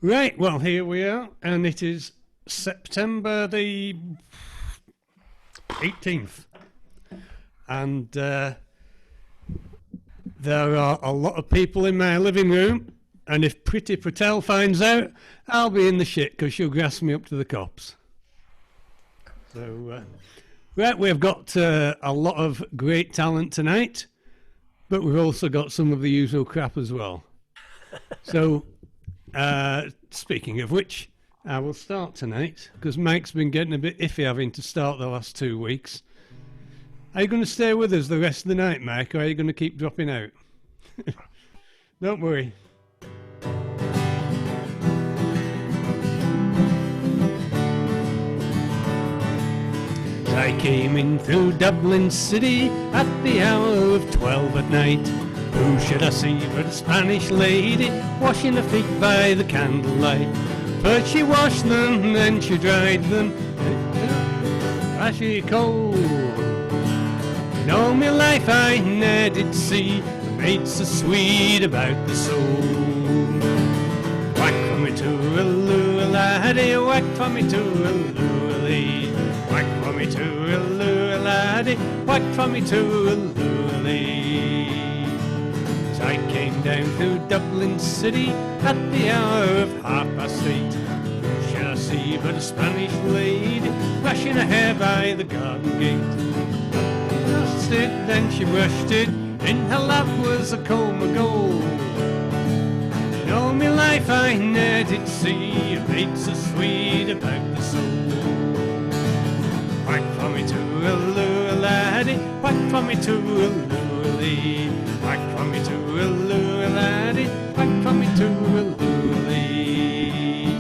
Right, well, here we are, and it is September the 18th. And there are a lot of people in my living room, and if Pretty Patel finds out, I'll be in the shit because she'll grass me up to the cops. So, right, we've got a lot of great talent tonight, but we've also got some of the usual crap as well. So, speaking of which, I will start tonight because Mike's been getting a bit iffy having to start the last 2 weeks. Are you going to stay with us the rest of the night, Mike, or are you going to keep dropping out? Don't worry. I came in through Dublin City at the hour of 12 at night. Who should I see but a Spanish lady washing her feet by the candlelight? First she washed them, then she dried them, ashy cold. In all my life I ne'er did see a maid so sweet about the soul. Whack for me to a loo laddie, whack for me to a loo lee. Whack for me to a loo laddie, whack for me to a loo lee. As I came down through Dublin City at the hour of 8:30, who shall I see but a Spanish lady brushing her hair by the garden gate? Brushed it, then she brushed it, in her lap was a comb of gold. In all my life I ne'er did see a maid so sweet about the soul. Whack for me to a loo laddie, whack for me to a loo lee. Whack for me to a loo laddie, whack for me to a loo lee.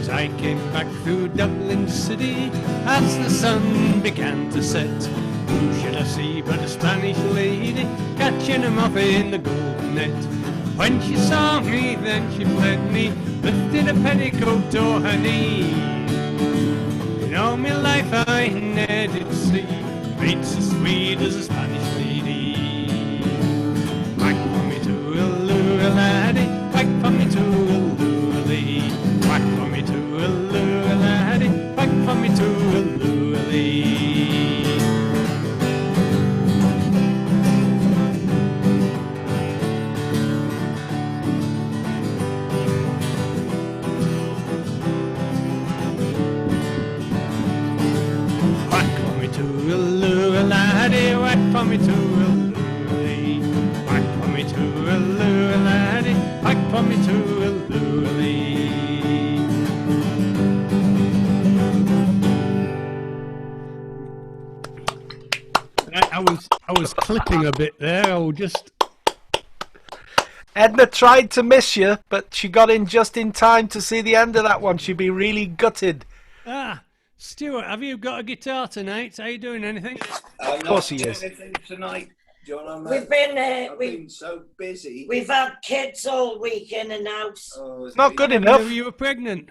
As I came back through Dublin City, as the sun began to set, who should I see but a Spanish lady catching a moth in the golden net? When she saw me, then she fled me, lifted a petticoat to her knee. In all my life I ne'er did see a maid so sweet as a Spanish lady. Whack for me to a loo laddie, whack for me to a loo lee. Whack for me to a loo laddie, whack for me to a loo lee. Whack for me to a loo lee. Whack for me to a loo laddie, whack for me to a loo lee. I was clipping a bit there. I'll just. Edna tried to miss you, but she got in just in time to see the end of that one. She'd be really gutted. Stuart, have you got a guitar tonight? Are you doing anything? Of course he is. Anything tonight, John? We've been I've been so busy. we've had kids all week in and out. Oh, It's not good I enough. knew you were pregnant.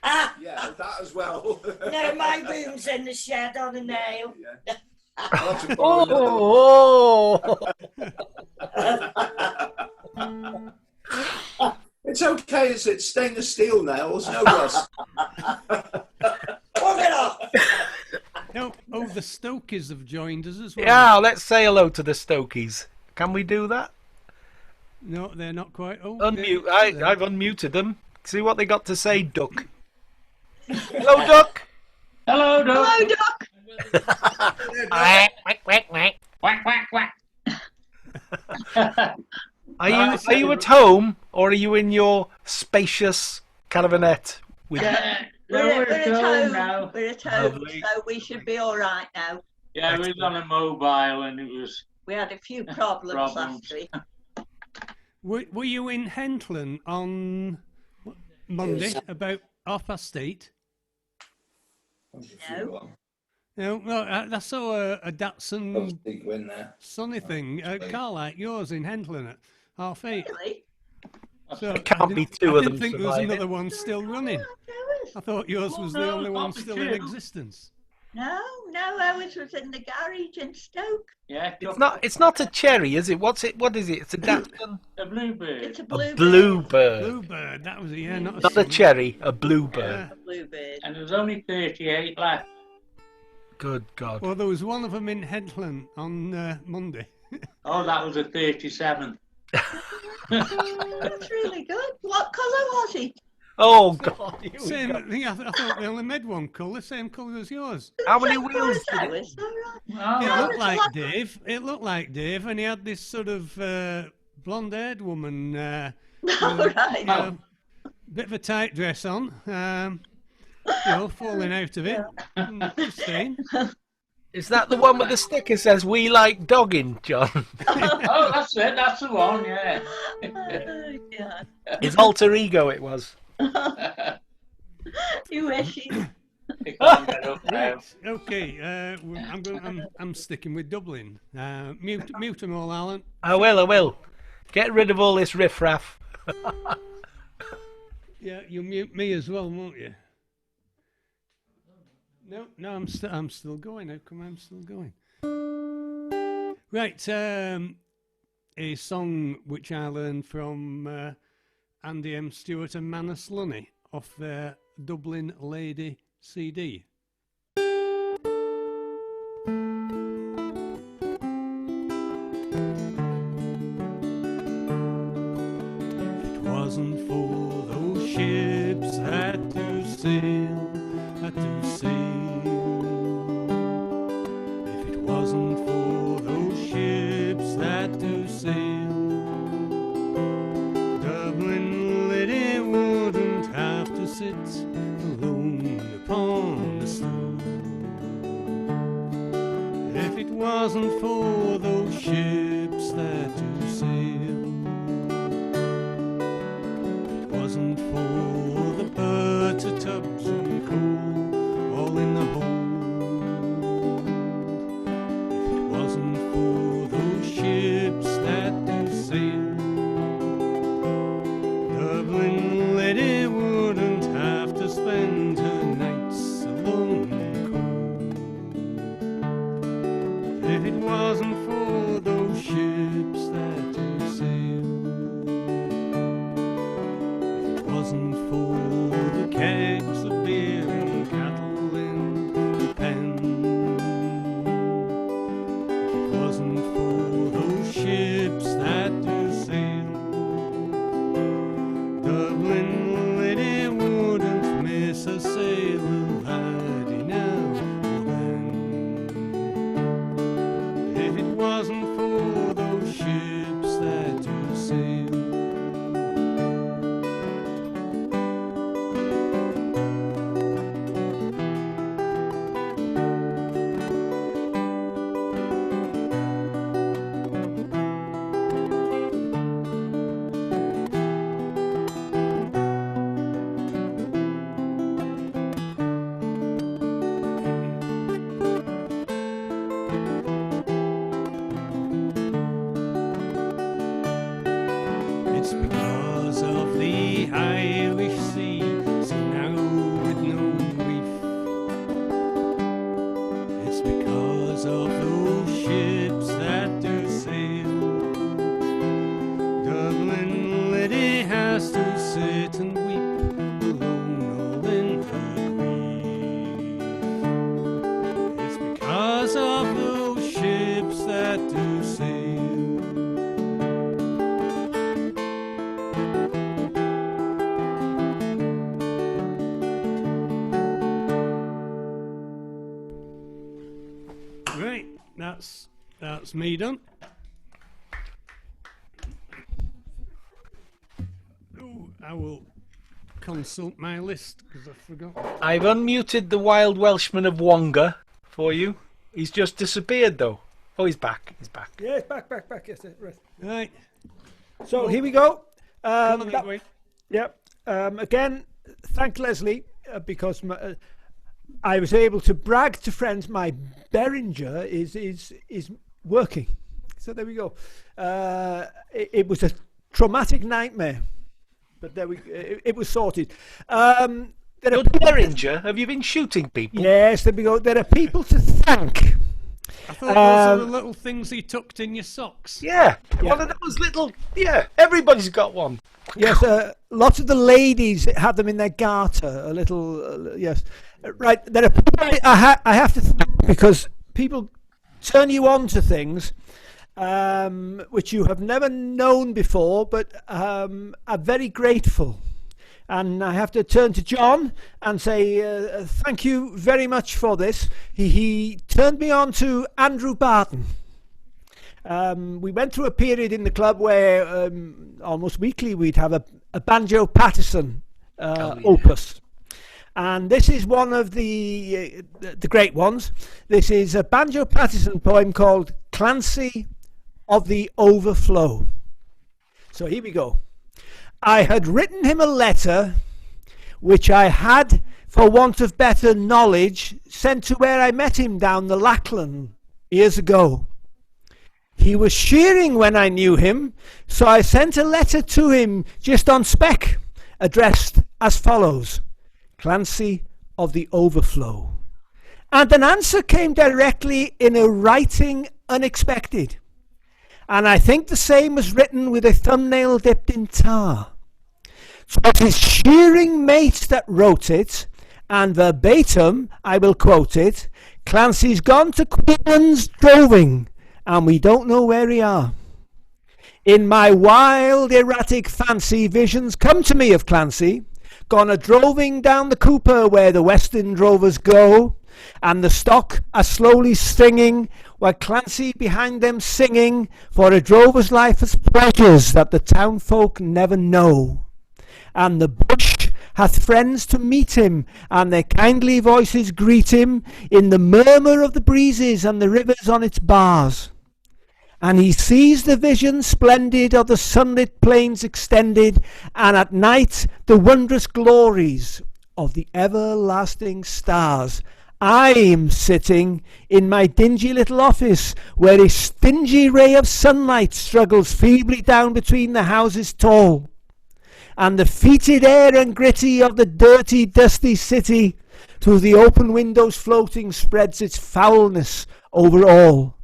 Ah, Yeah, that as well. no, my room's in the shed on a nail. Yeah. I'll have to borrow Oh, It's okay, it's stainless steel nails, no rust. Walk it off. No, the Stokies have joined us as well. yeah, let's say hello to the Stokies. Can we do that? No, they're not quite. Oh, Unmute. I've unmuted them. See what they got to say, Duck. Hello, Duck. Hello, Duck. Hello, Doc. Quack, quack, quack. Quack, quack, quack. Are you at home or are you in your spacious caravanette? With Yeah, We're we're at at home home. now. We're at home, Lovely. so we should be all right now. Yeah, we was on a mobile and it was We had a few problems last Problems. week. Were you in Hentland on Monday Yes. about 8:30? No. No, I saw a Datsun Gwerin there. Sunny thing. Carl, like yours in Hentland at 8:30. Really? So There can't be two I of didn't them think there was surviving. another one still running. I thought yours was the no, only one not still the in two. existence. No, No, ours was in the garage in Stoke. Yeah, It's not a cherry, is it? What is it? It's a Dachshund. a bluebird. It's a A bluebird. bluebird. Bluebird, that was it, yeah, not a Not a sun. cherry, a bluebird. Yeah. A bluebird. And there's only 38 left. Good God. Well, there was one of them in Headland on Monday. Oh, that was a 37. That's really good. What colour was it? Oh God. Here we Same, go. I thought they only made one colour, same colour as yours. How many Same colour wheels as did it? ours, all right. Oh, It No, looked it's like like- Dave. It looked like Dave, and he had this sort of blonde-haired woman, All right. you know, bit of a tight dress on, falling out of it. Just saying. Is that the one with the sticker says "We like dogging," John? oh, that's it. That's the one, yeah. Oh, God. His alter ego it was. You wish you. It can't get up now. Right. Okay. I'm sticking with Dublin. Mute them all, Alan. I will. Get rid of all this riffraff. Yeah, you'll mute me as well, won't you? No, I'm still going. How come I'm still going? Right, a song which I learned from Andy M. Stewart and Manus Lunny off their Dublin Lady CD. If it wasn't for those ships that do sail, if it wasn't for those ships that do sail, Dublin Lady wouldn't have to sit alone upon the stool. If it wasn't for those ships that do sail, if it wasn't for the butter tubs and coal all in the hold, if it wasn't for those ships that do sail, Dublin Lady wouldn't have to spend her nights alone and cold. If it wasn't for those ships that do sail, if it wasn't for the kegs of beer and cattle in the pen, if it wasn't for those ships that do sail, Dublin Lady wouldn't miss a sailor laddie now or then. If it wasn't for those ships that do sail. It's because of the Irish Sea, so now with no reef. It's because of those ships that do sail, Dublin Lady has to sit and weep alone all in her grief. It's because of those ships that do sail. Right, that's me done. Ooh, I will consult my list because I forgot. I've unmuted the Wild Welshman of Wonga for you. He's just disappeared though. Oh, he's back. He's back. Yes, back. Yes, right. Right, So here we go. come on, That- way. Yep. Again, thank Leslie because I was able to brag to friends my Behringer is working. So there we go. It was a traumatic nightmare, but there it was sorted. You're Derringer. Have you been shooting people? Yes, there we go. There are people to thank. I thought those are the little things he tucked in your socks. Yeah, one of those little. Yeah, everybody's got one. Yes, lots of the ladies have them in their garter. A little, yes. Right, there are people I have to thank because people turn you on to things which you have never known before, but are very grateful. And I have to turn to John and say thank you very much for this. He turned me on to Andrew Barton. We went through a period in the club where almost weekly we'd have a Banjo Patterson opus. And this is one of the great ones. This is a Banjo Patterson poem called Clancy of the Overflow. So here we go. I had written him a letter which I had, for want of better knowledge, sent to where I met him down the Lachlan years ago. He was shearing when I knew him, so I sent a letter to him just on spec, addressed as follows: Clancy of the Overflow. And an answer came directly in a writing unexpected. And I think the same was written with a thumbnail dipped in tar. So it is shearing mate that wrote it, and verbatim, I will quote it: Clancy's gone to Queen's droving, and we don't know where he are. In my wild, erratic fancy, visions come to me of Clancy, gone a droving down the Cooper where the western drovers go, and the stock are slowly stringing, while Clancy behind them singing, for a drover's life has pleasures that the townfolk never know. And the bush hath friends to meet him, and their kindly voices greet him in the murmur of the breezes and the rivers on its bars. And he sees the vision splendid of the sunlit plains extended, and at night the wondrous glories of the everlasting stars. I am sitting in my dingy little office, where a stingy ray of sunlight struggles feebly down between the houses tall, and the fetid air and gritty of the dirty, dusty city through the open windows floating spreads its foulness over all.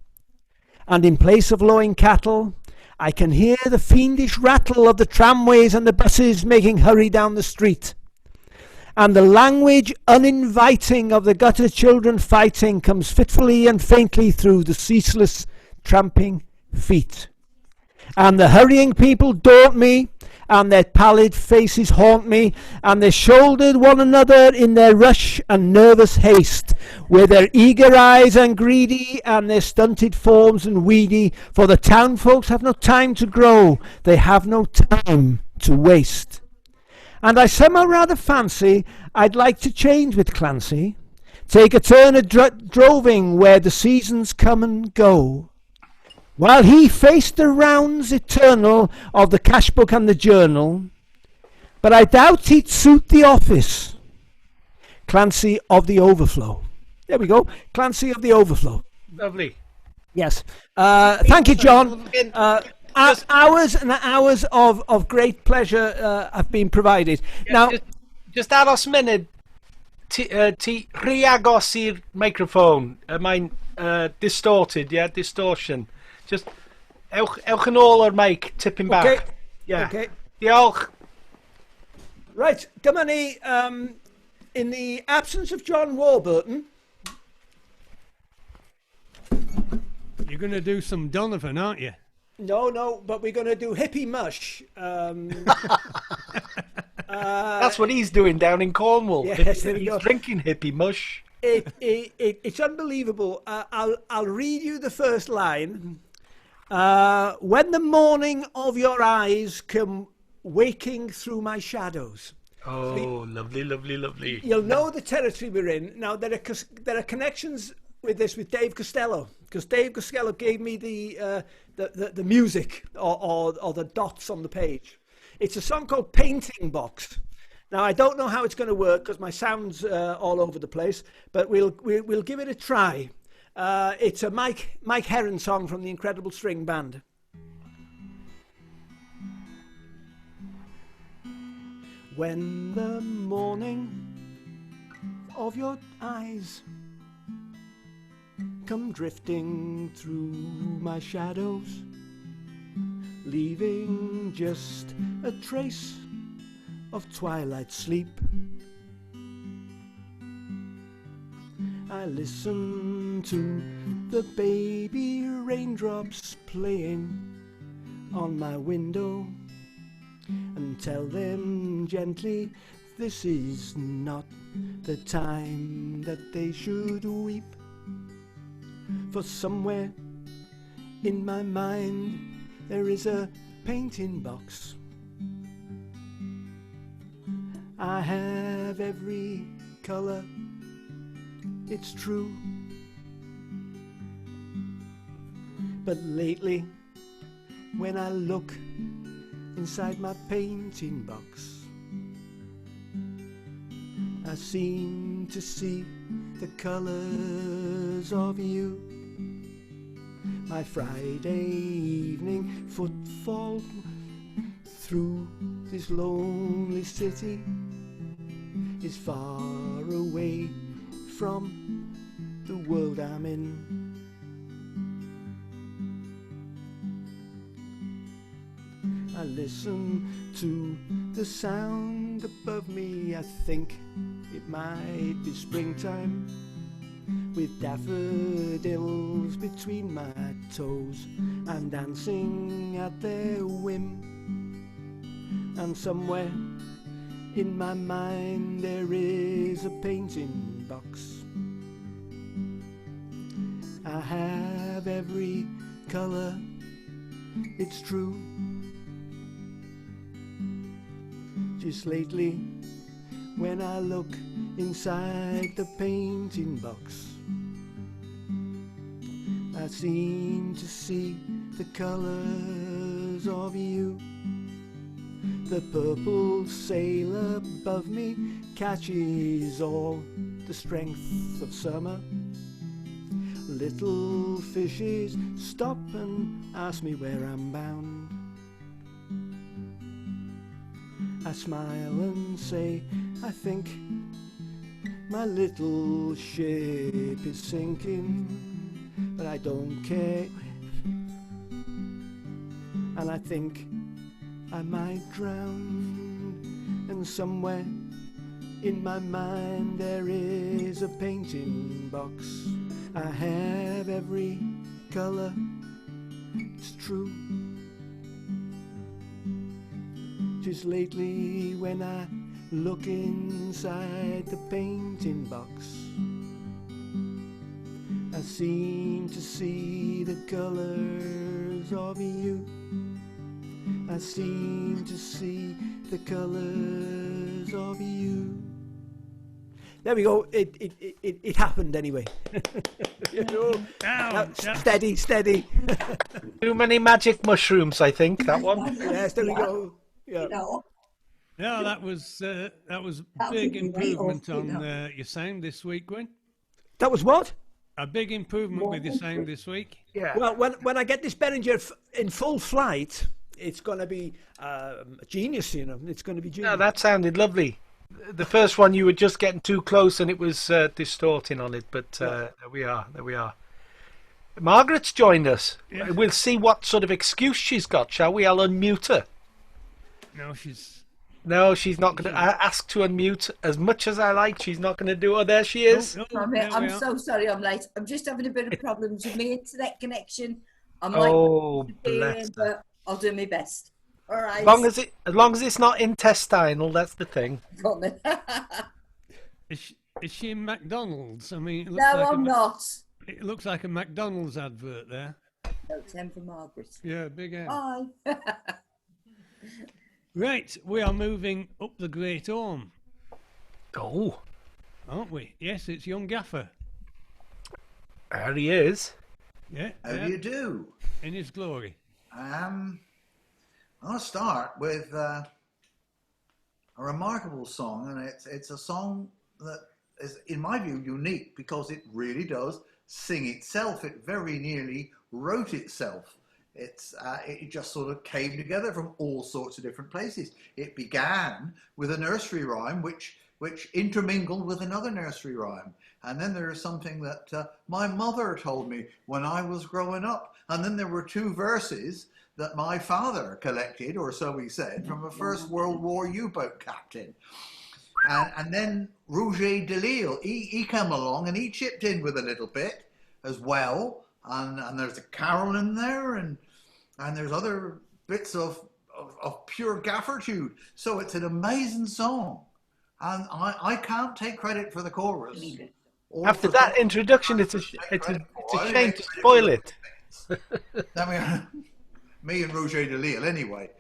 And in place of lowing cattle, I can hear the fiendish rattle of the tramways and the buses making hurry down the street. And the language uninviting of the gutter children fighting comes fitfully and faintly through the ceaseless tramping feet. And the hurrying people daunt me, and their pallid faces haunt me, and they shouldered one another in their rush and nervous haste, with their eager eyes and greedy, and their stunted forms and weedy, for the townfolks have no time to grow, they have no time to waste. And I somehow rather fancy I'd like to change with Clancy, take a turn at droving where the seasons come and go, while he faced the rounds eternal of the cash book and the journal. But I doubt he'd suit the office. Clancy of the Overflow. There we go. Clancy of the Overflow. Lovely. Yes. Thank you, John. Hours and hours of great pleasure have been provided. Now, just aros munud ti rhy agos i'r microphone. Mae'n distorted, yeah, distortion. Just ewch yn ôl o'r mic, tipping back. Okay. Yeah. Okay. Diolch. Right, dyma ni, in the absence of John Warburton. You're going to do some Donovan, aren't you? No, but we're going to do Hippie Mush. That's what he's doing down in Cornwall. Yes, there we He's go. drinking hippie mush. It's unbelievable. I'll read you the first line. When the morning of your eyes come waking through my shadows. Oh, lovely, lovely, lovely. You'll know the territory we're in. Now, there are connections with this with Dave Costello, because Dave Costello gave me the music or the dots on the page. It's a song called Painting Box. Now, I don't know how it's going to work because my sound's all over the place, but we'll give it a try. It's a Mike Heron song from the Incredible String Band. When the morning of your eyes come drifting through my shadows, leaving just a trace of twilight sleep. I listen to the baby raindrops playing on my window and tell them gently this is not the time that they should weep. For somewhere in my mind there is a painting box. I have every color, it's true. But lately, when I look inside my painting box, I seem to see the colors of you. My Friday evening footfall through this lonely city is far away from the world I'm in. I listen to the sound above me. I think it might be springtime, with daffodils between my toes. I'm dancing at their whim, and somewhere in my mind there is a painting box. I have every color, it's true. Just lately, when I look inside the painting box, I seem to see the colors of you. The purple sail above me catches all the strength of summer. Little fishes stop and ask me where I'm bound. I smile and say, I think my little ship is sinking, but I don't care. And I think I might drown. And somewhere in my mind there is a painting box. I have every color, it's true. Just lately when I look inside the painting box, I seem to see the colors of you. I seem to see the colors of you. There we go. It happened anyway. You know, steady, steady. Too many magic mushrooms, I think, that one. Yes, there we go. Yeah. You know, Yeah, that was That'll big be great, improvement you on know. your sound this week, Gwen. That was what? A big improvement with your sound this week. Yeah. Well, when I get this Behringer in full flight, it's going to be genius, you know. It's going to be genius. No, that sounded lovely. The first one you were just getting too close and it was distorting on it, but there we are. Margaret's joined us. Yeah. We'll see what sort of excuse she's got, shall we? I'll unmute her. No, she's... No, she's not going to. I asked to unmute as much as I like. She's not going to do it. Oh, there she is. I'm so sorry I'm late. I'm just having a bit of problems with my internet connection. I'm Oh, like, bless her. but I'll do my best. All right. As long as it's not intestinal, that's the thing. Go on then. Is she in McDonald's? I mean, it looks No, like I'm not. It looks like a McDonald's advert there. No, 10 for Margaret. Yeah, big M. Bye. Right, we are moving up the Great Orme, Oh, aren't we? Yes, it's young Gaffer. there he is. Yeah, How yeah, do you do? in his glory. I'll start with a remarkable song, and it's a song that is, in my view, unique because it really does sing itself. It very nearly wrote itself. It just sort of came together from all sorts of different places. It began with a nursery rhyme, which which intermingled with another nursery rhyme. And then there is something that my mother told me when I was growing up. And then there were 2 verses that my father collected, or so he said, from a First World War U-boat captain. And then Roger Delisle, he came along and he chipped in with a little bit as well. And there's a carol in there, and there's other bits of pure gaffertude. So it's an amazing song. And I can't take credit for the chorus. After that introduction, it's a shame to spoil it. Me and Roger Delisle, anyway.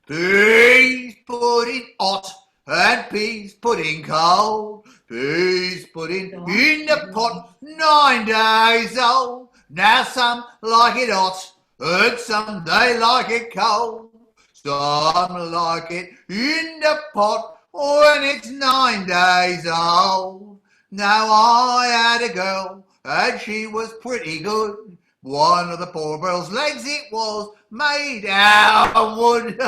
Peas pudding hot and peas pudding cold. Peas pudding in the pot, 9 days old. Now some like it hot and some they like it cold. Some like it in the pot when it's 9 days old. Now I had a girl and she was pretty good. One of the poor girl's legs it was made out of wood.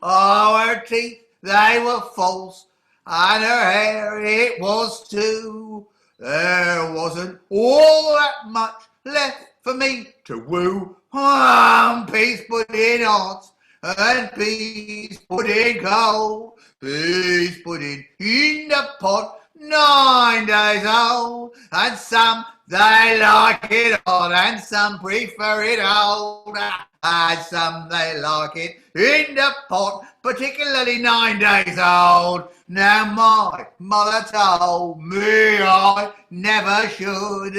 Oh, her teeth, they were false, and her hair it was too. There wasn't all that much left for me to woo. Peas pudding hot and peas pudding cold. Peas pudding in the pot, 9 days old. And some they like it hot and some prefer it old. And some they like it in the pot, particularly 9 days old. Now my mother told me I never should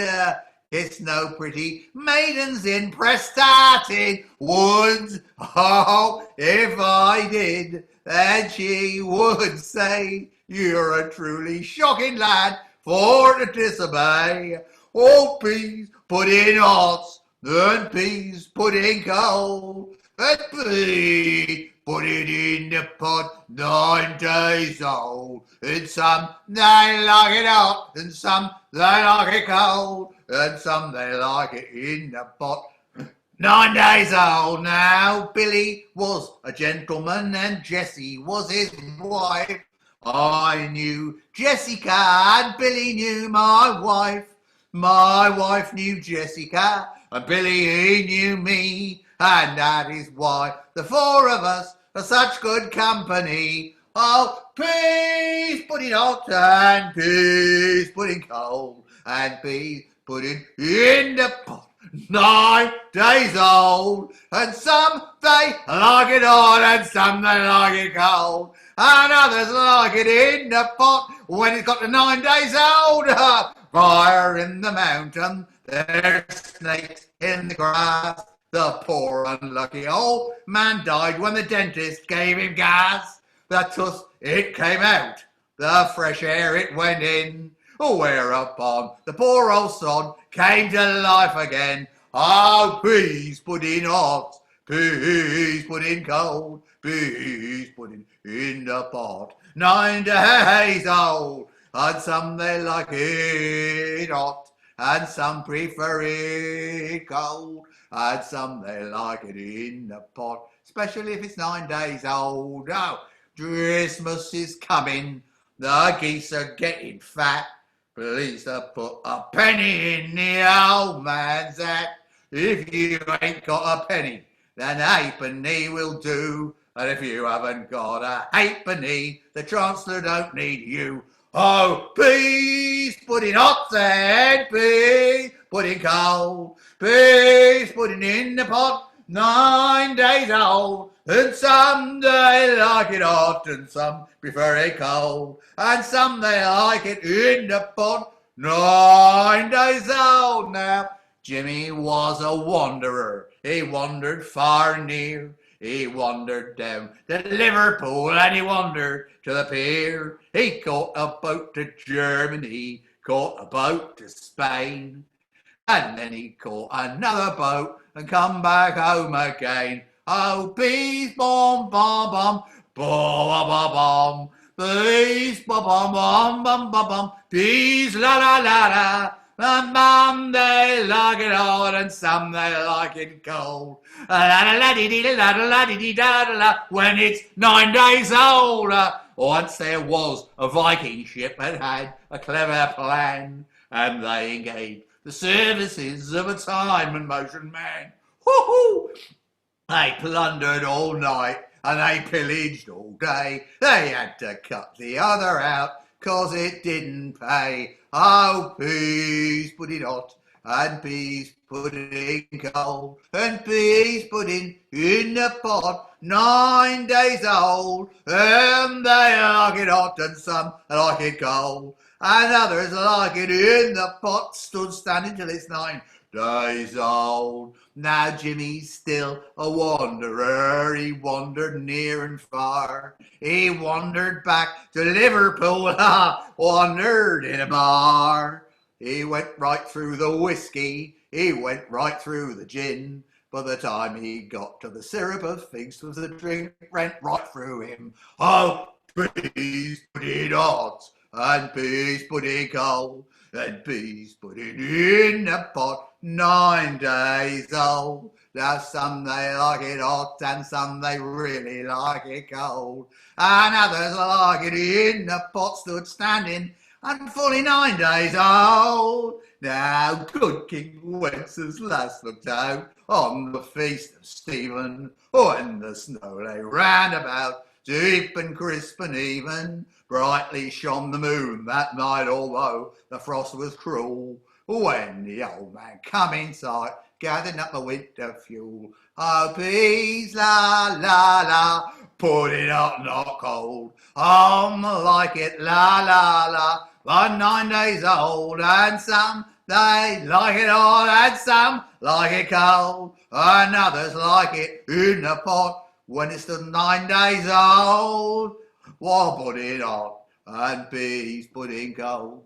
kiss no pretty maidens in Prestatyn Woods. Oh, if I did, then she would say, you're a truly shocking lad for to disobey. Oh, peas pudding hot and peas pudding cold, and peas pudding in the pot, 9 days old. And some they like it hot, and some they like it cold, and some they like it in the pot, 9 days old. Now Billy was a gentleman and Jessie was his wife. I knew Jessica and Billy knew my wife. My wife knew Jessica and Billy he knew me. And that is why the 4 of us are such good company. Oh, peas pudding hot and peas pudding cold, and peas pudding in the pot, 9 days old. And some they like it hot and some they like it cold, and others like it in the pot when it's got to 9 days old. Fire in the mountain, there's snakes in the grass. The poor unlucky old man died when the dentist gave him gas. The tuss, it came out, the fresh air it went in. Whereupon the poor old sod came to life again. Oh, peas pudding hot, peas pudding cold, peas pudding in the pot, 9 days old. And some they like it hot, and some prefer it cold, and some they like it in the pot, especially if it's 9 days old. Oh, Christmas is coming, the geese are getting fat. Please to put a penny in the old man's hat. If you ain't got a penny, then a halfpenny will do. And if you haven't got a halfpenny, the Chancellor don't need you. Oh, peas pudding hot and peas pudding cold, peas pudding in the pot, 9 days old. And some they like it hot and some prefer it cold, and some they like it in the pot, 9 days old. Now Jimmy was a wanderer, he wandered far and near. He wandered down to Liverpool and he wandered to the pier. He caught a boat to Germany, caught a boat to Spain, and then he caught another boat and come back home again. Oh, peas, bom, bom, bom, bom, bom, bom, peas, bom, bom, bom, bom, bom, bom, peas, la, la, la, la. And some they like it hot and some they like it cold. La la la dee dee la la la dee dee da da la. When it's 9 days old. Once there was a Viking ship that had a clever plan, and they engaged the services of a time and motion man. Woohoo! They plundered all night and they pillaged all day. They had to cut the other out 'cause it didn't pay. Oh, peas, put it hot, and peas, put it in cold, and peas, put in the pot, 9 days old. And they like it hot and some like it cold, and others like it in the pot, stood standing till it's 9 days old. Now Jimmy's still a wanderer, he wandered near and far. He wandered back to Liverpool, wandered in a bar. He went right through the whiskey, he went right through the gin. By the time he got to the syrup of figs, was the drink went right through him. Oh, peas, put it hot, and peas, put it cold, and peas, put it in the pot, 9 days old. Now some they like it hot, and some they really like it cold, and others like it in the pot, stood standing and fully 9 days old. Now good King Wenceslas last looked out on the feast of Stephen, when the snow lay round about, deep and crisp and even. Brightly shone the moon that night, although the frost was cruel, when the old man come in sight, gathering up the winter fuel. Oh, peas, la, la, la, put it hot, not cold. Like it, la, la, la, but 9 days old, and some they like it hot, and some like it cold, and others like it in the pot when it's the 9 days old. Well, put it hot, and peas put in cold.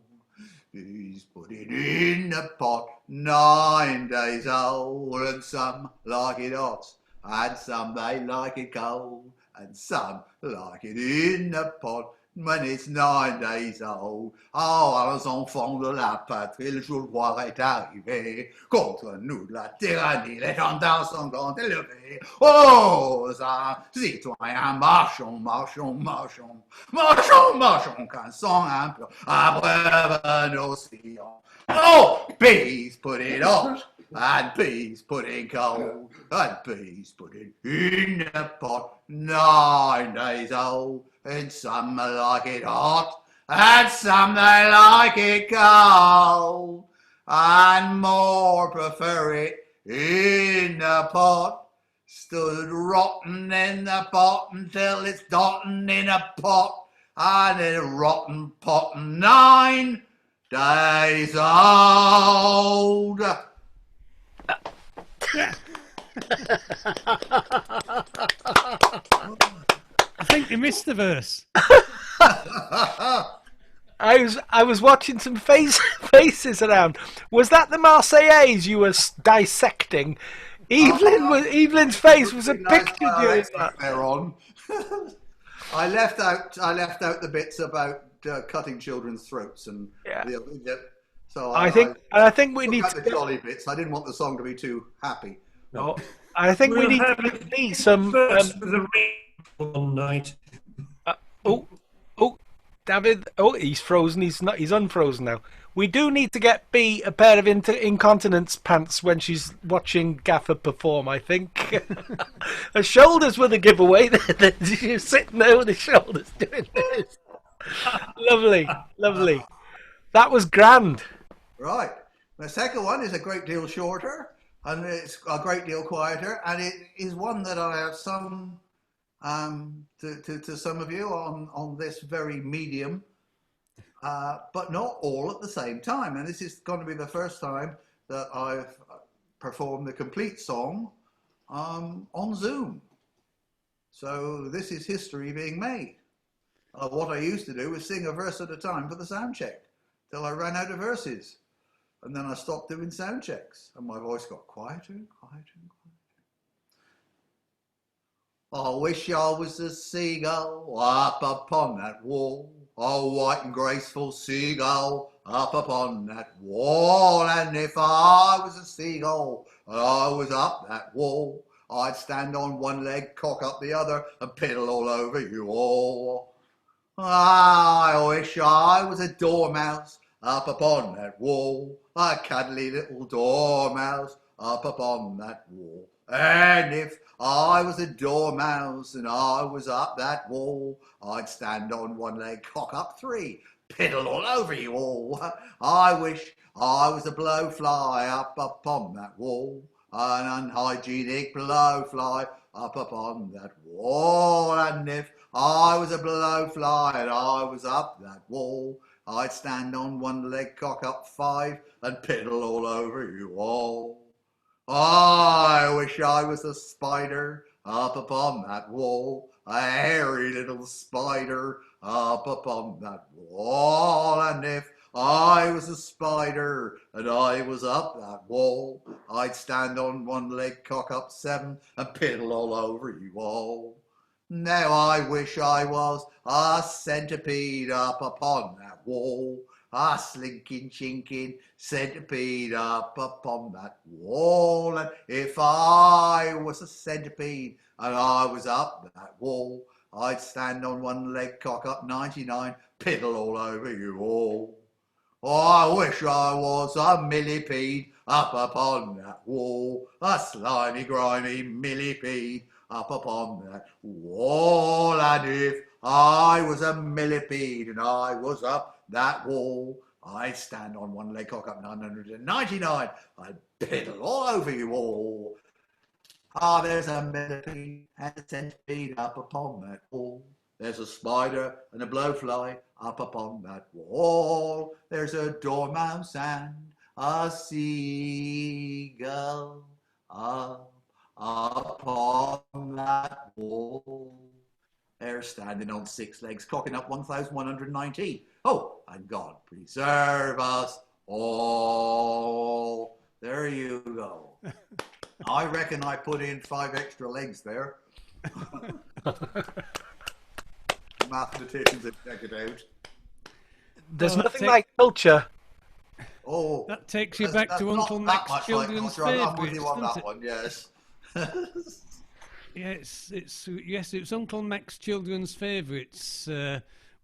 Peas put it in the pot, 9 days old, and some like it hot, and some they like it cold, and some like it in the pot when it's 9 days old. Oh, les enfants de la patrie, le jour roi est arrivé. Contre nous de la tyrannie, les gendarmes sont grand élevés. Oh, ça, citoyens, marchons, marchons, marchons, marchons, marchons, cassons un peu, après nos sillons. Oh, peas, put it hot, and peas, put it cold, and peas, put it in a pot, 9 days old, and some like it hot, and some they like it cold, and more prefer it in the pot. Stood rotten in the pot until it's dotten in a pot, and in a rotten pot 9 days old. I think you missed the verse. I was watching some faces around. Was that the Marseillaise you were dissecting? Evelyn's face was a picture during that. They're on. I left out the bits about cutting children's throats and so I think we need to the jolly bits. I didn't want the song to be too happy. No, I think we need to give me some. One night. David. Oh, he's frozen. He's not. He's unfrozen now. We do need to get B a pair of incontinence pants when she's watching Gaffer perform. I think her shoulders were the giveaway. She's sitting there with her shoulders doing this. Lovely, lovely. That was grand. Right. The second one is a great deal shorter, and it's a great deal quieter, and it is one that I have sung to some of you on this very medium, but not all at the same time. And this is going to be the first time that I've performed the complete song on Zoom. So this is history being made. What I used to do was sing a verse at a time for the sound check till I ran out of verses. And then I stopped doing sound checks, and my voice got quieter and quieter and quieter. I wish I was a seagull up upon that wall, a white and graceful seagull up upon that wall. And if I was a seagull and I was up that wall, I'd stand on one leg, cock up the other, and piddle all over you all. I wish I was a dormouse up upon that wall, a cuddly little dormouse up upon that wall. And if I was a dormouse and I was up that wall, I'd stand on one leg, cock up three, piddle all over you all. I wish I was a blowfly up upon that wall, an unhygienic blowfly up upon that wall. And if I was a blowfly and I was up that wall, I'd stand on one leg, cock up five, and piddle all over you all. I wish I was a spider up upon that wall, a hairy little spider up upon that wall. And if I was a spider and I was up that wall, I'd stand on one leg, cock up seven, and piddle all over you all. Now I wish I was a centipede up upon that wall, a slinking, chinking centipede up upon that wall. And if I was a centipede and I was up that wall, I'd stand on one leg, cock up 99, piddle all over you all. I wish I was a millipede up upon that wall, a slimy, grimy millipede up upon that wall. And if I was a millipede and I was up that wall, I'd stand on one leg, cock up 999, I'd piddle all over you all. Ah, there's a millipede and a centipede up upon that wall. There's a spider and a blowfly up upon that wall. There's a dormouse and a seagull up upon that wall. They're standing on six legs, cocking up 1,190. Oh, and God preserve us all. There you go. I reckon I put in 5 extra legs there. Mathematicians have checked it out. There's nothing like culture. Oh, That takes you back to not Uncle that Mac's much children's like culture. I'm with favourites, you on isn't that it? one, yes. Yeah, it's Uncle Mac's children's favourites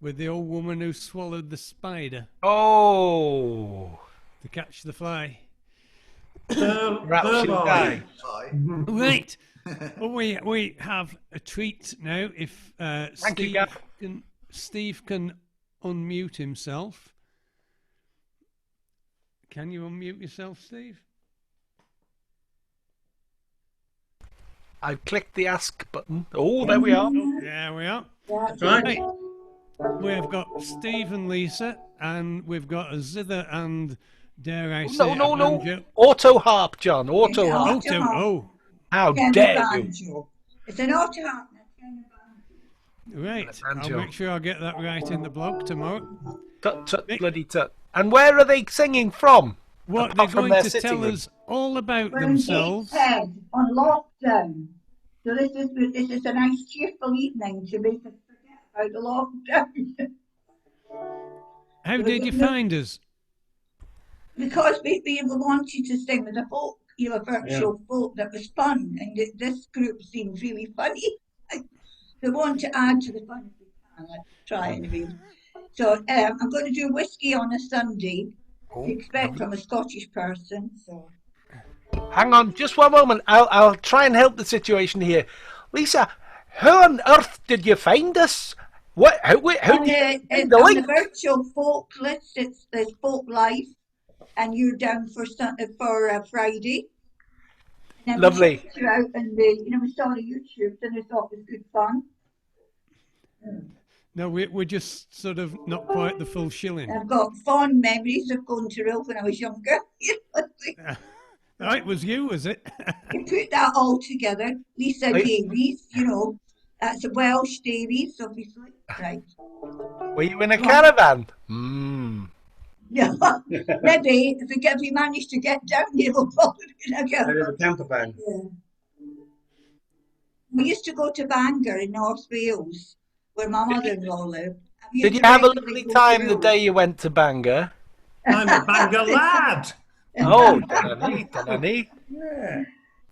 with the old woman who swallowed the spider Oh, to catch the fly. perhaps she'll die. Aye. Right. Well, we have a treat now. If Thank you, Gav. Steve can unmute himself. Can you unmute yourself, Steve? I've clicked the ask button. Oh, there we are. There we are. That's Right. We've got Steve and Lisa, and we've got a zither and, dare I say, No, a no. banjo. Auto harp, John. Auto Yeah. harp. Oh, How Kind of dare you? banjo. It's an auto harp. right. banjo. I'll make sure I get that right in the blog tomorrow. Tut, tut, bloody tut. And where are they singing from? What Apart they're from going their to sitting tell room. us all about We're in themselves. Gateshead on lockdown. So this is a nice cheerful evening to make us forget about the lockdown. How did you find us? Because we wanted to sing with a folk, virtual folk that was fun, and this group seems really funny. We want to add to the fun if we can. Let's try anyway. So I'm going to do whiskey on a Sunday. Expect from a Scottish person. So Hang on, just one moment. I'll try and help the situation here. Lisa, how on earth did you find us? What? How did you find the on link? the virtual folk list, there's folk life, and you're down for Friday. And then Lovely. we checked you out, and we saw the YouTube, and I thought it was good fun. No, we're just sort of not quite the full shilling. I've got fond memories of going to Rhyl when I was younger. Oh, it was you, was it? You put that all together. Lisa Davies, that's a Welsh Davies, obviously. Right. Were you in a caravan? Yeah. Maybe if we manage to get down here, we'll probably be in a caravan. a camper van. Yeah. We used to go to Bangor in North Wales, where my mother-in-law lived. Did you have a lovely time the day you went to Bangor? I'm a Bangor lad. Oh, Danny. Yeah.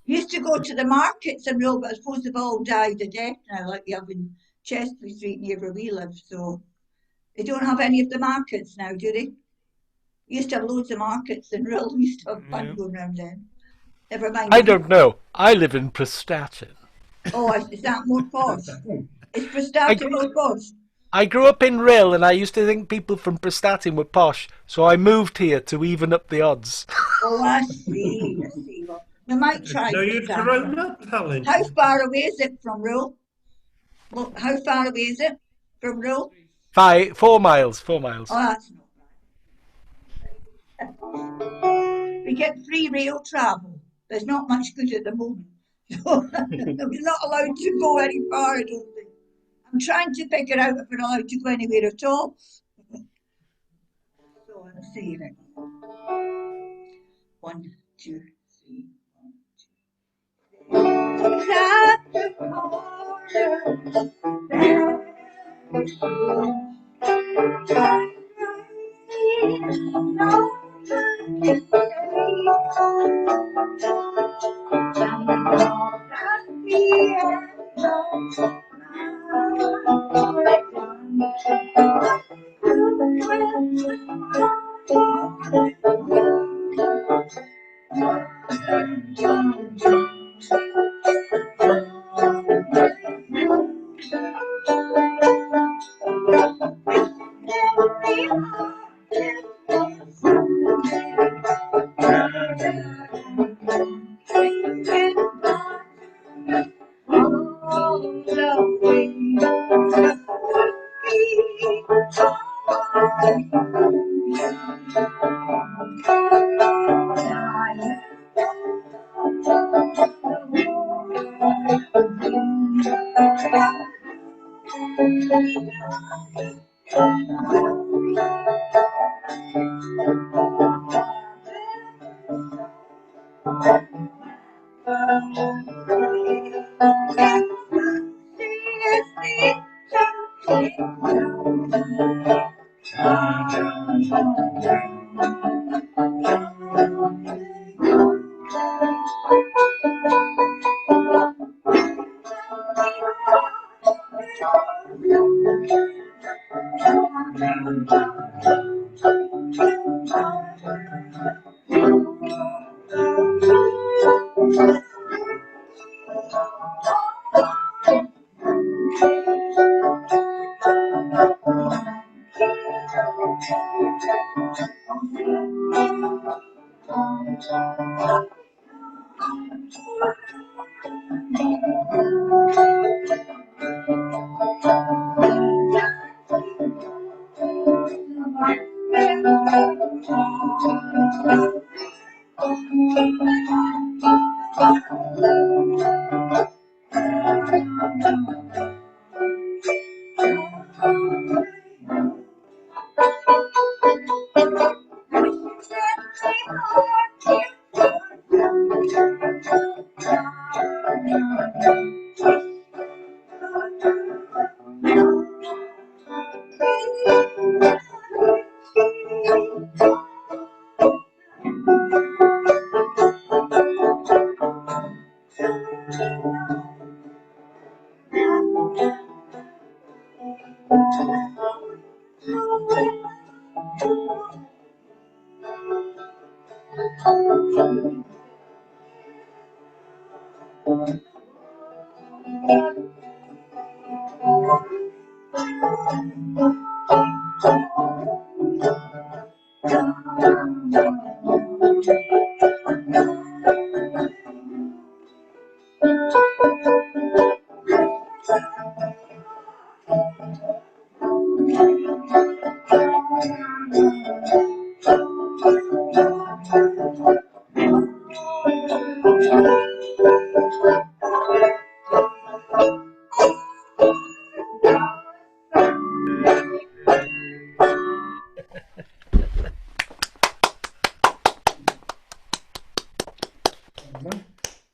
We used to go to the markets in Rhyl, but I suppose they've all died of death now, like you have in Chesley Street near where we live. So They don't have any of the markets now, do they? We used to have loads of markets in Rhyl. We used to have fun going round then. Never mind. I don't know. I live in Prestatyn. Oh, is that more posh? Is I Prestatyn grew, more posh? I grew up in Rhyl, and I used to think people from Prestatyn were posh, so I moved here to even up the odds. Oh, I see. I see. Well, we might try No, you'd grown Prestatyn. up, Helen. How far away is it from Rhyl? Well, how far away is it from Rhyl? 4 miles. 4 miles. Oh, that's not bad. We get free rail travel. There's not much good at the moment. So we're not allowed to go very far, I don't think. I'm trying to figure out if we're allowed to go anywhere at all. So let's see. 1, 2, 3. 1, 2. At the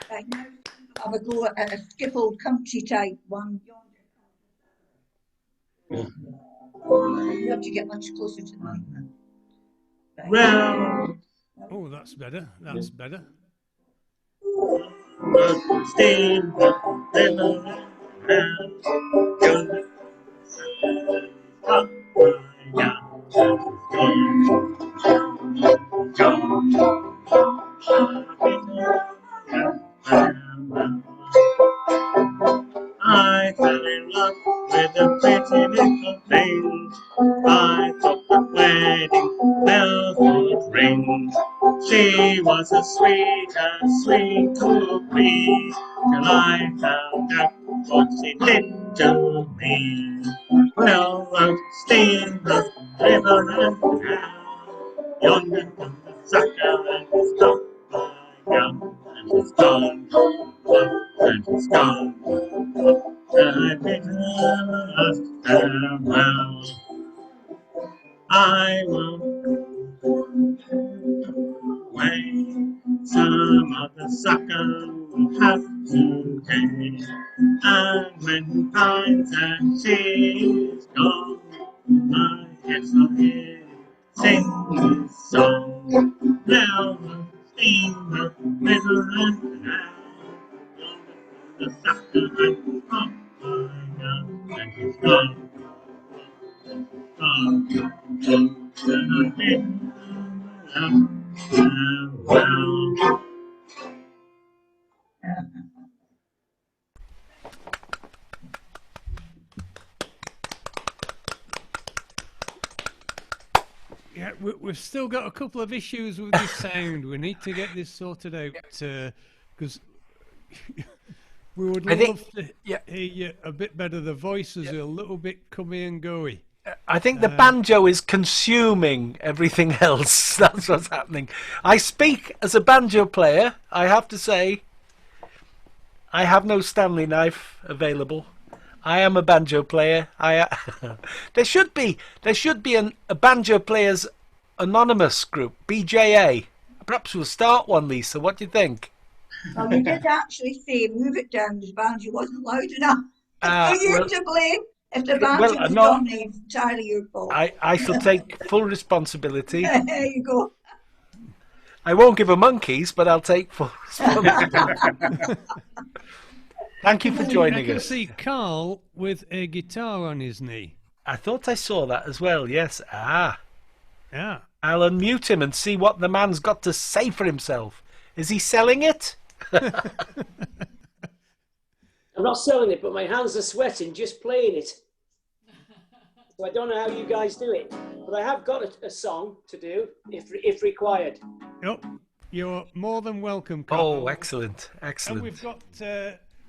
Right now, have a go at a skiffle country type one. You have to get much closer to the mic. Right. Well, Oh, that's better. That's better. stand up, then little things. I thought the wedding bells would ring. She was as sweet could be, till I found out what she did to me. Well, out steamers, river and canal, yonder comes the sucker and he's got my gun, and he's gone, and he's gone. I bid her farewell. I won't away. Some other sucker will have to pay. And when he finds that she's gone, I guess I'll hear you sing this song. Now the steamer, river and canal, the sucker and pop my gun, and he's gone. Well, Yeah, we've still got a couple of issues with this sound. We need to get this sorted out because we would I think- love to yeah. hear you a bit better. The voices are a little bit cummy and goey. I think the banjo is consuming everything else. That's what's happening. I speak as a banjo player. I have to say, I have no Stanley knife available. I am a banjo player. There should be a banjo players anonymous group, BJA. Perhaps we'll start one, Lisa. What do you think? Well, you did actually say move it down. The banjo wasn't loud enough. So you're to blame. If the banjo was on, it's entirely your fault. I shall take full responsibility. There you go. I won't give her monkeys, but I'll take full responsibility. Thank you for I joining can us. see Carl with a guitar on his knee. I thought I saw that as well, yes. Yeah. I'll unmute him and see what the man's got to say for himself. Is he selling it? I'm not selling it, but my hands are sweating just playing it. So I don't know how you guys do it, but I have got a song to do if required. Yep. You're more than welcome, Carl. Oh, excellent. And Excellent.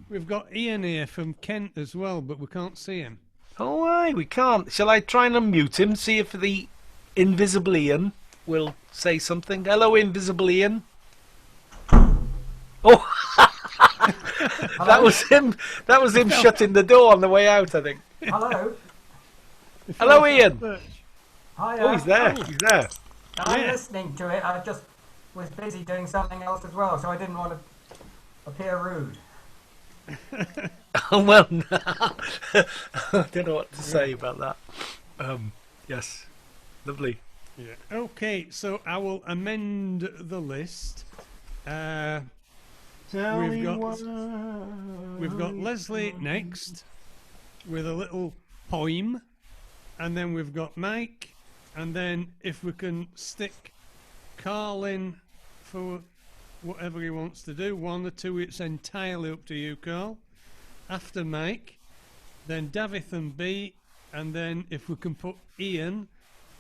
we've got Ian here from Kent as well, but we can't see him. Oh, aye, we can't. Shall I try and unmute him, see if the invisible Ian will say something? Hello, invisible Ian. Oh, that was him. That was him shutting the door on the way out, I think. Hello. Hello, Ian. Hi. Oh, he's there. He's there. I'm listening to it. I just was busy doing something else as well, so I didn't want to appear rude. Oh, well, no. I don't know what to say about that. Yes, lovely. Yeah. Okay, so I will amend the list. We've got Leslie next with a little poem, and then we've got Mike, and then if we can stick Carl in for whatever he wants to do, one or two, it's entirely up to you, Carl. After Mike, then Davith and B, and then if we can put Ian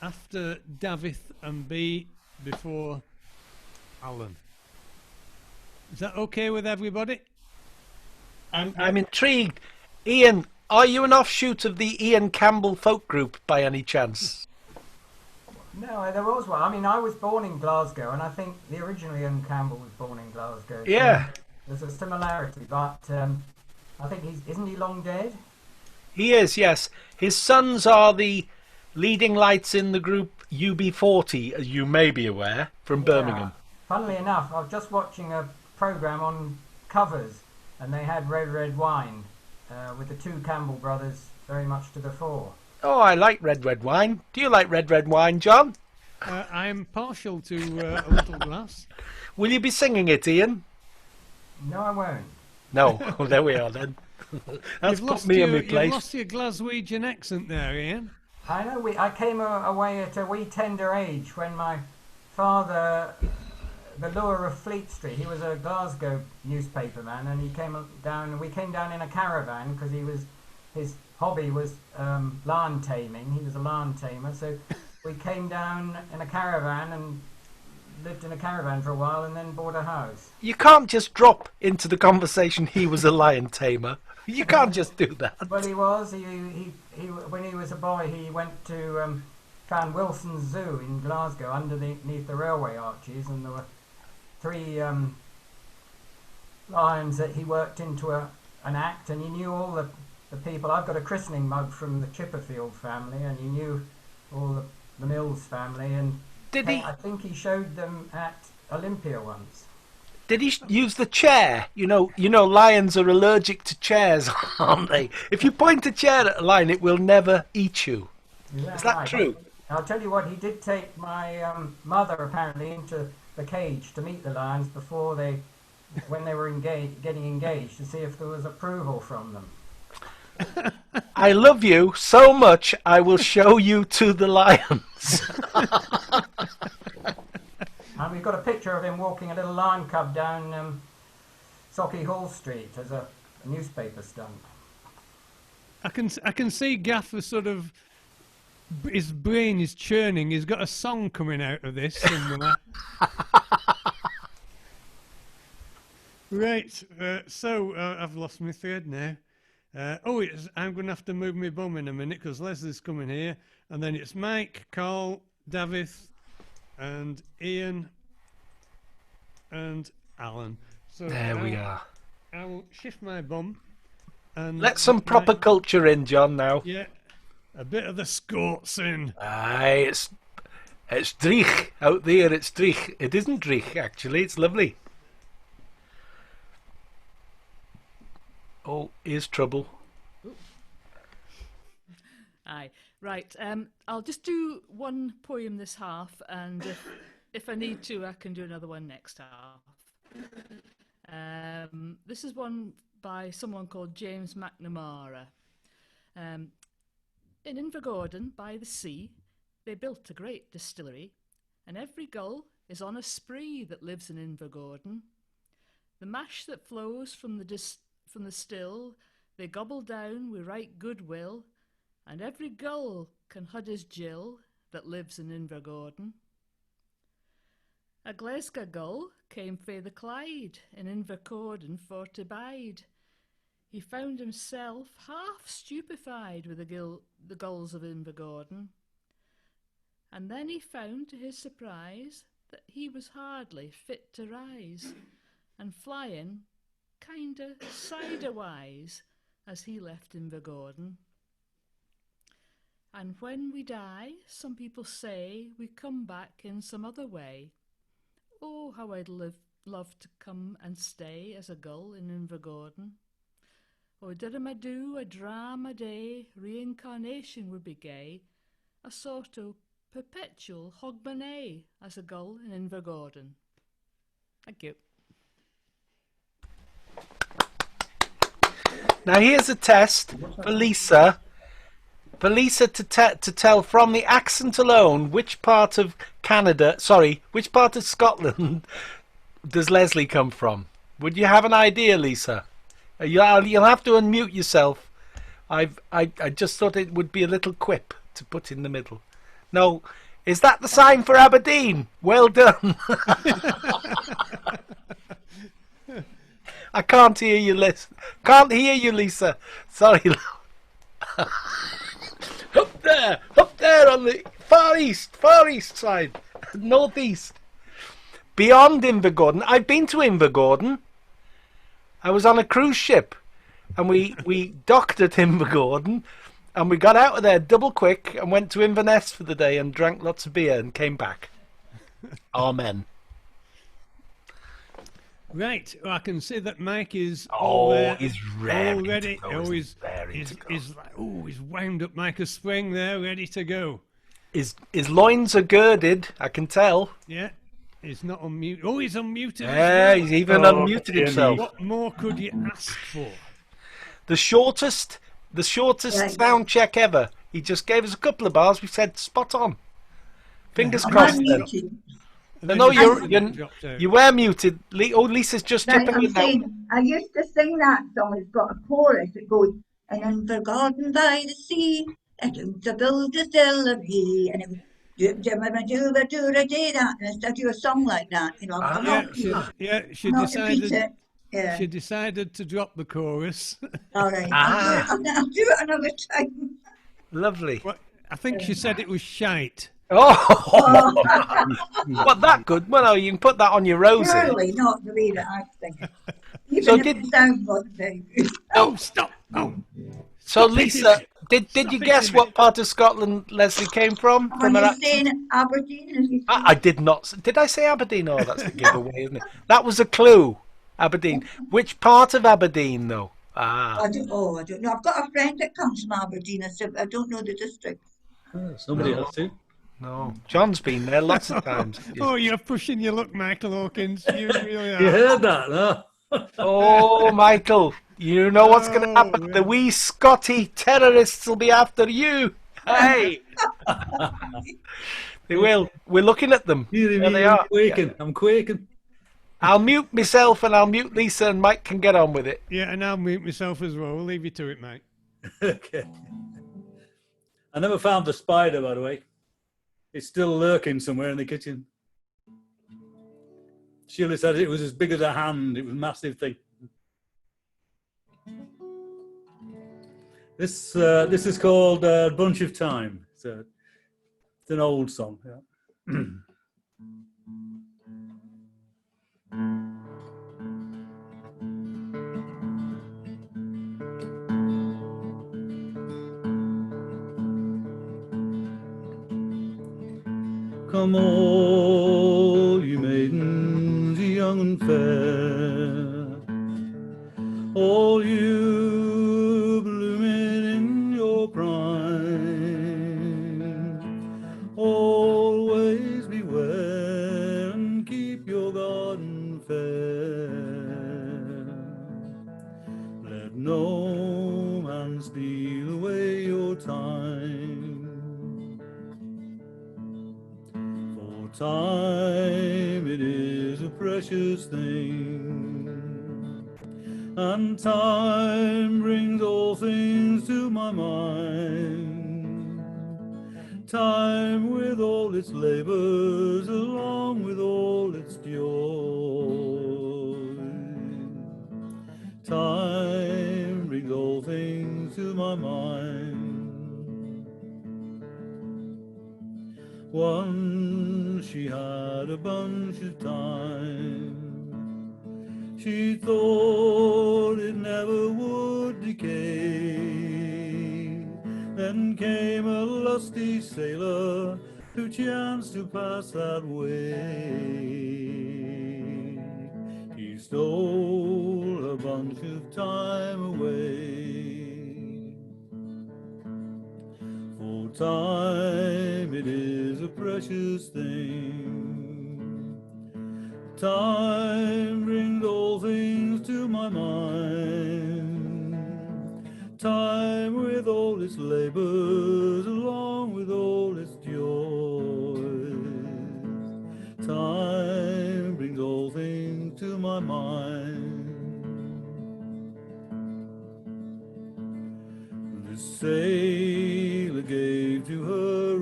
after Davith and B before Alan. Is that okay with everybody? I'm intrigued. Ian, are you an offshoot of the Ian Campbell folk group by any chance? No, there was one. I mean, I was born in Glasgow, and I think the original Ian Campbell was born in Glasgow. Yeah. So there's a similarity, but I think isn't he long dead? He is, yes. His sons are the leading lights in the group UB40, as you may be aware, from Birmingham. Funnily enough, I was just watching a programme on covers, and they had Red Red Wine with the two Campbell brothers very much to the fore. Oh, I like red wine. Do you like red wine, John? I'm partial to a little glass. Will you be singing it, Ian? No, I won't. No. Oh, there we are then. That's put me in my place. You've lost your Glaswegian accent there, Ian. I know. I came away at a wee tender age when my father, the lure of Fleet Street, he was a Glasgow newspaper man, and he came down. We came down in a caravan because he was his hobby was lion taming. He was a lion tamer, so we came down in a caravan and lived in a caravan for a while, and then bought a house. You can't just drop into the conversation he was a lion tamer. You can't just do that. Well, he was. He when he was a boy, he went to found Wilson's Zoo in Glasgow underneath the railway arches, and there were 3 lions that he worked into an act, and he knew all the people. I've got a christening mug from the Chipperfield family, and he knew all the Mills family, and Did he? I think he showed them at Olympia once. Did he use the chair? You know, lions are allergic to chairs, aren't they? If you point a chair at a lion, it will never eat you. Is that right? true? I'll tell you what, he did take my mother apparently into the cage to meet the lions before when they were getting engaged, to see if there was approval from them. I love you so much, I will show you to the lions. And we've got a picture of him walking a little lion cub down Socky Hall Street as a newspaper stunt. I can see Gaffer sort of, his brain is churning. He's got a song coming out of this somewhere. Right, so I've lost my thread now. I'm going to have to move my bum in a minute because Leslie's coming here. And then it's Mike, Carl, Davith, and Ian, and Alan. So There we are. I will shift my bum. And Let some proper culture in, John, now. Yeah, a bit of the Scots in. Aye, it's dreich. Out there, it's dreich. It isn't dreich, actually. It's lovely. Oh, here's trouble. Aye, right. I'll just do one poem this half, and if I need to, I can do another one next half. This is one by someone called James McNamara. In Invergordon, by the sea, they built a great distillery, and every gull is on a spree that lives in Invergordon. The mash that flows from the still, they gobble down with right goodwill, and every gull can hud his Jill that lives in Invergordon. A Glasgow gull came fae the Clyde in Invergordon for to bide. He found himself half stupefied with the gulls of Invergordon, and then he found to his surprise that he was hardly fit to rise, and flying kinda sidewise as he left Invergordon. And when we die, some people say we come back in some other way. Oh, how I'd love to come and stay as a gull in Invergordon. Oh, did I do a drama day, reincarnation would be gay, a sort of perpetual hogmanay as a gull in Invergordon. Thank you. Now here's a test for Lisa. For Lisa to tell from the accent alone which part of which part of Scotland does Leslie come from? Would you have an idea, Lisa? You'll have to unmute yourself. I just thought it would be a little quip to put in the middle. No, is that the sign for Aberdeen? Well done. I can't hear you, Lisa. Can't hear you, Lisa. Sorry. Up there on the far east side, northeast, beyond Invergordon. I've been to Invergordon. I was on a cruise ship, and we docked at Invergordon, and we got out of there double quick and went to Inverness for the day and drank lots of beer and came back. Amen. Right, well, I can see that Mike is he's ready. He's wound up like a spring there, ready to go. His loins are girded, I can tell. Yeah, he's not unmuted. Oh, he's unmuted. Yeah, he's even unmuted himself. What more could you ask for? The shortest sound check ever. He just gave us a couple of bars. We said spot on. Fingers crossed. No, you were muted. Lisa's just Right, chipping in now. I used to sing that song. It's got a chorus. It goes, And in the garden by the sea, I took to build a still of he, and it was do that, and I do a song like that, you know. I'll not repeat it. She I'll not repeat it. Yeah. She decided to drop the chorus. All right. Ah, I'll do it another time. lovely. Well, I think she said it was shite. Oh, what that good? Well, no, you can put that on your roses. Surely not the way that I think. Even So if the sound wasn't very good. Oh, stop! Oh, So Lisa, did you guess what part of Scotland Leslie came from? Are From her you accent? saying Aberdeen? As you I did not. Did I say Aberdeen? Oh, that's the giveaway, isn't it? That was a clue. Aberdeen. Which part of Aberdeen, though? Ah, I don't know. I've got a friend that comes from Aberdeen. I don't know the district. Somebody has to. no. John's been there lots of times. oh, you're pushing your luck, Michael Hawkins. You really are. You heard that, no? Oh, Michael, you know what's going to happen. Oh, The wee Scotty terrorists will be after you. Hey, they will. We're looking at them. There they are. Quaking. I'm quaking. I'll mute myself and I'll mute Lisa, and Mike can get on with it. Yeah, and I'll mute myself as well. We'll leave you to it, mate. Okay. I never found the spider, by the way. It's still lurking somewhere in the kitchen. Sheila said it was as big as a hand. It was a massive thing. This is called Bunch of Time. It's an old song. Yeah. Come all you maidens young and fair, all you blooming in your prime, always beware and keep your garden fair. Let no man steal away your time. Time, it is a precious thing, and time brings all things to my mind. Time with all its labors, along with all its joy. Time brings all things to my mind. Once she had a bunch of time. She thought it never would decay. Then came a lusty sailor who chanced to pass that way. He stole a bunch of time away. For time, it is a precious thing. Time brings all things to my mind. Time with all its labors, along with all its joys. Time brings all things to my mind. The sailor gave to her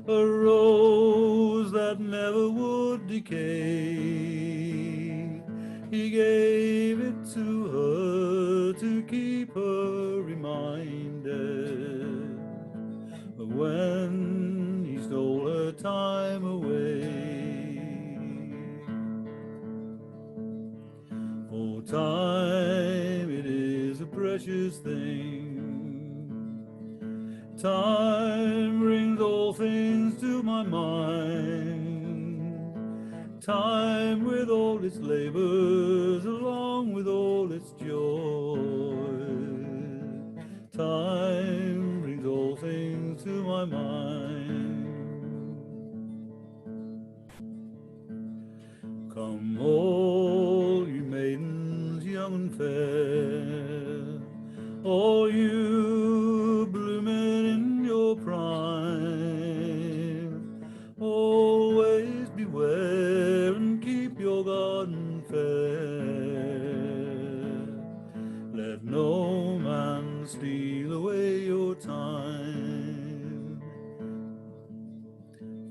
a rose that never would decay. He gave it to her to keep her reminded of when he stole her time away. For time, it is a precious thing. Time brings all things to my mind. Time with all its labors, along with all its joy. Time brings all things to my mind. Come all you maidens young and fair, all you blooming in your prime, always beware and keep your garden fair. time.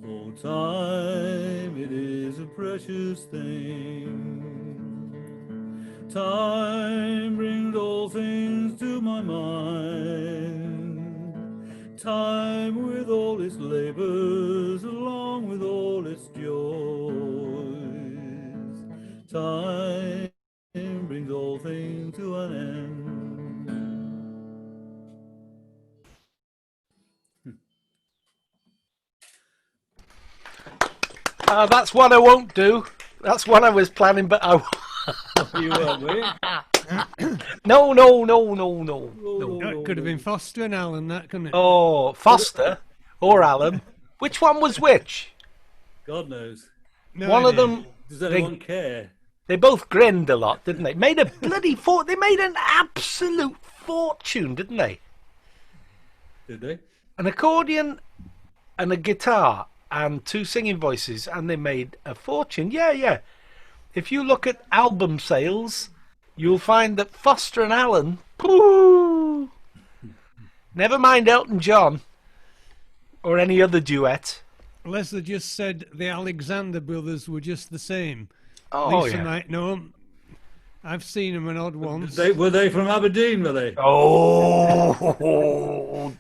For time, it is a precious thing. Time brings all things to my mind. Time with all its labors, along with all its joys. Time brings all things to an end. That's one I won't do. That's one I was planning, but I. You weren't, were you? No. That could have been Foster and Alan, that couldn't it? Oh, Foster or Alan. Which one was which? God knows. No One idea. of them. Does anyone care? They both grinned a lot, didn't they? Made a bloody They made an absolute fortune, didn't they? Did they? An accordion and a guitar and 2 singing voices, and they made a fortune. Yeah. If you look at album sales, you'll find that Foster and Alan, never mind Elton John or any other duet. Leslie just said the Alexander brothers were just the same. Oh, Lisa yeah. might know 'em. I've seen them an odd once. Were they from Aberdeen, were they? Oh,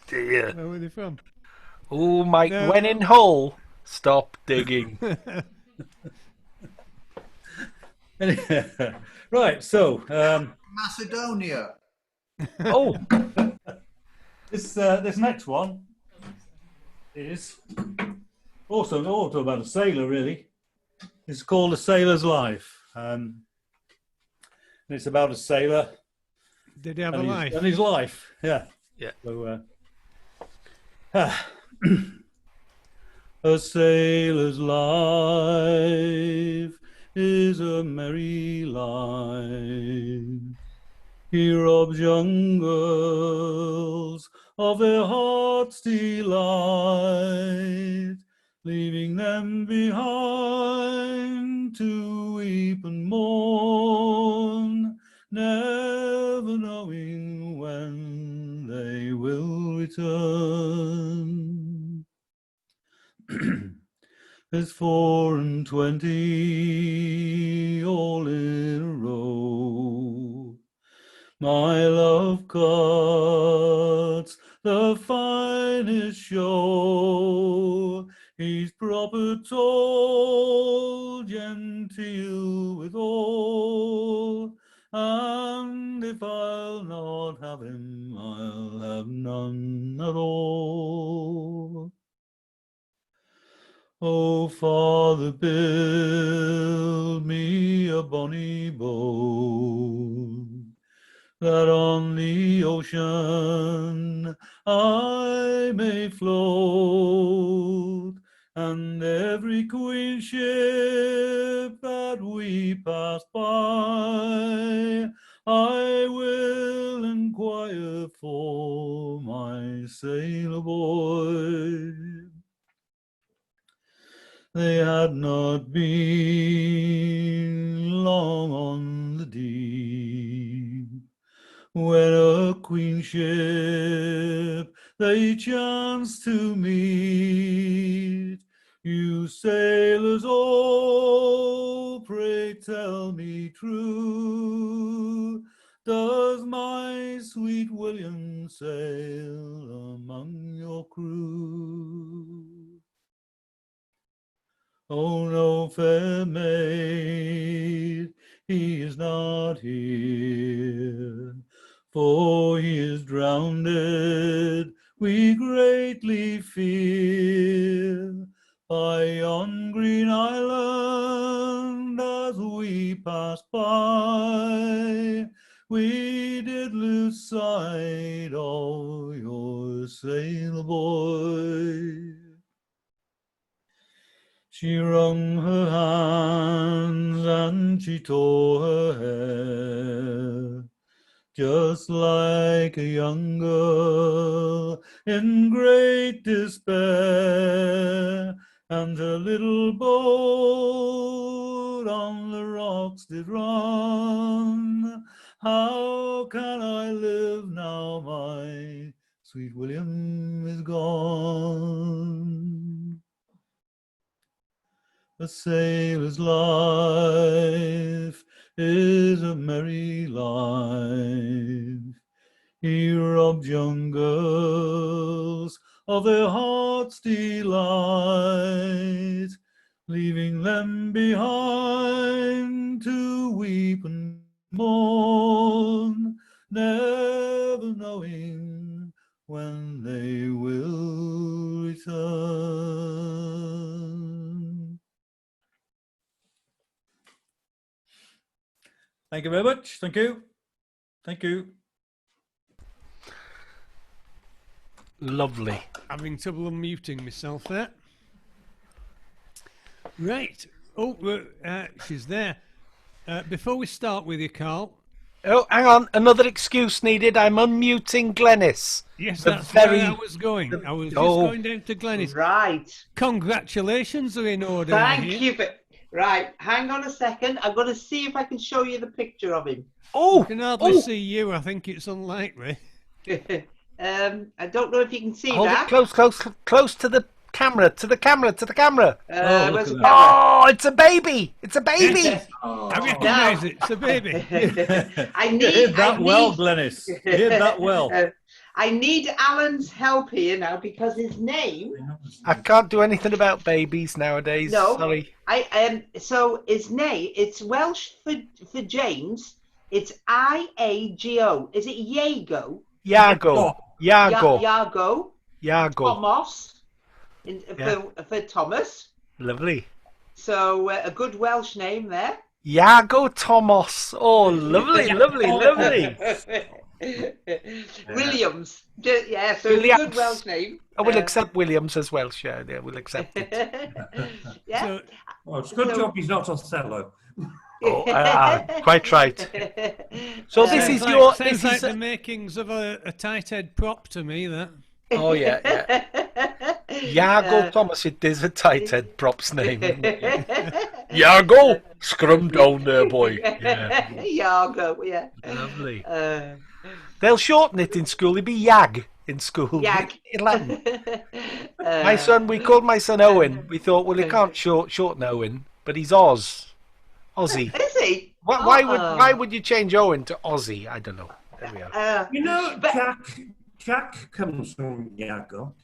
dear. Where were they from? Oh, Mike, No. when in Hull, stop digging. Right, so Macedonia. Oh, this next one is also about a sailor, really. It's called A Sailor's Life, and it's about a sailor. Did he have a and life? his life, yeah. Yeah. So, a sailor's life is a merry life. He robs young girls of their heart's delight, leaving them behind to weep and mourn, never knowing when they will return. There's 24 all in a row. My love cuts the finest show. He's proper tall, genteel withal, and if I'll not have him, I'll have none at all. Oh, Father, build me a bonny boat, that on the ocean I may float, and every queen ship that we pass by, I will inquire for my sailor boy. They had not been long on the deep when a queen ship they chanced to meet. You sailors all, pray tell me true, does my sweet William sail among your crew? Oh, no, fair maid, he is not here, for he is drowned, we greatly fear, by yon green island as we passed by, we did lose sight of your sailor boy. She wrung her hands and she tore her hair, just like a young girl in great despair, and her little boat on the rocks did run. How can I live now, my Sweet William is gone. A sailor's life is a merry life. He robbed young girls of their heart's delight, leaving them behind to weep and mourn, never knowing when they will return. Thank you very much. Thank you. Thank you. Lovely. Having trouble unmuting myself there. Right. Oh, she's there. Before we start with you, Carl. Oh, hang on. Another excuse needed. I'm unmuting Glenys. Yes, The that's very- where I was going. I was just Oh. going down to Glenys. Right. Congratulations are in order. Thank here. you. Right, hang on a second. I'm going to see if I can show you the picture of him. Oh, I can hardly see you. I think it's unlikely. I don't know if you can see Hold that. it close to the camera, to the camera. Where's the camera? Oh, it's a baby. It's a baby. Yes. I recognise it. It's a baby. I You need did that well, need- Glenys. You did that well. I need Alan's help here now because his name. I can't do anything about babies nowadays. No, Sorry. So his name. It's Welsh for James. It's Iago. Is it Iago? Iago. Iago. Thomas. For Thomas. Lovely. So a good Welsh name there. Iago Thomas. Oh, lovely, lovely. Williams. Yeah, so it's a good Welsh name. I will accept Williams as Welsh. Yeah, we'll accept it. Yeah. Well, it's a good job he's not Othello. Quite right. So this is your. Sounds like the makings of a tight head prop to me. That. Oh yeah. Iago Thomas. It is a tight head prop's name. Iago, scrum down there, boy. Yeah. Iago. Yeah. Lovely. They'll shorten it in school. It'll be Yag in school. Yag. In Latin. We called my son Owen. We thought, well, he can't shorten Owen, but he's Aussie. Is he? Why would you change Owen to Aussie? I don't know. There we are. Jack comes from Iago.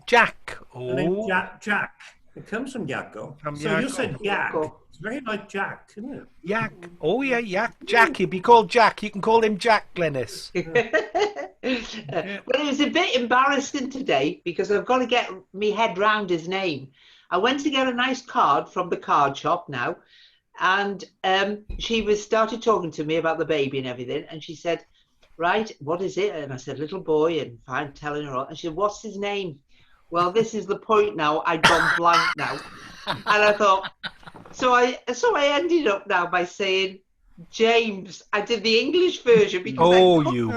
Jack. The name Oh. Jack. It comes from Iago. So Iago. you said Yak. It's very like Jack, isn't it? Yak. Oh yeah, Yak. Jack. He'd be called Jack. You can call him Jack, Glenys. Well, it was a bit embarrassing today because I've got to get my head round his name. I went to get a nice card from the card shop now, and she started talking to me about the baby and everything, and she said, right, what is it? And I said, little boy, and fine, telling her all. And she said, what's his name? Well, this is the point now. I'd gone blank now. And I thought, so I ended up now by saying James. I did the English version because you,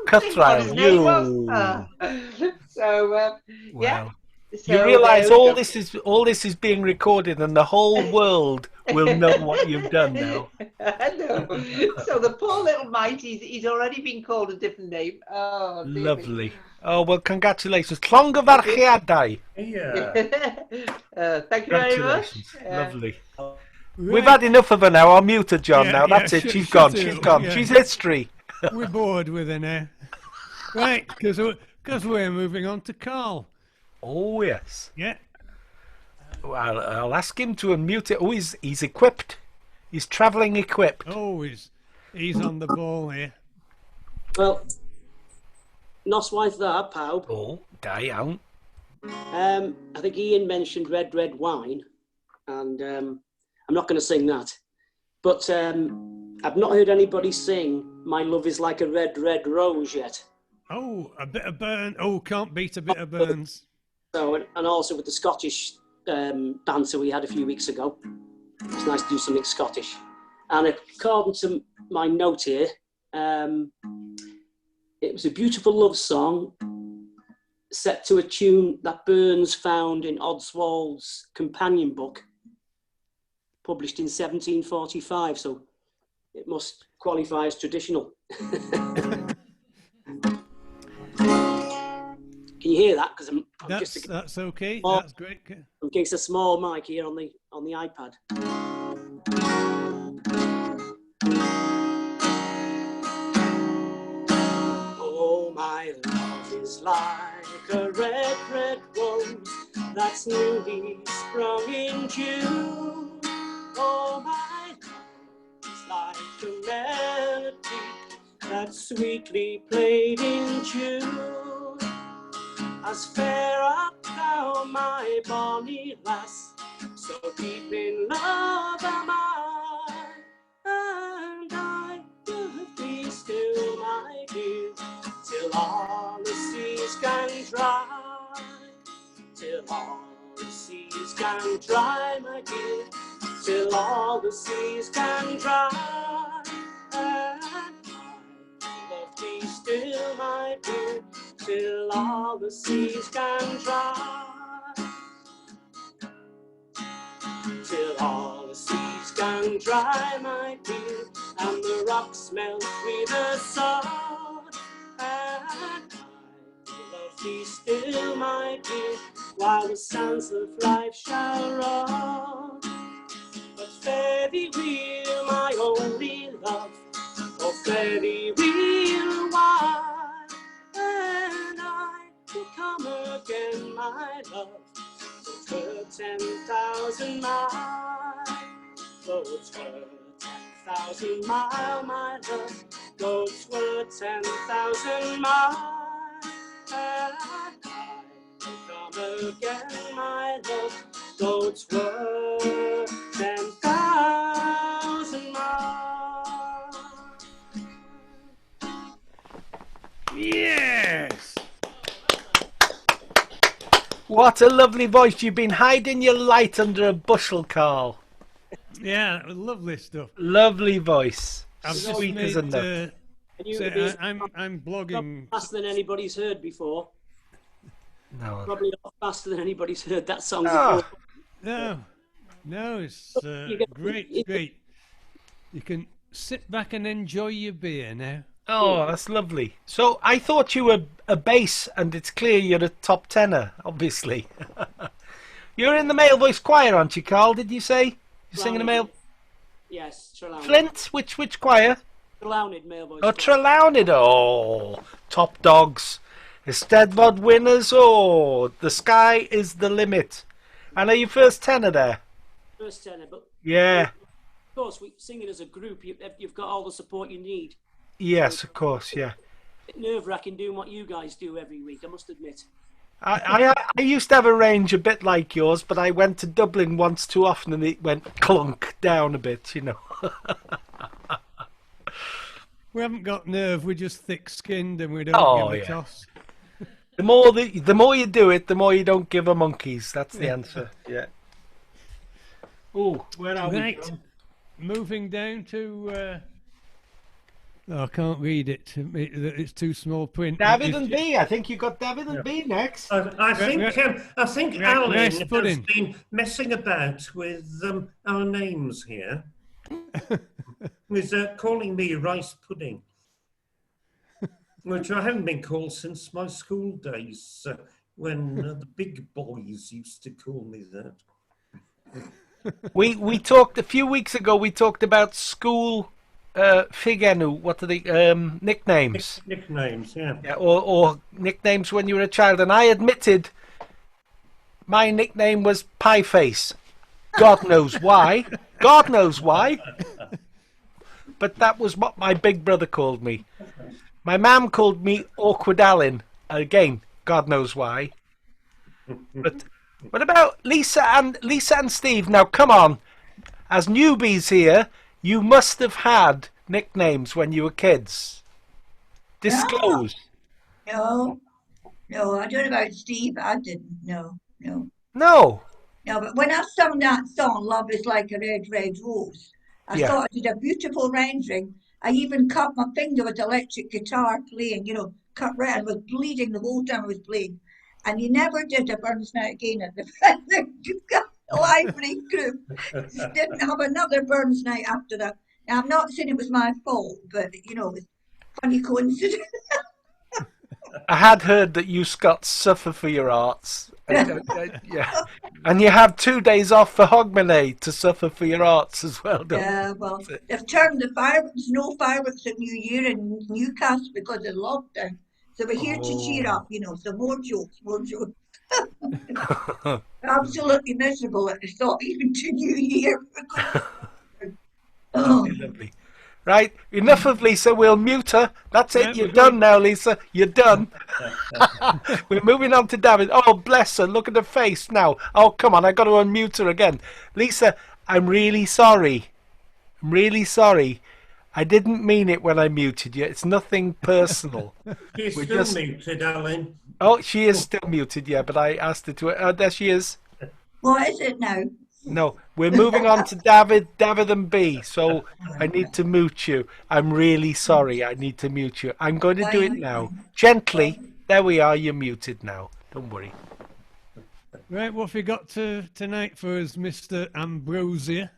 Cutthroat, you. So yeah. So you realise all this is being recorded, and the whole world will know what you've done now. I know. So the poor little mite, he's already been called a different name. Oh, dear Lovely. me. Oh well, congratulations. Llongyfarchiadau. Yeah. Thank you very much. Lovely. We've had enough of her now. I'll mute her, John. Now that's it. She's gone. She's gone. Yeah. She's history. We're bored with her now. Right, because we're moving on to Carl. Oh yes. Yeah. Well, I'll ask him to unmute it. Oh, he's equipped. He's travelling equipped. Oh, he's on the ball here. Well, noswaith dda, pawb. Oh, da iawn. I think Ian mentioned red wine, and I'm not going to sing that. But I've not heard anybody sing My Love Is Like a Red Rose yet. Oh, a bit of Burn. Oh, can't beat a bit of Burns. So, and also with the Scottish banter we had a few weeks ago. It's nice to do something Scottish. And according to my note here, it was a beautiful love song set to a tune that Burns found in Oswald's companion book, published in 1745. So it must qualify as traditional. Can you hear that? Because I'm just That's okay. Oh. That's great. I'm getting a small mic here on the iPad. Oh, my love is like a red, red rose that's newly sprung in June. Oh, my love is like a melody that's sweetly played in June. As fair art thou, my bonny lass, so deep in love am I, and I would be still, my dear, till all the seas can dry, till all the seas can dry, my dear, till all the seas can dry, and I love thee still, my dear, till all the seas can dry, till all the seas can dry, my dear, and the rocks melt with the sun, and I love thee still, my dear, while the sands of life shall run. But fare thee weel, my only love, oh fare thee weel, why, and I will come again, my love, though 10,000 miles, though 10,000 miles, my love, though 10,000 miles, and I will come again, my love, though 10,000 miles. Yes! What a lovely voice. You've been hiding your light under a bushel, Carl. Yeah, lovely stuff. Lovely voice. I've Sweet just as a made, nut. I'm blogging. Faster than anybody's heard before. No. Probably not faster than anybody's heard that song Ah. before. No, it's great, it's great. You can sit back and enjoy your beer now. Oh, that's lovely. So I thought you were a bass, and it's clear you're a top tenor, obviously. You're in the male voice choir, aren't you, Carl? Did you say you're singing a male? Yes, Trelawney. Flint, which choir? Trelawney male voice. Oh, Trelawney. Oh, top dogs. Eisteddfod winners. Oh, the sky is the limit. And are you first tenor there? First tenor, but yeah. Of course, we singing as a group. You've got all the support you need. Yes, of course, yeah. Nerve-wracking doing what you guys do every week, I must admit. I used to have a range a bit like yours, but I went to Dublin once too often and it went clunk down a bit, you know. We haven't got nerve, we're just thick-skinned and we don't give a toss. The more you do it, the more you don't give a monkeys. That's the answer, yeah. Oh, where are we? Right, moving down to... I can't read it. It's too small print. David and B. I think you got David and B next. I think Alan has pudding. been messing about with our names here. He's calling me rice pudding, which I haven't been called since my school days, when the big boys used to call me that. We talked a few weeks ago. We talked about school. Figenu, what are the nicknames? Nicknames, yeah. Or nicknames when you were a child. And I admitted my nickname was Pie Face. God knows why. God knows why. But that was what my big brother called me. My mum called me Awkward Alan. Again, God knows why. But what about Lisa and Steve? Now, come on. As newbies here, you must have had nicknames when you were kids. Disclose. No, I don't know about Steve. I didn't. No. No, but when I sung that song, Love is Like a Red, Red Rose, I thought I did a beautiful rendering. I even cut my finger with electric guitar playing, cut red. I was bleeding the whole time I was playing. And you never did a Burns Night again at the library group. Didn't have another Burns Night after that. Now, I'm not saying it was my fault, but, it was a funny coincidence. I had heard that you Scots suffer for your arts. Yeah. And you have 2 days off for Hogmanay to suffer for your arts as well, don't Yeah, you? well, That's it. they've turned the fireworks, no fireworks at New Year in Newcastle because of lockdown. So we're here to cheer Oh. up, so more jokes, more jokes. Absolutely miserable at the thought, even to New Year. Lovely, lovely. Right, enough of Lisa. We'll mute her. That's it. Right, You're we're done going. now, Lisa. You're done. We're moving on to David. Oh, bless her. Look at her face now. Oh, come on. I got to unmute her again. Lisa, I'm really sorry. I'm really sorry. I didn't mean it when I muted you. It's nothing personal. She's We're still just... muted, Alan. Oh, she is still muted, yeah, but I asked her to... Oh, there she is. What is it now? No, we're moving on to David and B. So I need to mute you. I'm really sorry. I need to mute you. I'm going to do it now. Gently. There we are. You're muted now. Don't worry. Right, what have you got tonight for us, Mr. Ambrosia?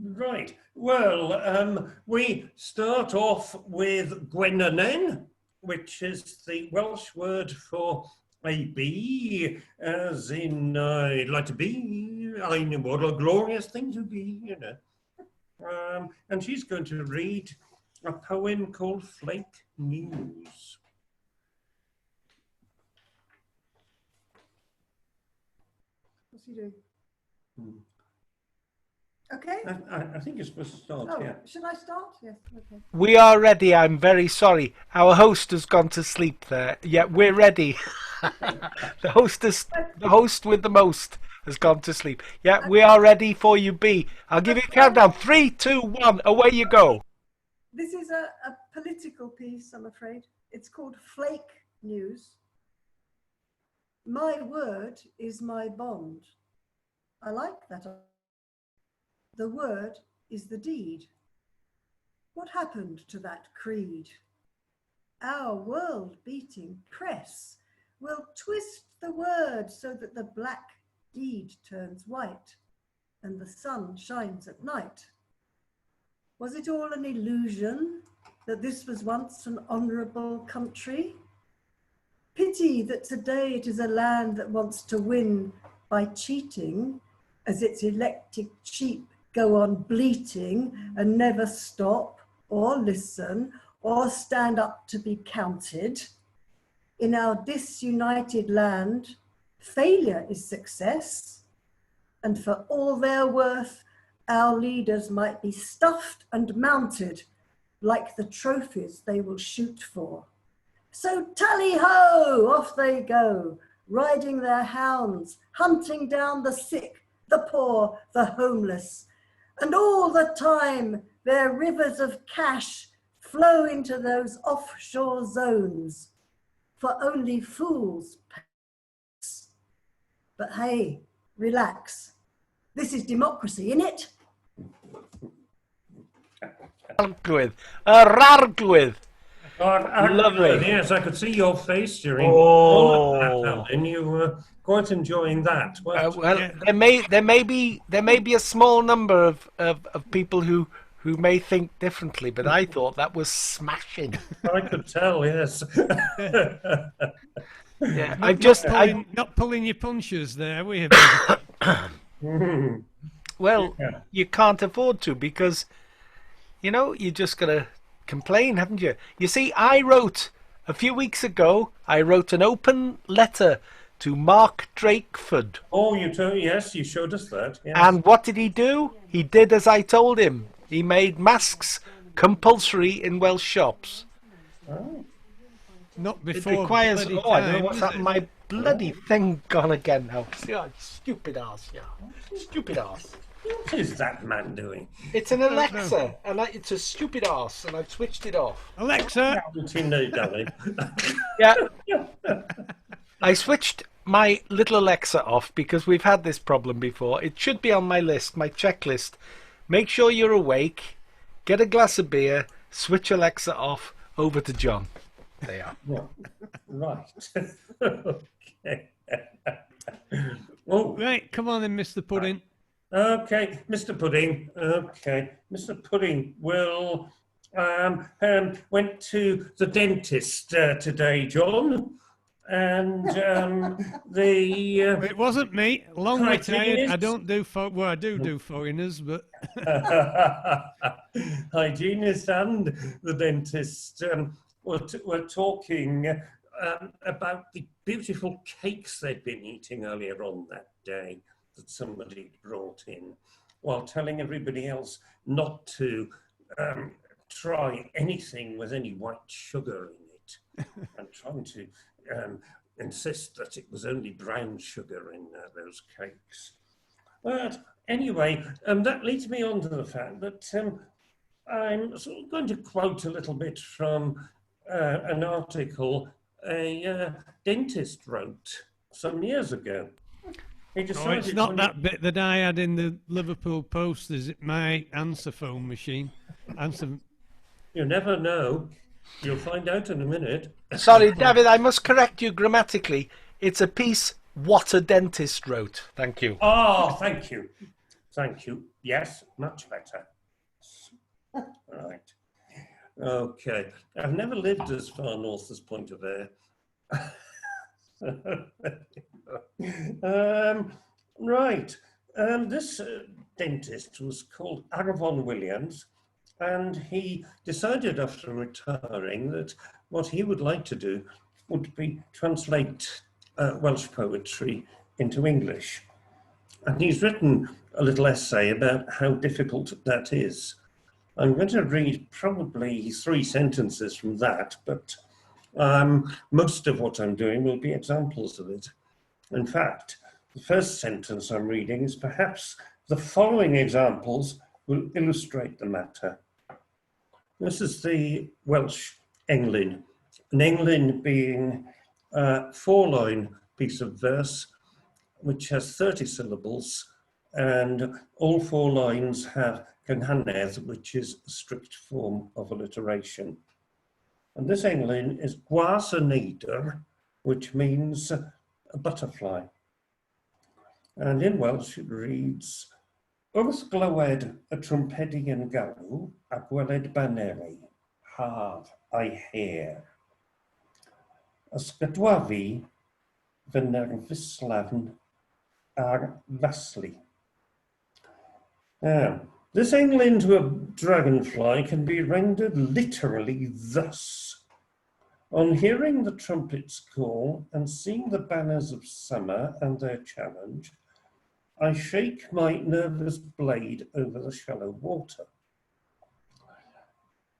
Right. Well, we start off with Gwerin, which is the Welsh word for a bee, as in I'd like to be, I know what a glorious thing to be, and she's going to read a poem called Flake News. What's he doing? Okay. I think you're supposed to start, Oh, yeah. should I start? Yes. Okay. We are ready. I'm very sorry. Our host has gone to sleep there. Yeah, we're ready. The host with the most has gone to sleep. Yeah, we are ready for you, B. I'll give you a countdown. 3, 2, 1. Away you go. This is a political piece, I'm afraid. It's called Flake News. My word is my bond. I like that. The word is the deed. What happened to that creed? Our world-beating press will twist the word so that the black deed turns white and the sun shines at night. Was it all an illusion that this was once an honourable country? Pity that today it is a land that wants to win by cheating, as its elected sheep go on bleating and never stop or listen or stand up to be counted. In our disunited land, failure is success, and for all their worth, our leaders might be stuffed and mounted like the trophies they will shoot for. So tally-ho, off they go, riding their hounds, hunting down the sick, the poor, the homeless. And all the time, their rivers of cash flow into those offshore zones. For only fools pass. But hey, relax. This is democracy, innit? Rarglwydd. Lovely. Yes, I could see your face during all of that, Alan. You were quite enjoying that. Well, there may be a small number of people who may think differently, but I thought that was smashing. I could tell, yes. Yeah, Not pulling your punches there, we have. Well, you can't afford to because, you just got to complain, haven't you? You see, a few weeks ago, I wrote an open letter to Mark Drakeford. Oh, yes, you showed us that. Yes. And what did he do? He did as I told him. He made masks compulsory in Welsh shops. Oh. Not before. It requires. bloody I don't know time, what's is happened. it? My bloody thing gone again now. Stupid ass, yeah. Stupid ass. What is that man doing? It's an Alexa, and it's a stupid ass, and I've switched it off. Alexa. Yeah. I switched my little Alexa off because we've had this problem before. It should be on my list, my checklist. Make sure you're awake, get a glass of beer, switch Alexa off, over to John. There you are. Right. Okay. Oh. Right, come on then, Mr. Pudding. Okay, Mr. Pudding. Okay, Mr. Pudding will Went to the dentist today, John, and It wasn't me. Long retired. I hygienist- don't do well, I do foreigners, but hygienist and the dentist were talking about the beautiful cakes they'd been eating earlier on that day that somebody brought in, while telling everybody else not to try anything with any white sugar in it, and trying to insist that it was only brown sugar in those cakes. But anyway, that leads me on to the fact that I'm sort of going to quote a little bit from an article a dentist wrote some years ago. He oh, decided it's not when that bit that I had in the Liverpool Post, is it? My answer phone machine. Answer. You never know. You'll find out in a minute. Sorry, David, I must correct you grammatically. It's a piece what a dentist wrote. Thank you. Oh, thank you. Thank you. Yes, much better. Right. Okay. I've never lived as far north as Point of Ayr. Right. This dentist was called Arvon Williams, and he decided after retiring that what he would like to do would be translate Welsh poetry into English. And he's written a little essay about how difficult that is. I'm going to read probably 3 sentences from that, but most of what I'm doing will be examples of it. In fact, the first sentence I'm reading is perhaps the following examples will illustrate the matter. This is the Welsh englyn. An englyn being a 4-line piece of verse which has 30 syllables, and all 4 lines have cynhannedd, which is a strict form of alliteration. And this englyn is gwas y neidr, which means a butterfly. And in Welsh it reads, wrth glywed y trwmpedi yn galw a gweled baneri, haf a'i her. Ysgydwa fi fy nerfislafn ar faslu. Now, this englyn to a dragonfly can be rendered literally thus. On hearing the trumpets call and seeing the banners of summer and their challenge, I shake my nervous blade over the shallow water.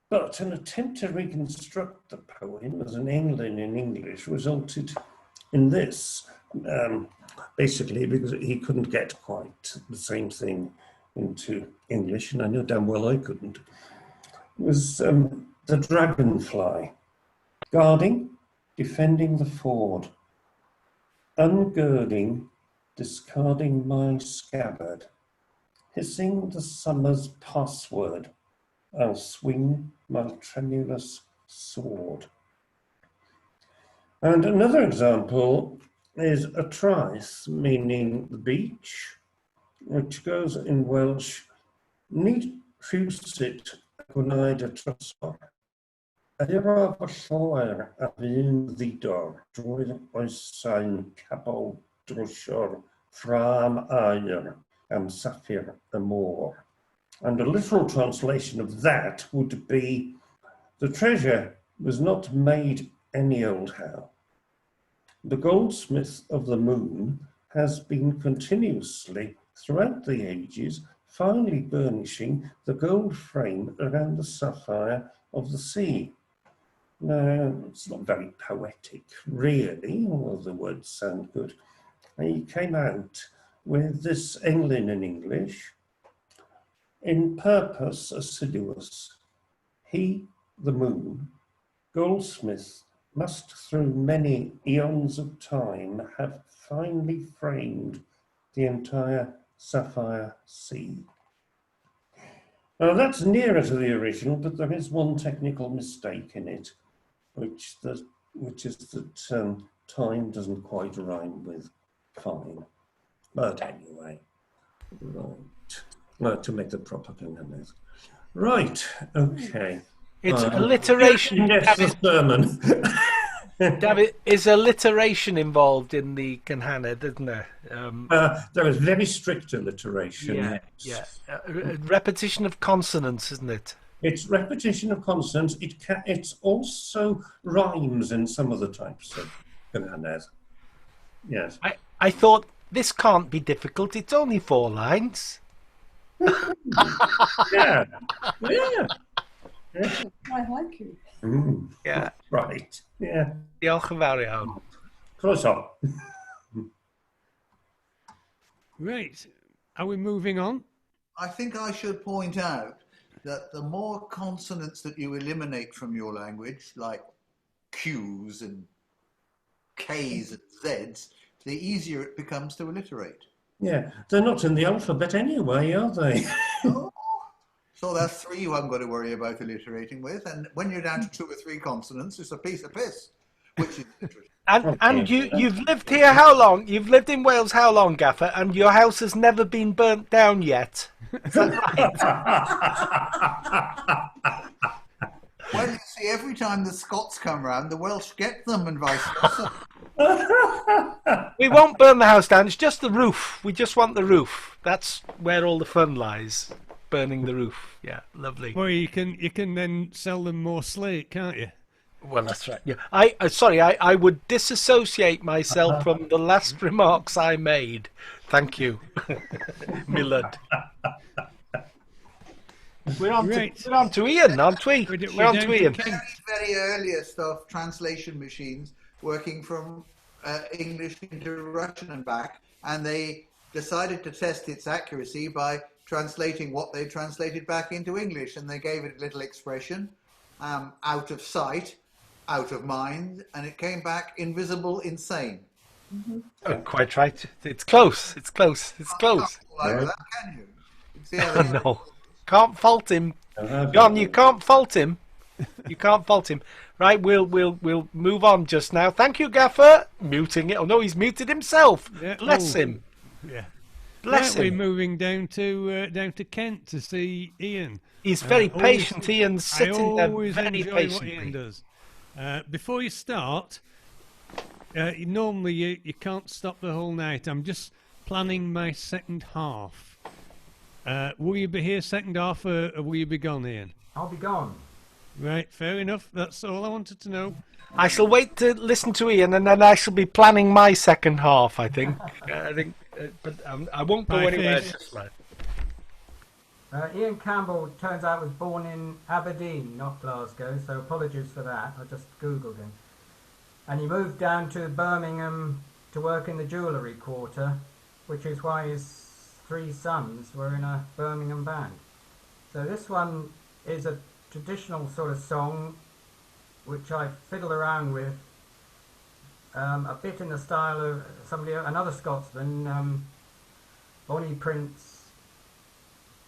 But an attempt to reconstruct the poem as an englyn in English resulted in this, basically because he couldn't get quite the same thing into English, and I know damn well I couldn't. It was the dragonfly, guarding, defending the ford, ungirding, discarding my scabbard, hissing the summer's password, I'll swing my tremulous sword. And another example is a traeth, meaning the beach, which goes in Welsh, nid rhywsut gwnaed y trysor. Ero fy lloer a fy'n ddidor, drwy'r oesau'n cabol drwsio'r ffram aur am saffir y môr. And a literal translation of that would be, the treasure was not made any old how. The goldsmith of the moon has been continuously, throughout the ages, finely burnishing the gold frame around the sapphire of the sea. Now, it's not very poetic, really, although the words sound good. He came out with this englyn in English, in purpose assiduous. He, the moon, goldsmith, must through many eons of time have finely framed the entire sapphire sea. Now that's nearer to the original, but there is one technical mistake in it, which is that time doesn't quite rhyme with fine. But anyway, right. Well, to make the proper thing. Right, okay. It's alliteration. Yes, the sermon. David, is alliteration involved in the Canhaned, isn't there? There is very strict alliteration. Yeah, Yes. yeah. Repetition of consonants, isn't it? It's repetition of consonants. It's also rhymes in some of the types of Canhaned. Yes. I thought this can't be difficult. It's only 4 lines. Yeah. Yeah. I like you. Yeah. Right. Yeah. Diolch yn fawr iawn. Croeso. Right. Are we moving on? I think I should point out that the more consonants that you eliminate from your language, like Q's and K's and Z's, the easier it becomes to alliterate. Yeah. They're not in the alphabet anyway, are they? So that's 3 you haven't got to worry about alliterating with, and when you're down to 2 or 3 consonants, it's a piece of piss, which is interesting. And you've lived here how long? You've lived in Wales how long, Gaffer? And your house has never been burnt down yet. Is that right? Well, you see, every time the Scots come round, the Welsh get them and vice versa. We won't burn the house down. It's just the roof. We just want the roof. That's where all the fun lies. Burning the roof. Yeah, lovely. Well, you can then sell them more slate, can't you? Well, that's right. Yeah, I would disassociate myself from the last remarks I made. Thank you, Millard. We're on to Ian, aren't we? We're on to Ian. Very earlier stuff, translation machines working from English into Russian and back, and they decided to test its accuracy by translating what they translated back into English, and they gave it a little expression, out of sight, out of mind, and it came back invisible, insane. Oh, quite right. It's close. It's close. It's close. Like that, can you? See how they No, can't fault him, John. You can't fault him. You can't fault him. Right, we'll move on just now. Thank you, Gaffer. Muting it. Oh no, he's muted himself. Yeah. Bless him. Yeah. Bless We're him. moving down to Kent to see Ian. He's very patient. Ian's sitting there always very enjoy patiently. what Ian does. Before you start, normally you can't stop the whole night. I'm just planning my second half. Will you be here second half, or will you be gone, Ian? I'll be gone. Right, fair enough. That's all I wanted to know. I shall wait to listen to Ian, and then I shall be planning my second half. I think. But I won't go anywhere just now. Ian Campbell, turns out, was born in Aberdeen, not Glasgow, so apologies for that. I just Googled him. And he moved down to Birmingham to work in the jewellery quarter, which is why his 3 sons were in a Birmingham band. So this one is a traditional sort of song which I fiddle around with, a bit in the style of another Scotsman, Bonnie Prince.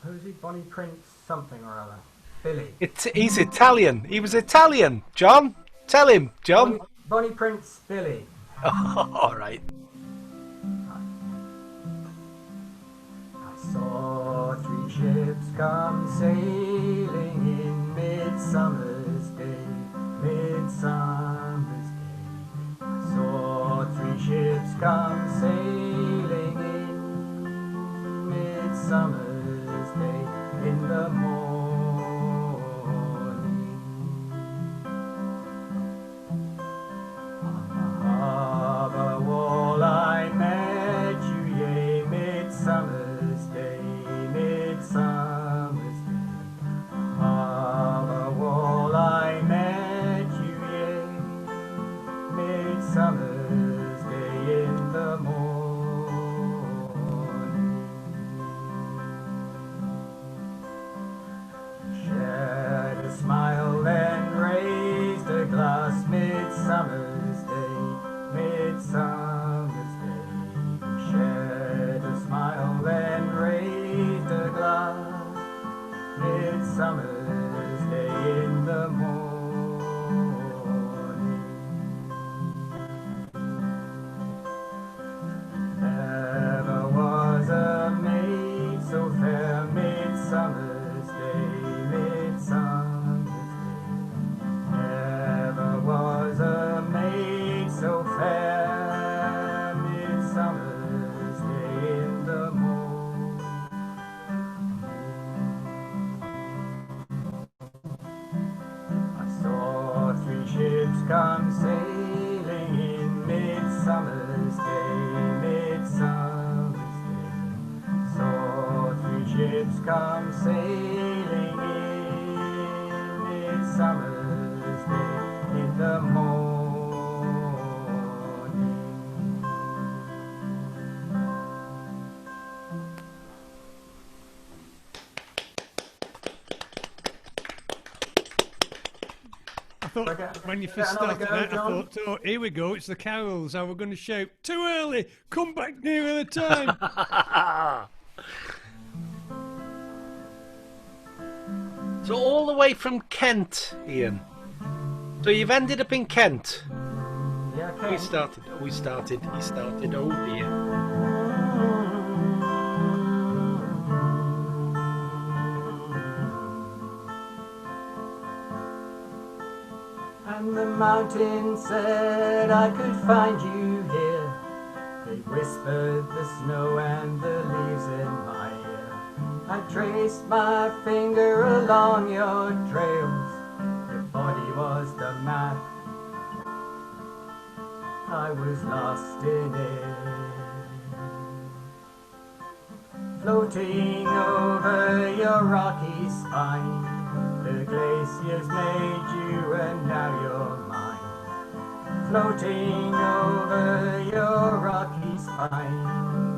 Who's he? Bonnie Prince something or other. Billy. He's Italian. He was Italian. John, tell him, John. Bonnie Prince Billy. All right. I saw 3 ships come sailing in midsummer's day, midsummer's day. I saw 3 ships come sailing in midsummer's day in the morning. On the harbour wall I met you, yea, midsummer's day, midsummer's day. Harbour wall I met you, yea, midsummer's day in the morning. Shared a smile and raised a glass, midsummer's day, midsummer's day. Shared a smile and raised a glass, midsummer's day in the morning. so fair, midsummer's day in the morn. I saw 3 ships come sailing in midsummer's day, midsummer's day. Saw 3 ships come sailing in midsummer's day in the morning. I thought when you first started that, I thought, oh, here we go, it's the carols. How we're going to shout, too early, come back nearer the time. So all the way from Kent, Ian. So you've ended up in Kent. Yeah, Kent. He started, oh dear. And the mountain said I could find you here. They whispered the snow and the leaves in my ear. I traced my finger along your trails. Your body was the map. I was lost in it. Floating over your rocky spine. The glaciers made you and now you're mine. Floating over your rocky spine.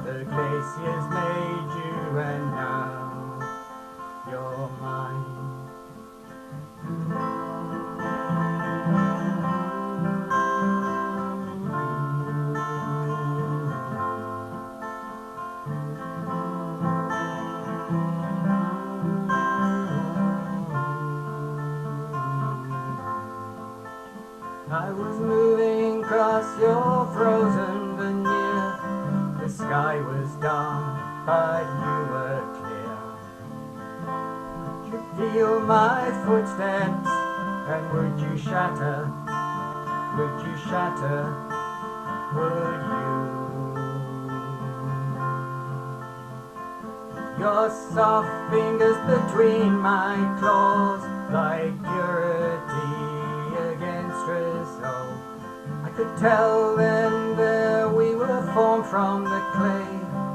The glaciers made you and now you're mine. I was moving across your frozen veneer. The sky was dark, but you were clear. Could you feel my footsteps, and would you shatter? Would you shatter? Would you? Your soft fingers between my claws, like purity against resolve. I could tell then there we were formed from the clay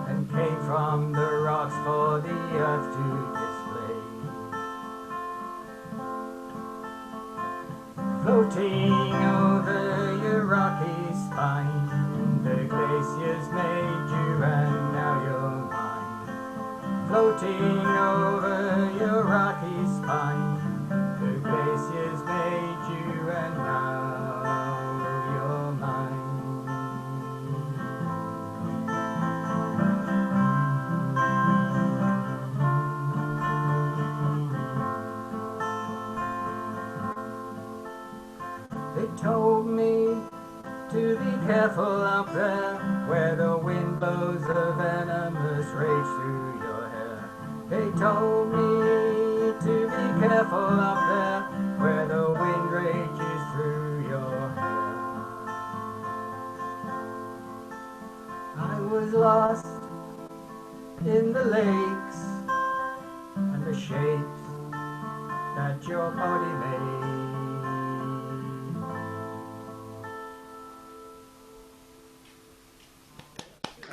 and came from the rocks for the earth to display. Floating over your rocky spine, the glaciers made you and now you're mine. Floating over your rocky spine, the glaciers made you and now you're mine. They told me to be careful out there, where the wind blows a venomous rage through your hair. They told me to be careful out there, where the wind rages through your hair. I was lost in the lakes and the shapes that your body made.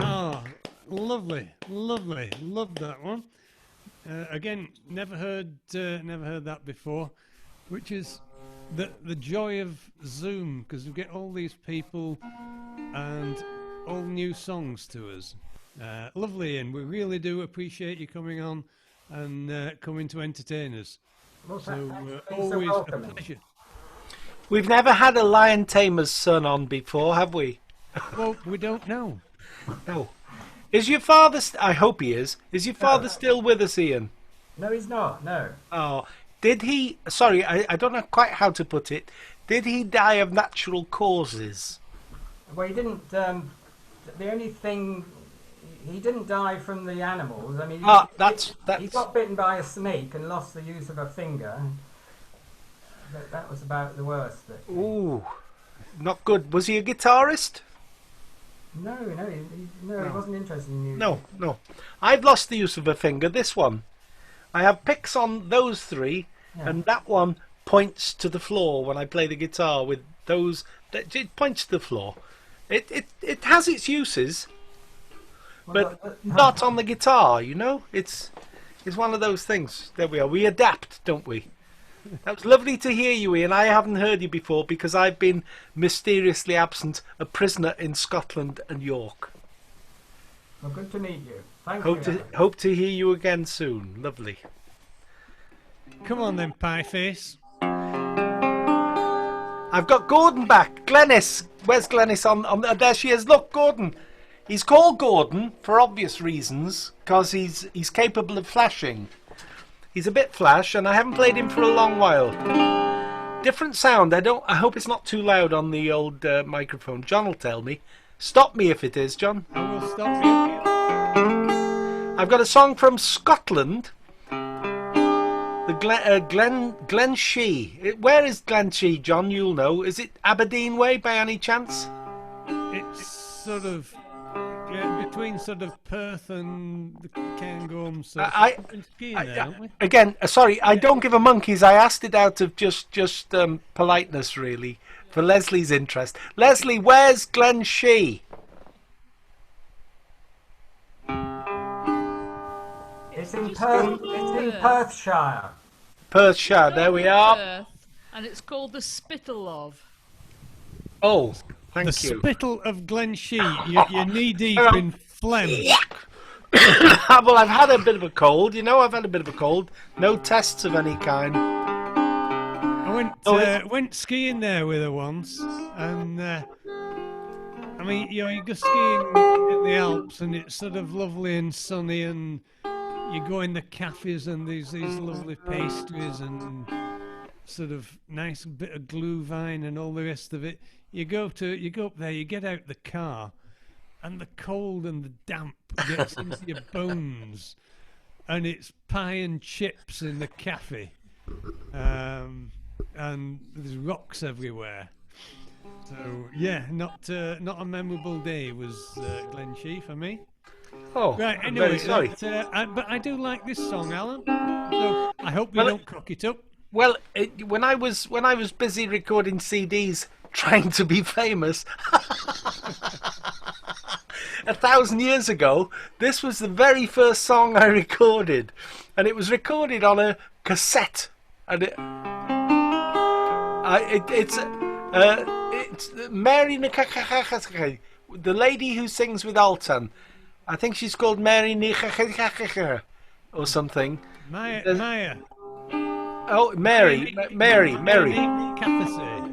Oh, lovely, lovely, loved that one. Again, never heard that before, which is the joy of Zoom, because we get all these people and all new songs to us. Lovely, and we really do appreciate you coming on and coming to entertain us. Well, So always always a pleasure. We've never had a lion tamer's son on before, have we? Well, we don't know. No. Is your father? I hope he is. Is your father still with us, Ian? No, he's not. No. Oh, did he? Sorry, I don't know quite how to put it. Did he die of natural causes? Well, he didn't. The only thing, he didn't die from the animals. I mean, he got bitten by a snake and lost the use of a finger. That was about the worst. Ooh. not good. Was he a guitarist? No, he wasn't interested in music. No. I've lost the use of a finger. This one. I have picks on those three, and that one points to the floor when I play the guitar with those. It points to the floor. It has its uses, but not on the guitar. You know, it's one of those things. There we are. We adapt, don't we? That was lovely to hear you, Ian. I haven't heard you before because I've been mysteriously absent, a prisoner in Scotland and York. Well, good to meet you. Thank you. Hope to hear you again soon. Lovely. Come on then, Pieface. I've got Gordon back. Glenys. Where's Glenys? There she is. Look, Gordon. He's called Gordon for obvious reasons because he's capable of flashing. He's a bit flash, and I haven't played him for a long while. Different sound. I hope it's not too loud on the old microphone. John will tell me. Stop me if it is, John. I will stop you. I've got a song from Scotland. The Glen Shee. Where is Glen Shee, John? You'll know. Is it Aberdeen way by any chance? It's sort of between sort of Perth and the Cairngorm. Again, sorry, I don't give a monkey's. I asked it out of just politeness, really, for Leslie's interest. Leslie, where's Glen Shee? It's in Perth. It's in Perthshire. Perthshire. There we are. Perth, and it's called the Spittle of. Oh, thank you. The Spittle of Glen Shee. You're knee deep in phlegm. Well, I've had a bit of a cold. You know, I've had a bit of a cold. No tests of any kind. I went skiing there with her once, and I mean, you go skiing in the Alps, and it's sort of lovely and sunny, and you go in the cafes, and there's these lovely pastries and sort of nice bit of glühwein and all the rest of it. You go up there, you get out the car, and the cold and the damp gets into your bones, and it's pie and chips in the cafe, and there's rocks everywhere. So yeah, not a memorable day was Glen Shee for me. Oh, right. I'm Anyway, very sorry. But I do like this song, Alan. So I hope you don't cock it up. Well, when I was busy recording CDs, trying to be famous, 1,000 years ago, this was the very first song I recorded, and it was recorded on a cassette, and it's Mary Nikakakakakak, the lady who sings with Altan. I think she's called Mary Nikakakakak or something. Maya. Oh, Mary. Mary Nikakakak.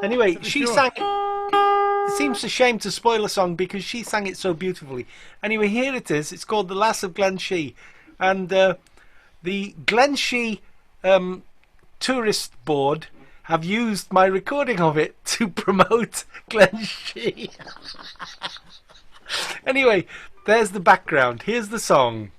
Anyway, she sang it. It seems a shame to spoil a song because she sang it so beautifully. Anyway, here it is. It's called The Lass of Glen Shee. And the Glen Shee tourist board have used my recording of it to promote Glen Shee. Anyway, there's the background. Here's the song.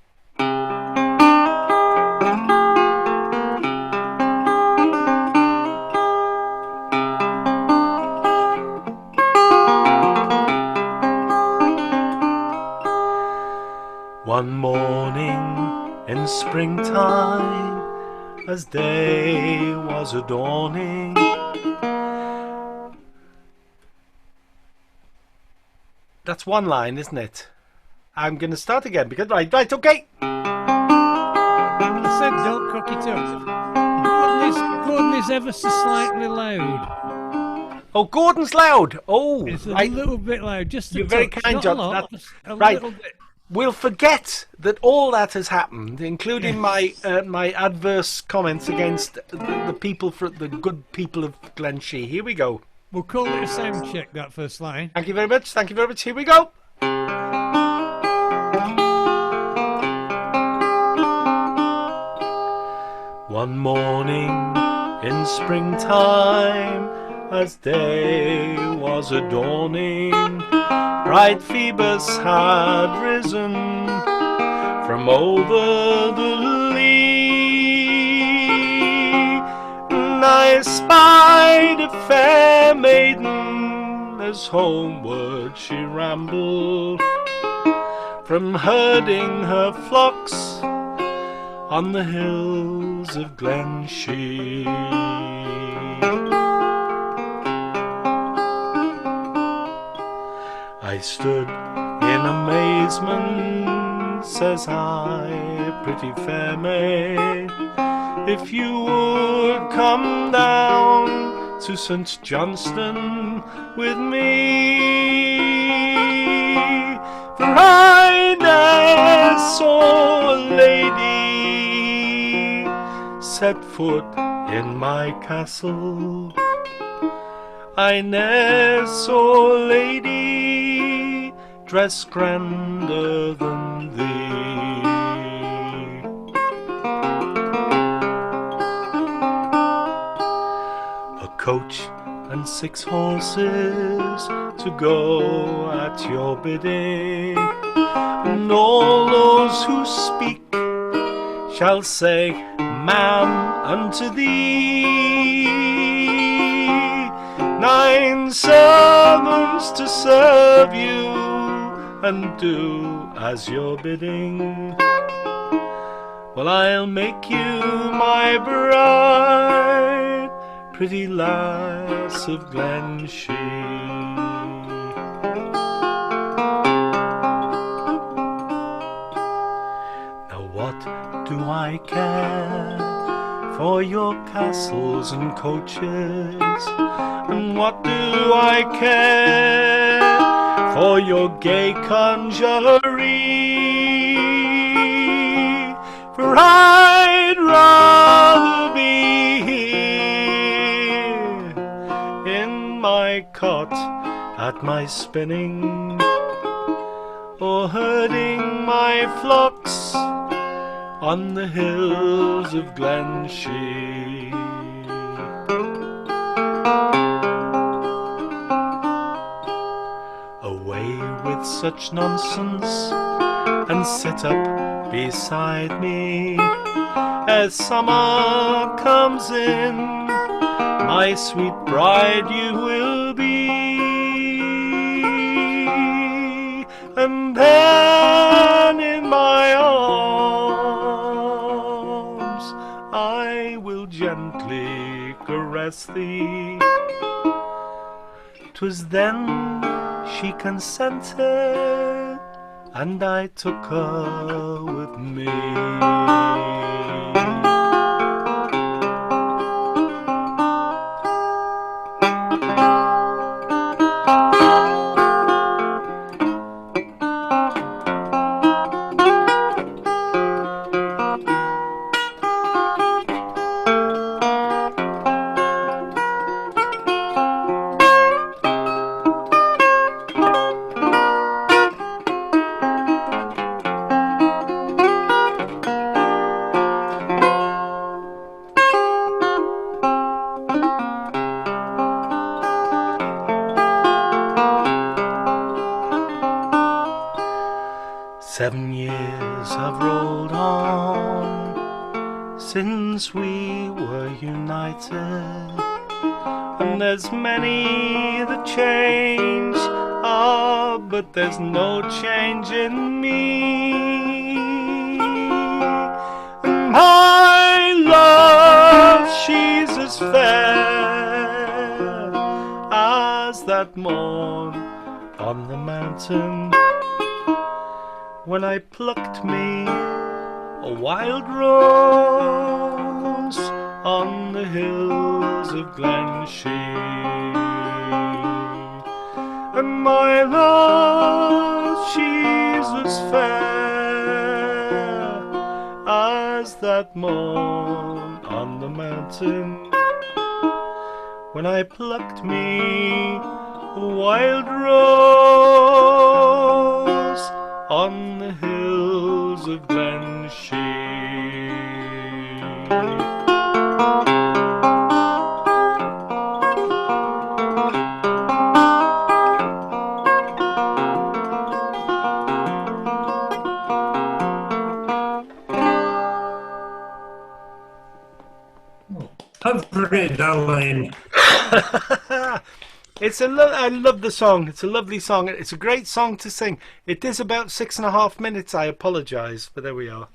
One morning in springtime, as day was a-dawning, that's one line, isn't it? I'm going to start again because right, okay. I said don't cock it up. Gordon is ever so slightly loud. Oh, Gordon's loud. Oh, it's a little bit loud. Just you're very touch. kind, Not John. a lot, a right. little bit. We'll forget that all that has happened, including my adverse comments against the people, for the good people of Glen Shee. Here we go. We'll call it a sound check, that first line. Thank you very much. Thank you very much. Here we go. One morning in springtime, as day was a-dawning, bright Phoebus had risen from over the lea. I spied a fair maiden as homeward she rambled from herding her flocks on the hills of Glenshee. I stood in amazement, says I, pretty fair maid, if you would come down to St. Johnston with me, for I ne'er saw a lady set foot in my castle. I ne'er saw a lady dressed grander than thee. A coach and 6 horses to go at your bidding, and all those who speak shall say, ma'am, unto thee. 9 servants to serve you and do as you're bidding. Well, I'll make you my bride, pretty lass of Glenshee. Now what do I care for your castles and coaches, and what do I care for your gay conjury? For I'd rather be here in my cot at my spinning, or herding my flocks on the hills of Glenshee. Away with such nonsense, and sit up beside me as summer comes in, my sweet bride you will be. And then in my arms I will gently caress thee. 'Twas then she consented, and I took her with me. Seven years have rolled on since we were united, and there's many that change, but there's no change in me. And my love, she's as fair as that morn on the mountain when I plucked me a wild rose on the hills of Glenshee. And my love, she's as fair as that morn on the mountain when I plucked me a wild rose on the hills of Glenshee. I've read darling. I love the song. It's a lovely song. It's a great song to sing. It is about 6.5 minutes. I apologise, but there we are.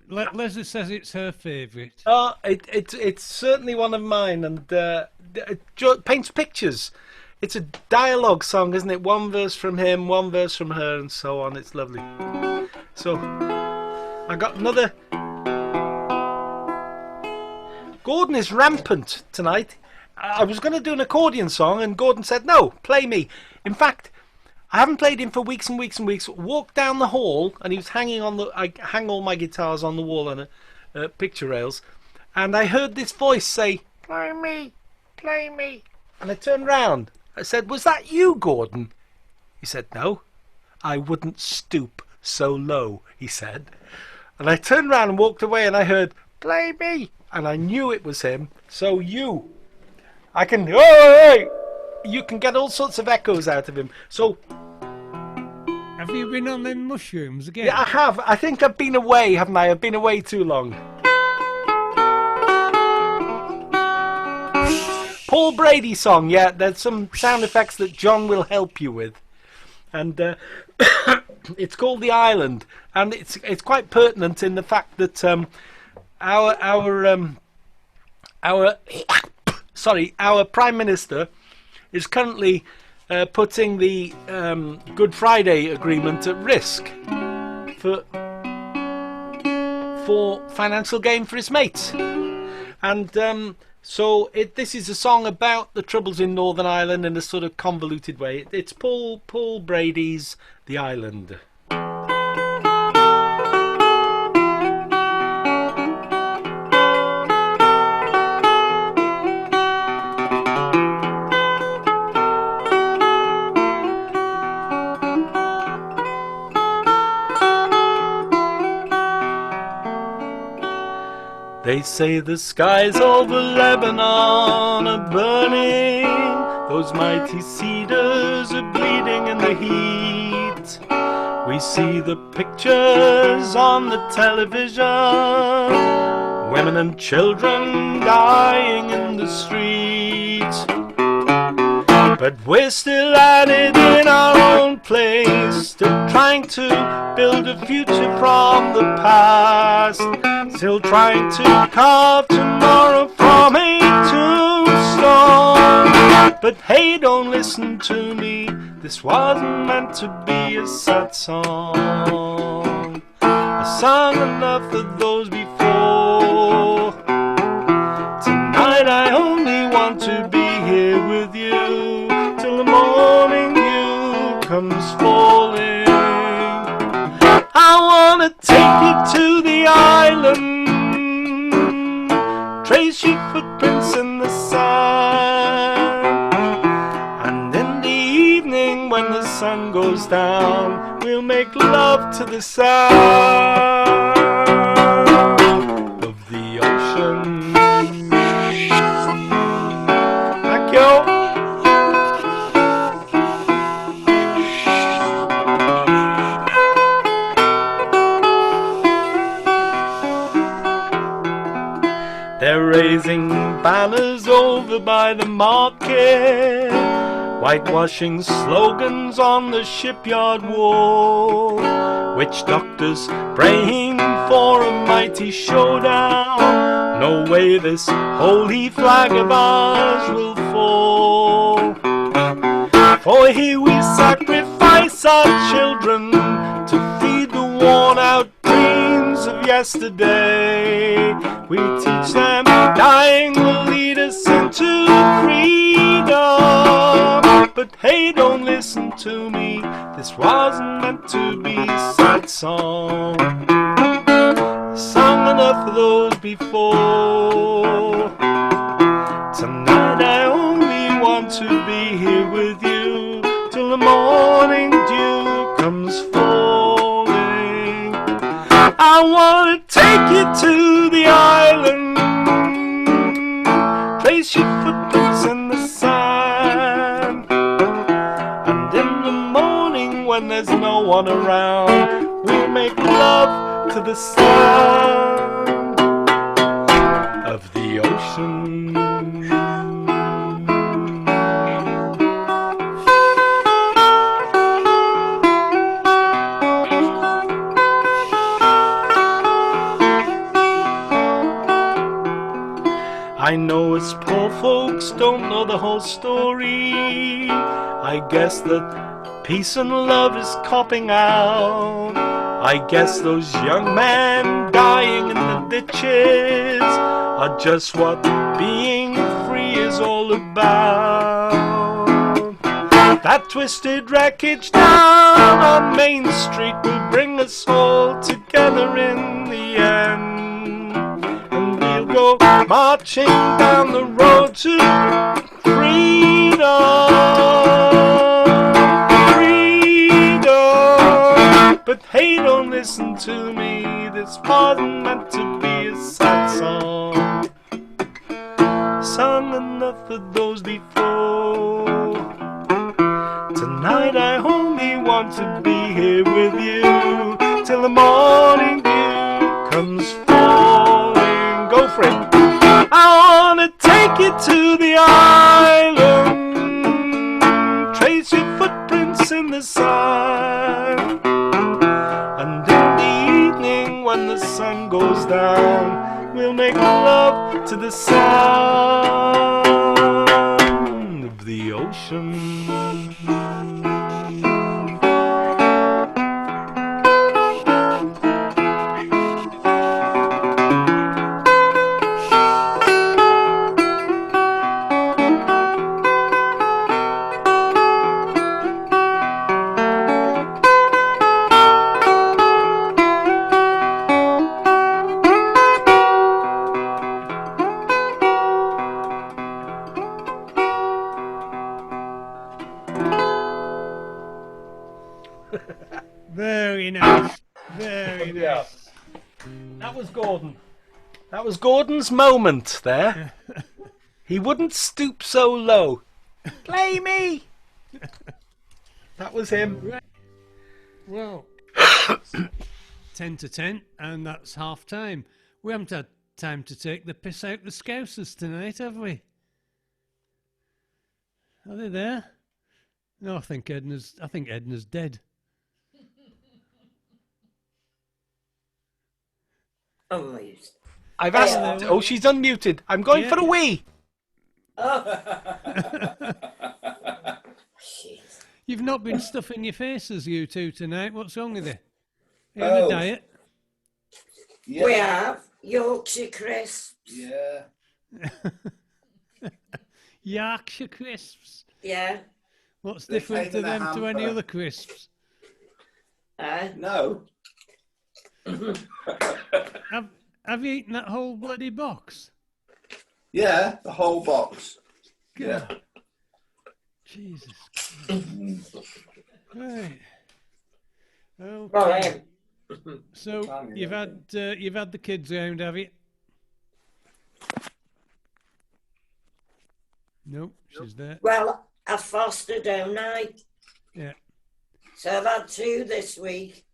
Leslie says it's her favourite. Oh, it's certainly one of mine, and it paints pictures. It's a dialogue song, isn't it? One verse from him, one verse from her, and so on. It's lovely. So, I got another. Gordon is rampant tonight. I was going to do an accordion song, and Gordon said, no, play me. In fact, I haven't played him for weeks and weeks and weeks. Walked down the hall, and he was hanging on I hang all my guitars on the wall on picture rails, and I heard this voice say, play me, play me. And I turned round. I said, was that you, Gordon? He said, no, I wouldn't stoop so low, he said. And I turned round and walked away, and I heard, play me. And I knew it was him. So you can get all sorts of echoes out of him. So, have you been on them mushrooms again? Yeah, I have. I think I've been away, haven't I? I've been away too long. Paul Brady song, yeah. There's some sound effects that John will help you with, and it's called The Island, and it's quite pertinent in the fact that our Prime Minister is currently putting the Good Friday Agreement at risk for financial gain for his mates, and so this is a song about the troubles in Northern Ireland in a sort of convoluted way. It's Paul Brady's The Island. They say the skies over Lebanon are burning, those mighty cedars are bleeding in the heat. We see the pictures on the television, women and children dying in the streets. But we're still at it in our own place, still trying to build a future from the past, still trying to carve tomorrow from a tombstone. But hey, don't listen to me, this wasn't meant to be a sad song. I sung enough of those before. Tonight I only want to be here with you till the morning dew comes falling. I wanna take you to the island, trace your footprints in the sand, and in the evening when the sun goes down, we'll make love to the sound of the ocean. Thank you. They're raising banners over by the market, whitewashing slogans on the shipyard wall, witch doctors praying for a mighty showdown. No way this holy flag of ours will fall. For here we sacrifice our children to feed the worn-out dreams of yesterday. We teach them dying will lead us into freedom. But hey, don't listen to me, this wasn't meant to be a sad song. Sung enough of those before. Tonight I only want to be here with you till the morning dew comes falling. I want to take you to the island, trace your footprints in the sand, and in the morning when there's no one around, we'll make love to the sound of the ocean. ocean. I know us poor folks don't know the whole story. I guess that peace and love is copping out. I guess those young men dying in the ditches are just what being free is all about. That twisted wreckage down on Main Street will bring us all together in the end. We'll go marching down the road to freedom, freedom. But hey, don't listen to me, this wasn't meant to be a sad song. Sung enough for those before. Tonight I only want to be here with you till the morning dew comes falling. Go for it. I wanna take you to the island, trace your footprints in the sand, and in the evening when the sun goes down, we'll make love to the sound of the ocean. Very nice. Very nice. That was Gordon. That was Gordon's moment there. He wouldn't stoop so low. Play me! That was him. Well, 10 to 10, and that's half time. We haven't had time to take the piss out the Scousers tonight, have we? Are they there? No, I think Edna's dead. I've asked. Oh, she's unmuted. I'm going for a wee. You've not been stuffing your faces, you two, tonight. What's wrong with you? Are you on a diet? Yeah. We have Yorkshire crisps. Yeah. Yorkshire crisps. Yeah. What's They different came to in a them to any hamper. other crisps? No. Have you eaten that whole bloody box? Yeah, the whole box. God. Yeah. Jesus. Right. Okay. Right. So you've had the kids round, have you? No, she's there. Well, I fostered overnight. Yeah. So I've had 2 this week.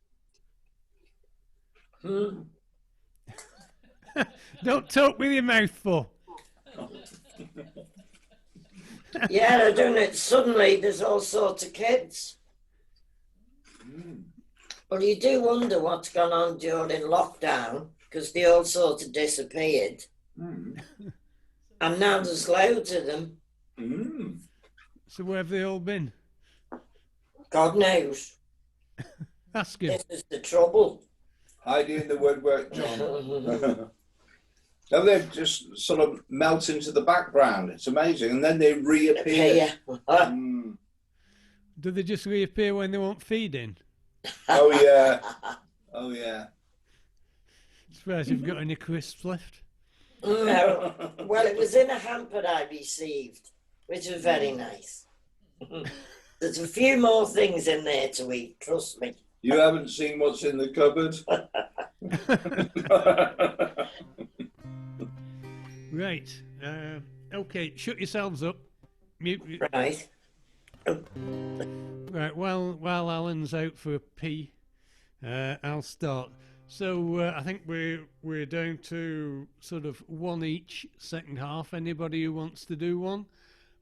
Don't talk with your mouth full. Yeah, they're doing it. Suddenly there's all sorts of kids. Well, you do wonder what's gone on during lockdown, because they all sort of disappeared. And now there's loads of them. So where have they all been? God knows. Ask him. This is the trouble. Hiding in the woodwork, John. No, they just sort of melt into the background. It's amazing. And then they reappear. Do they just reappear when they want feeding? Oh, yeah. Oh, yeah. Suppose you've got any crisps left? No. Well, it was in a hamper I received, which was very nice. There's a few more things in there to eat, trust me. You haven't seen what's in the cupboard? Right. Okay, shut yourselves up. Mute. Right. Right, while Alan's out for a pee, I'll start. So I think we're down to sort of one each second half. Anybody who wants to do one,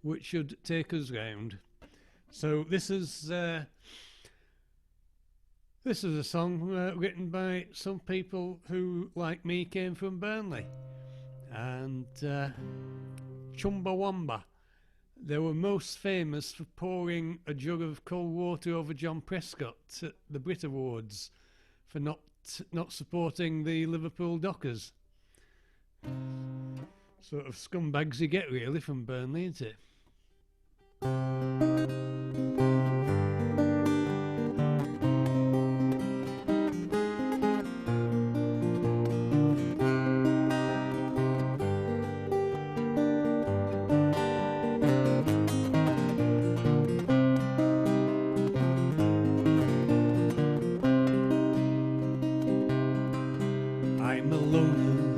which should take us round. So this is a song written by some people who, like me, came from Burnley, and Chumbawamba. They were most famous for pouring a jug of cold water over John Prescott at the Brit Awards for not supporting the Liverpool Dockers. Sort of scumbags you get, really, from Burnley, isn't it?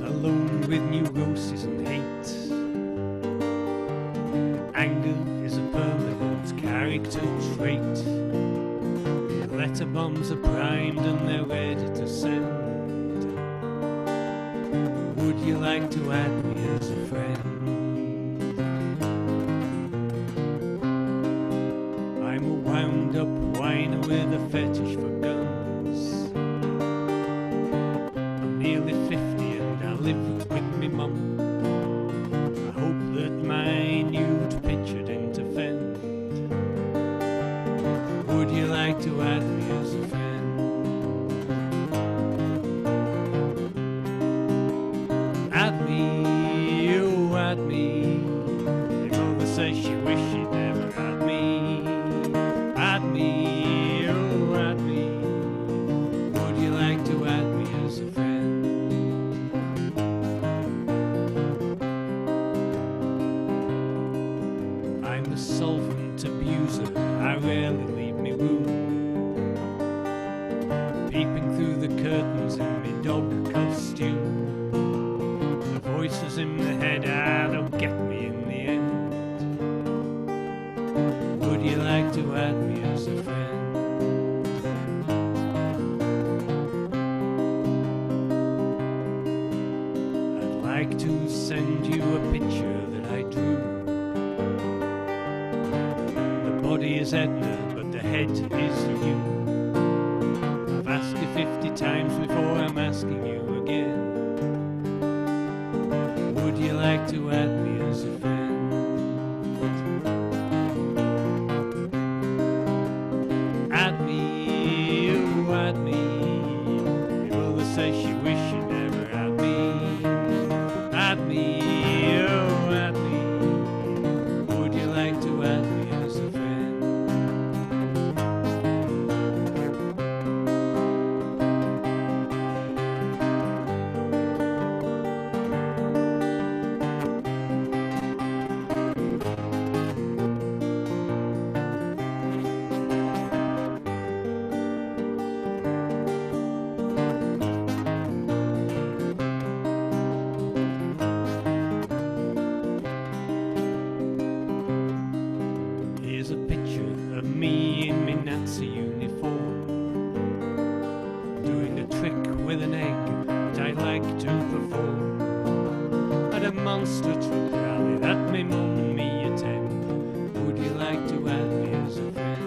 Alone with neuroses and hate. Anger is a permanent character trait. The letter bombs are primed and they're ready to send. Would you like to add me as a friend? I'm a wound up whiner with a fetish for guns. I'm nearly 50 and I live with me mum. I hope that my nude picture didn't offend. Would you like to add me as a friend? Add me, oh add me. Your mother says she wish she'd never had me. Add me, oh add me. Would you like to add me as a friend? I'm a solvent abuser, I rarely leave me room. Peeping through the curtains in me dog costume. The voices in the head, don't get me in the end. Would you like to add me as a friend? I'd like to send you a picture that I drew. The body is Edna, but the head is you. I've asked you 50 times before, I'm asking you again. Would you like to add me as a friend? Add me, oh add me. Your mother says she wish she never had me. Add me, oh add me. Would you like to add me as a friend? Here's a picture of me in my Nazi uniform, doing a trick with an egg that I like to perform at a monster truck rally that my mum and me attend. Would you like to add me as a friend?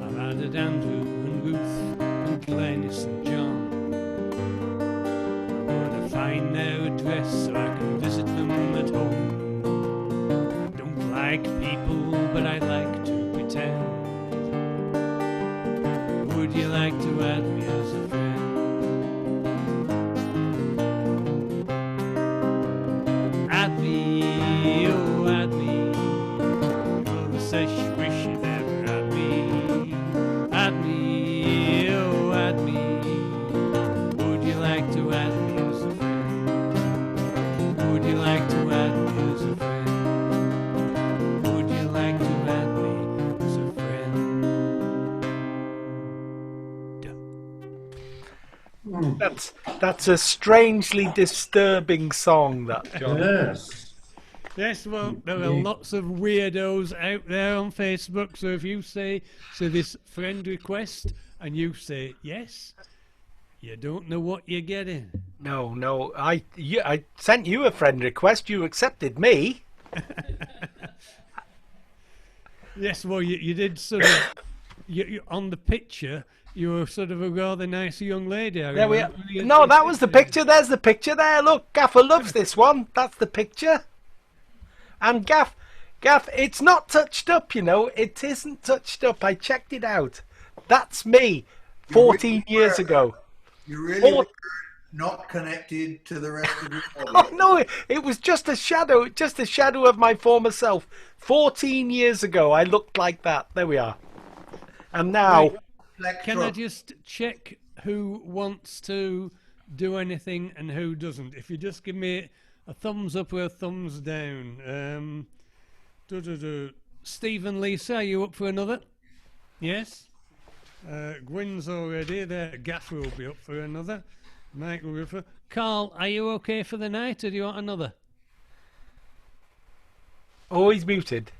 I've added Andrew and Ruth and Glennis and John. Find their address so I can visit them at home. I don't like people, but I like to pretend. Would you like to add me as a friend? Add me, oh add me. Your mother says she wish she never had me. Add me, oh add me. Would you like to add me as a friend? Would you like to add me as a friend? Would you like to add me as a friend? That's a strangely disturbing song, that, John. Yes. Yes, well, there are lots of weirdos out there on Facebook, so if you say to this friend request and you say yes, you don't know what you're getting. No, I sent you a friend request, you accepted me. Yes, well, you did sort of, you, on the picture, you were sort of a rather nice young lady. I There we are. remember. You- No, that was the picture. There's the picture there. Look, Gaffer loves this one. That's the picture. And Gaff, it's not touched up, you know. It isn't touched up. I checked it out. That's me 14 years ago. You really were not connected to the rest of your body. Oh, no, it was just a shadow of my former self. 14 years ago, I looked like that. There we are. And now... Can I just check who wants to do anything and who doesn't? If you just give me a thumbs up or a thumbs down. Stephen, Lisa, are you up for another? Yes? Gwyn's already there. Gaffer will be up for another. Mike will be up for... Carl, are you okay for the night or do you want another? Oh, he's muted.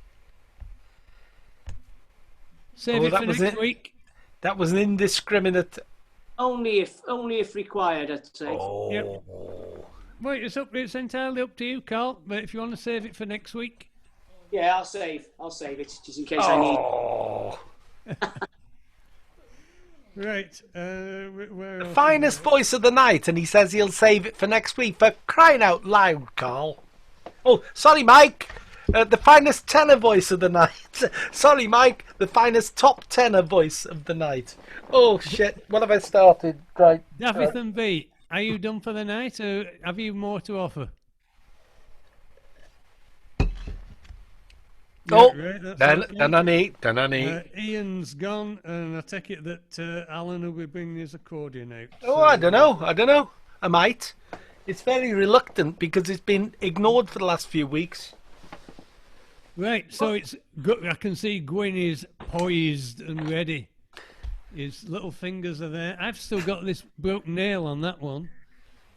Save it for next week. That was an indiscriminate... Only if required, I'd say. Oh. Yep. Well, it's entirely up to you, Carl. But if you want to save it for next week, yeah, I'll save it just in case I need. Right. Where else? Finest voice of the night, and he says he'll save it for next week. For crying out loud, Carl. Oh, sorry, Mike. The finest tenor voice of the night. Sorry, Mike. The finest top tenor voice of the night. Oh, shit. What have I started? Right. Davithan B, are you done for the night, or have you more to offer? Oh, right, done. Ian's gone, and I take it that Alan will be bringing his accordion out. Oh, so. I don't know. I might. It's very reluctant because it's been ignored for the last few weeks. Right, so it's good. I can see Gwerin is poised and ready. His little fingers are there. I've still got this broken nail on that one.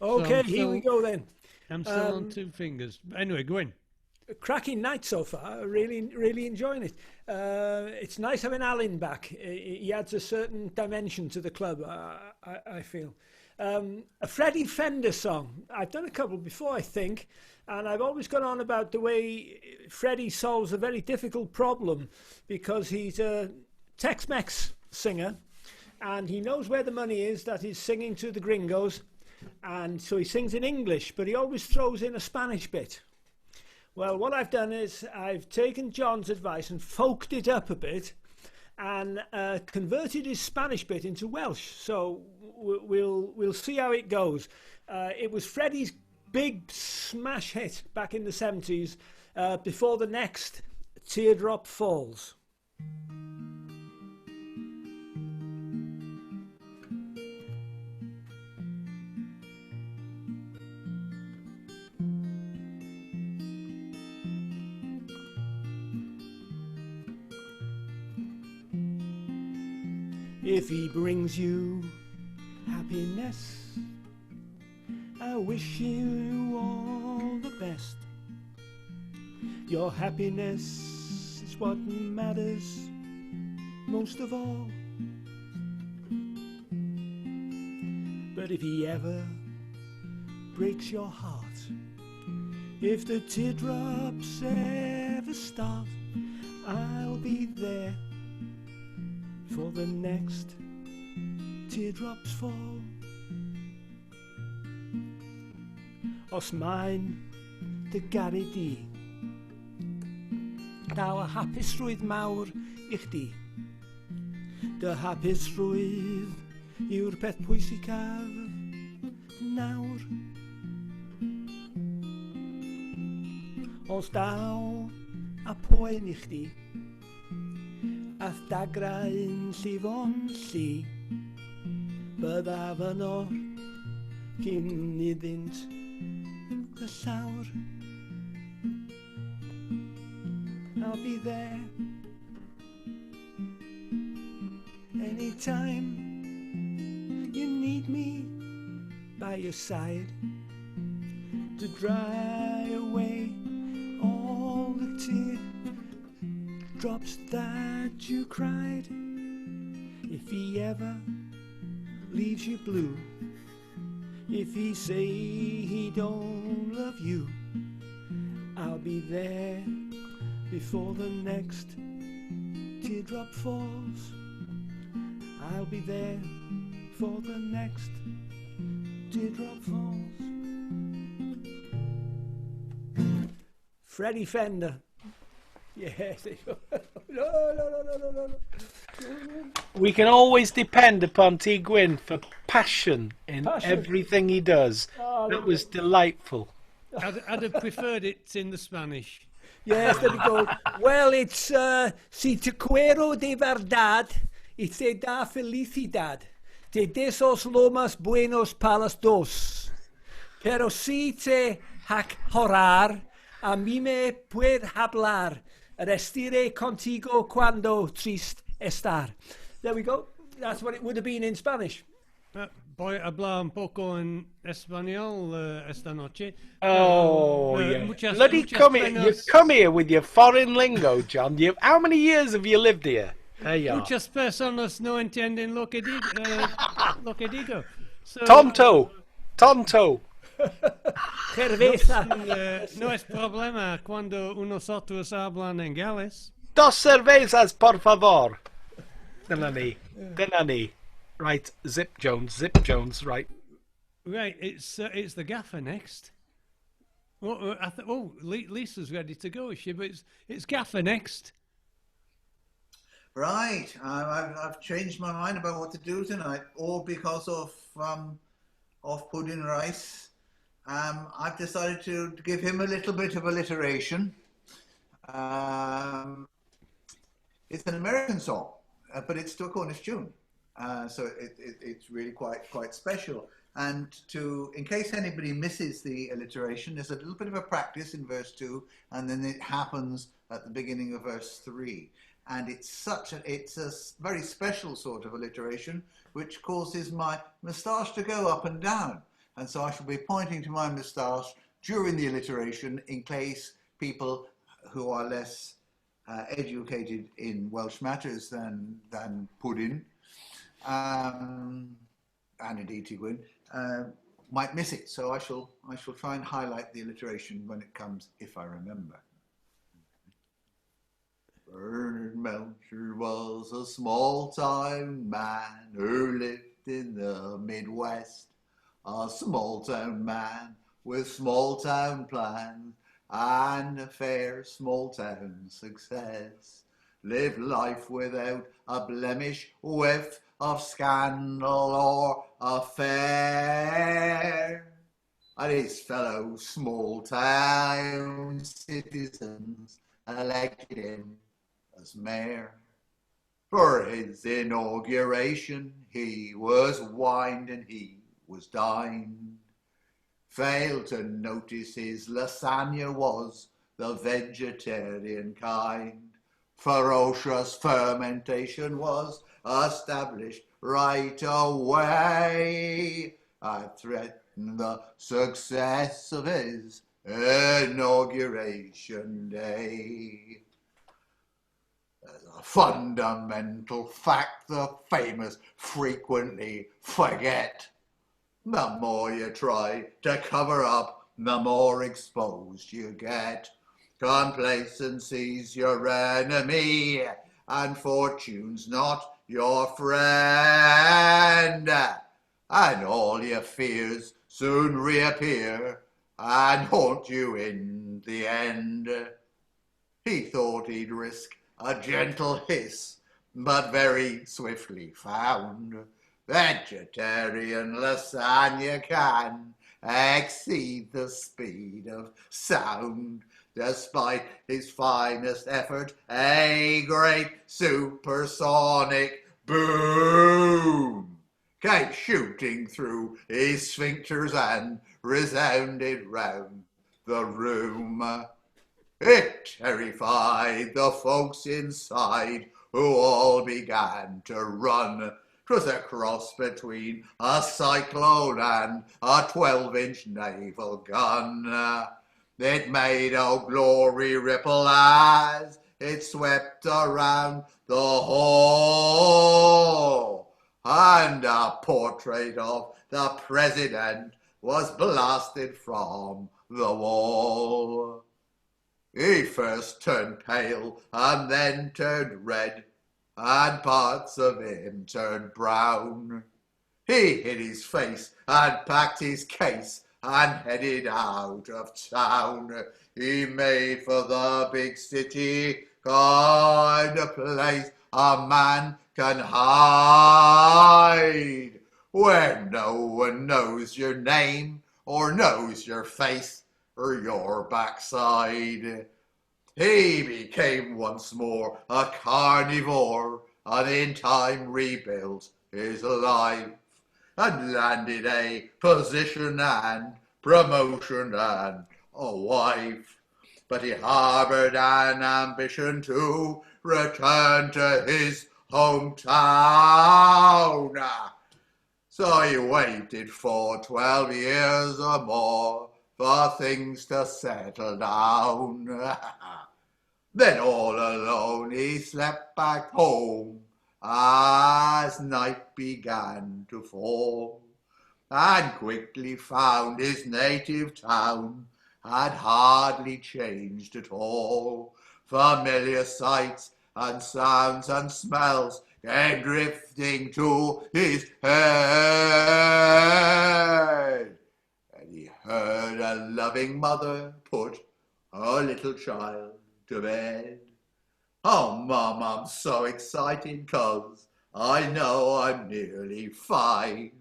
Okay, so here we go then. I'm still on 2 fingers. Anyway, Gwerin. A cracking night so far. Really enjoying it. It's nice having Alan back. He adds a certain dimension to the club, I feel. A Freddie Fender song. I've done a couple before, I think, and I've always gone on about the way Freddie solves a very difficult problem because he's a Tex-Mex singer and he knows where the money is that he's singing to the gringos, and so he sings in English, but he always throws in a Spanish bit. Well, what I've done is I've taken John's advice and folked it up a bit and converted his Spanish bit into Welsh. So we'll see how it goes. It was Freddie's big smash hit back in the 70s before the next Teardrop Falls. If he brings you happiness, I wish you all the best. Your happiness is what matters most of all. But if he ever breaks your heart, if the teardrops ever start, I'll be there for the next teardrops fall. Os mae'n dy garu di, dal y hapusrwydd mawr I chdi. Dy hapusrwydd yw'r peth pwysicaf nawr. Os dal a poen I chdi, ath dagra'n llifo'n lli, byddaf yno cyn iddynt y llawr. I'll be there anytime you need me by your side to dry away all all the tear drops that you cried. If he ever leaves you blue, if he say he don't love you, I'll be there before the next teardrop falls. I'll be there for the next teardrop falls. Freddie Fender. Yes. No. We can always depend upon T. Gwyn for passion in everything he does. That was delightful. I'd have preferred it in the Spanish. Yes, there we go. Well, it's si te quiero de verdad y te da felicidad. Te desos lo más buenos para los dos. Pero si te hac horar, a mí me puede hablar. Restiré contigo cuando triste estar. There we go. That's what it would have been in Spanish. Voy a hablar un poco en español esta noche. Oh, yeah. Muchas come here. penas. You come here with your foreign lingo, John. How many years have you lived here? There you are. Muchas personas no entienden lo que digo. So, Tonto. Cerveza. No es problema cuando nosotros hablan en Gales. Dos cervezas, por favor. Denani. Right, Zip Jones, right. Right, it's the gaffer next. Lisa's ready to go, is she? But it's gaffer next. Right, I've changed my mind about what to do tonight, all because of pudding rice. I've decided to give him a little bit of alliteration. It's an American song, but it's to a Cornish tune. So it's really quite special. And in case anybody misses the alliteration, there's a little bit of a practice in verse 2, and then it happens at the beginning of verse 3. And it's a very special sort of alliteration, which causes my moustache to go up and down. And so I shall be pointing to my moustache during the alliteration in case people who are less educated in Welsh matters than pudding, and indeed Tigwyn, might miss it. So I shall try and highlight the alliteration when it comes, if I remember. Bernard Melcher was a small-town man who lived in the Midwest. A small-town man with small-town plans and a fair small-town success. Lived life without a blemish, whiff of scandal or affair. And his fellow small-town citizens elected him as mayor. For his inauguration, he was wined and he was dined. Failed to notice his lasagna was the vegetarian kind. Ferocious fermentation was established right away. I threatened the success of his inauguration day. There's a fundamental fact the famous frequently forget. The more you try to cover up, the more exposed you get. Complacency's your enemy, and fortune's not your friend. And all your fears soon reappear and haunt you in the end. He thought he'd risk a gentle hiss, but very swiftly found vegetarian lasagna can exceed the speed of sound. Despite his finest effort, a great supersonic boom came shooting through his sphincters and resounded round the room. It terrified the folks inside, who all began to run. 'Twas a cross between a cyclone and a 12-inch naval gun. It made Old Glory ripple as it swept around the hall. And a portrait of the president was blasted from the wall. He first turned pale and then turned red, and parts of him turned brown. He hid his face and packed his case and headed out of town. He made for the big city kind of place a man can hide, where no one knows your name or knows your face or your backside. He became once more a carnivore and in time rebuilt his life and landed a position and promotion and a wife. But he harbored an ambition to return to his hometown. So he waited for 12 years or more for things to settle down. Then all alone he slept back home as night began to fall, and quickly found his native town had hardly changed at all. Familiar sights and sounds and smells came drifting to his head, and he heard a loving mother put her little child to bed. Oh, Mum, I'm so excited 'cause I know I'm nearly 5,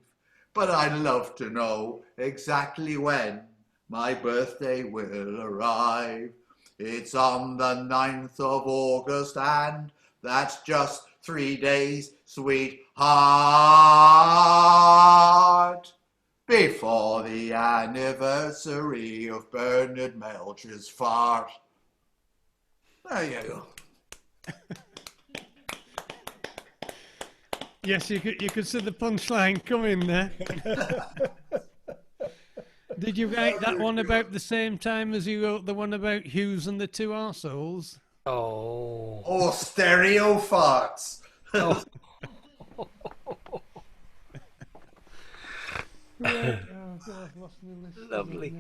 but I'd love to know exactly when my birthday will arrive. It's on the 9th of August, and that's just 3 days, sweetheart, before the anniversary of Bernard Melcher's fart. There you go. Yes, you could see the punchline coming there. Did you write that one about the same time as you wrote the one about Hughes and the two arseholes? Oh, stereo farts. Oh. Lovely.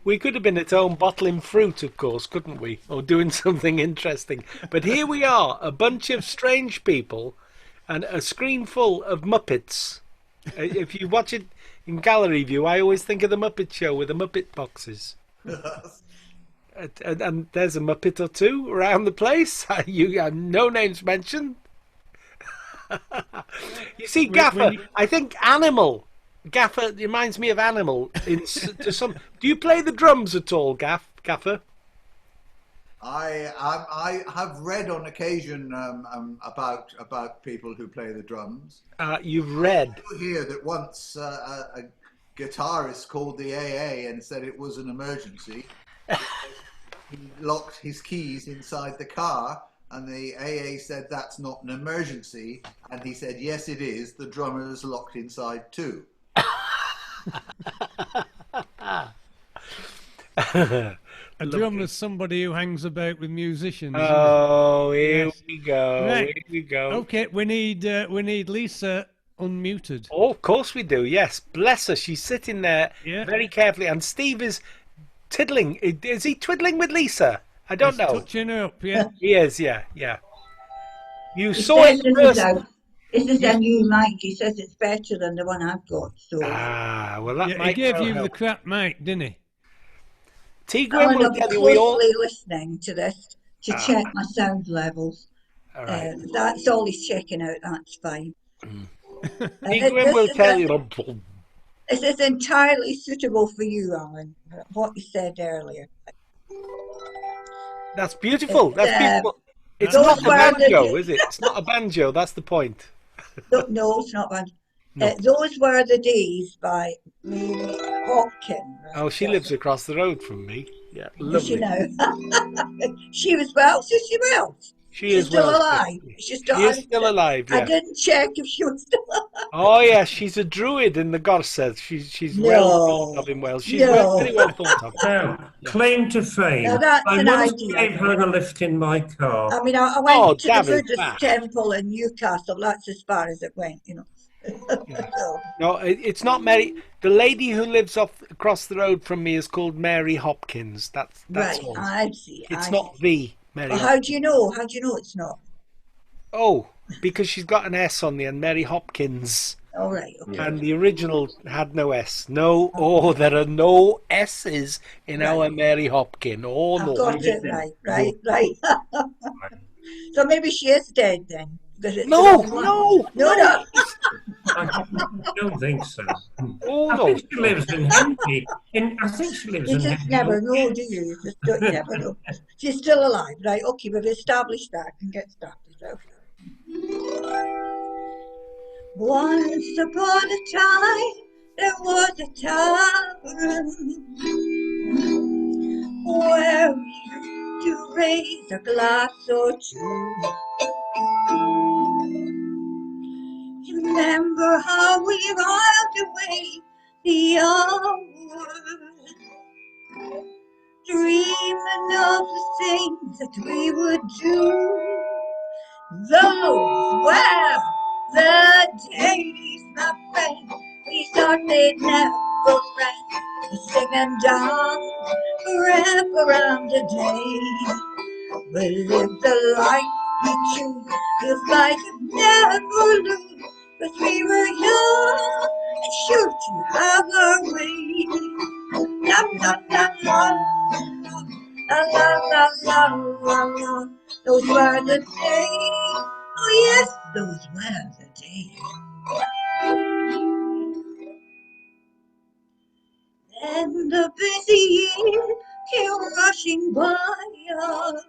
We could have been at home bottling fruit, of course, couldn't we? Or doing something interesting. But here we are, a bunch of strange people and a screen full of Muppets. If you watch it in gallery view, I always think of the Muppet Show with the Muppet boxes. And there's a Muppet or two around the place. You have no names mentioned. You see, Gaffer, I think Animal. Gaffer reminds me of Animal. To some. Do you play the drums at all, Gaffer? I have read on occasion about people who play the drums. You've read? I do hear that once a guitarist called the AA and said it was an emergency. He locked his keys inside the car, and the AA said that's not an emergency, and he said yes it is, the drummer's locked inside too. A drummer's somebody who hangs about with musicians. Oh, here we go. Right. Here we go. Okay, we need Lisa unmuted. Oh, of course we do. Yes, bless her. She's sitting there very carefully, and Steve is tiddling. Is he twiddling with Lisa? I don't know. Touching her up, yeah. He is, yeah. You saw it first. This is a new mic. He says it's better than the one I've got. So. Well, that he gave you the crap mic, didn't he? Gwerin will tell you we all listening to this to check my sound levels. All right. That's all he's checking out. That's fine. Gwerin will tell you. This is entirely suitable for you, Alan. What you said earlier. That's beautiful. That's beautiful. It's not a banjo, is it? It's not a banjo. That's the point. No, it's not banjo. No. Those were the days by Mary Hopkins. Oh, she lives across the road from me. Yeah, lovely. She know. She was Welsh, is she Welsh? She She's is still well. alive. She's still, She is still alive. I Yeah. didn't check if she was still alive. Oh yeah, she's a druid in the gorsedd. She's well thought of in Wales. She's very well thought of. Now, Yeah. claim to Now fame. that's I an once idea. gave her a lift in my car. I mean, I Oh, went to the David, Buddhist temple in Newcastle. That's as far as it went, you know. So, No, it's not Mary. The lady who lives off across the road from me is called Mary Hopkins. That's right, all. I see. It's I not see. the Mary. Well, Hopkins. how do you know? How do you know it's not? Oh, because she's got an S on the end, Mary Hopkins. All right, okay. And the original had no S. No, oh, there are no S's in Right. our Mary Hopkins. Oh, I've no. got it right. So maybe she is dead then. Because it's the No, wrong one. no, no. I don't think so. Oh, I no. think she lives in Henley. I think she lives You in just Henley. never know, do you? You just don't, you never know. She's still alive, right? Okay, we've established that. Can get started. Okay. Once upon a time, there was a tavern where we used to raise a glass or two. Remember how we rolled away the hours, dreaming of the things that we would do. Those were the days, my friend. We thought they'd never end. Sing and dance forever and a day. We lived the life we choose, this life would never lose. 'Cause we were young and sure to have our way. La la la la la la la la la la. Those were the days. Oh yes, those were the days. And the busy year came rushing by us.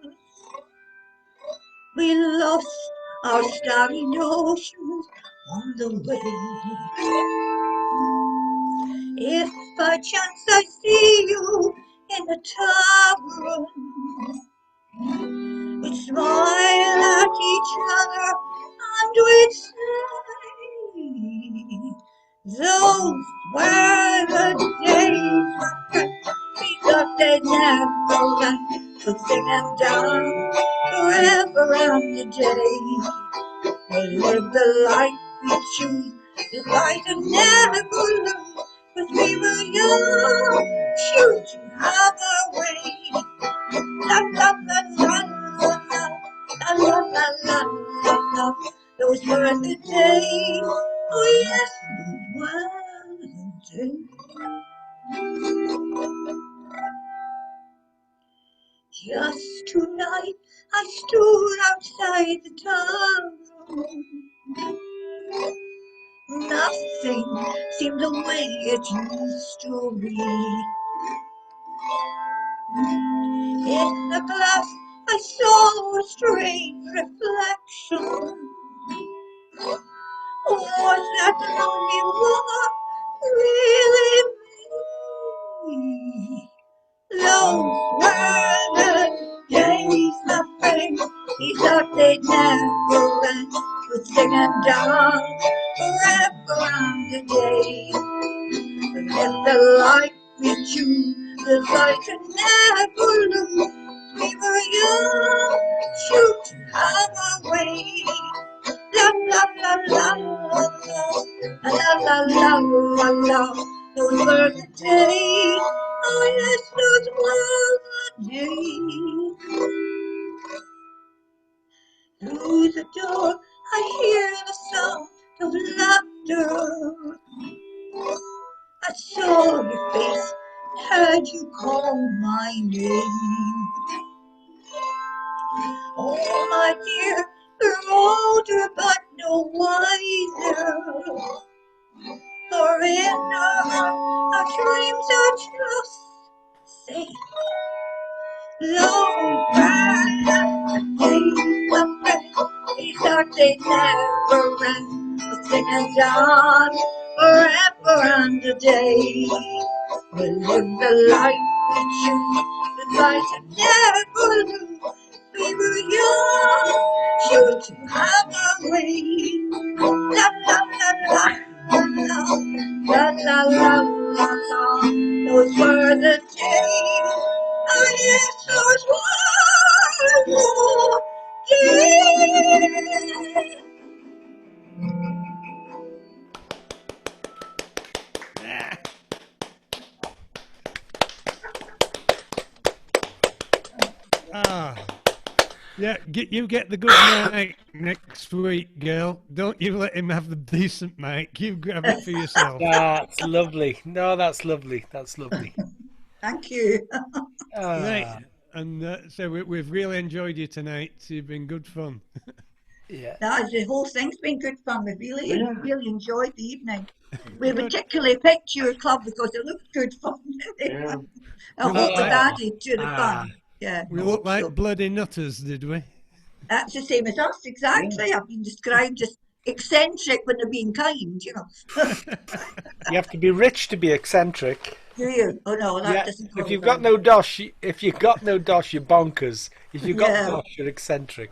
We lost our starry notions on the way. If by chance I see you in the tavern, we'd smile at each other and we'd say, those were the days, my friend. We thought they'd never end, but sing and dance forever and a day. We live the life we choose, the life that never lose. 'Cause we were young, sure to have our way. La la la la la la la la la la la. Those were the days. Oh yes, those were the days. Just tonight, I stood outside the town. Nothing seemed the way it used to be. In the glass I saw a strange reflection. Was that lonely woman really me? Those were the days, my friend. We thought they'd never end. We'd sing and dance forever and a day. And if the life we choose, the light can never lose. We were young, sure to have our way. La la la la la la la la la la. Those were the days. Oh yes, those were the days. Through the door, I hear the sound of laughter. I saw your face, heard you call my name. Oh, my dear, you're older but no wiser. For in our dreams are just safe. Those were the days, my friend. We thought they'd never end. We'll sing and dance forever and a day. We live the life we choose, the life that never lose. We were young, should have a way. La la la la la la la la la la. Those were the days. Oh yes, those were the days. Ah. Yeah, you get the good mic next week, girl. Don't you let him have the decent mic. You grab it for yourself. That's lovely. No, that's lovely. That's lovely. Thank you. Right. And so we've really enjoyed you tonight. You've been good fun. Yeah. The whole thing's been good fun. We really, Yeah. really enjoyed the evening. We particularly picked your club because it looked good fun. Yeah. I hope it added to the fun. Yeah. We look like bloody nutters, did we? That's the same as us, exactly. I've been described as eccentric when they're being kind, you know. You have to be rich to be eccentric. Do you? Oh no, that Yeah, doesn't go if you've very got no dosh, if you've got no dosh, you're bonkers. If you've got Yeah. dosh, you're eccentric.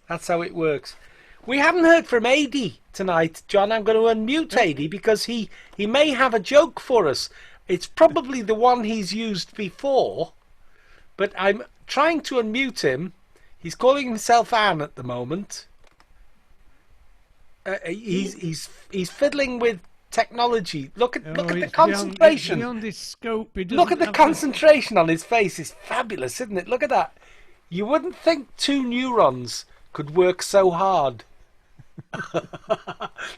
That's how it works. We haven't heard from Adi tonight, John. I'm going to unmute Adi because he may have a joke for us. It's probably the one he's used before, but I'm trying to unmute him. He's calling himself Anne at the moment. He's fiddling with technology. Look at the concentration. Beyond his scope. Look at the concentration on his face. It's fabulous, isn't it? Look at that. You wouldn't think two neurons could work so hard.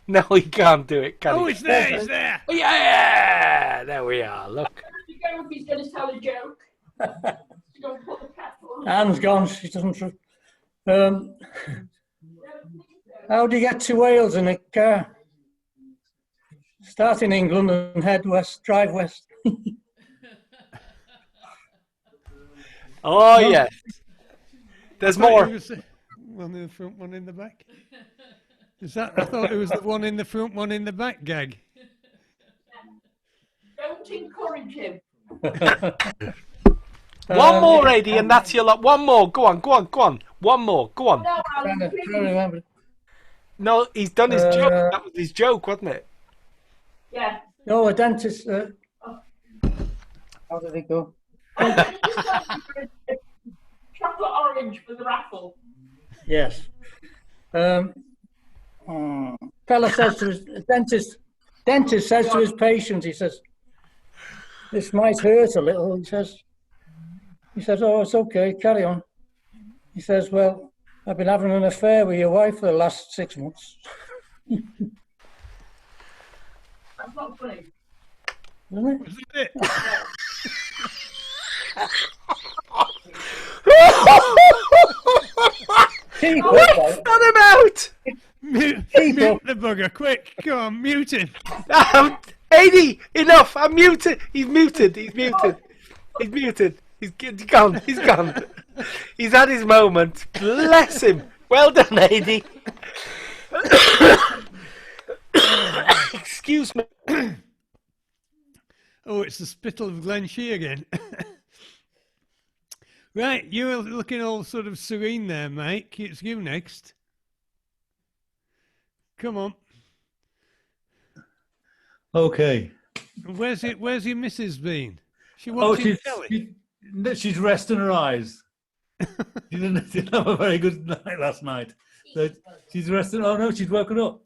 No, he can't do it, can he? Oh, it's there, it's there. Oh, yeah, there we are. Look. You go if he's going to tell a joke. He's going to put the kettle on. Anne's gone. She doesn't. How do you get to Wales in a car? Start in England and head west, drive west. Oh, yeah. There's more. One in the front, one in the back. Is that? I thought it was the one in the front, one in the back gag. Don't encourage him. One more, Adi, and that's your lot. One more. Go on. One more. Go on. No, Alan, No, he's done his joke. That was his joke, wasn't it? yeah. No, a dentist. How did it go? Chocolate orange for the raffle. Yes. Fella says to his dentist says to his patient, he says, "This might hurt a little." He says, "Oh, it's okay, carry on." He says, "Well, I've been having an affair with your wife for the last 6 months." That's not funny. Isn't it? Cut him out! Mute the bugger, quick. Go on, mute him. Adi, enough. I'm muted. He's muted. He's gone. He's had his moment. Bless him. Well done, Adi. Excuse me. Oh, it's the spittle of Glen Shee again. Right, you're looking all sort of serene there, Mike. It's you next. Come on. Okay. Where's your missus been? She Oh, watching telly. she's resting her eyes. She didn't have a very good night last night. So she's resting. Oh no, she's woken up.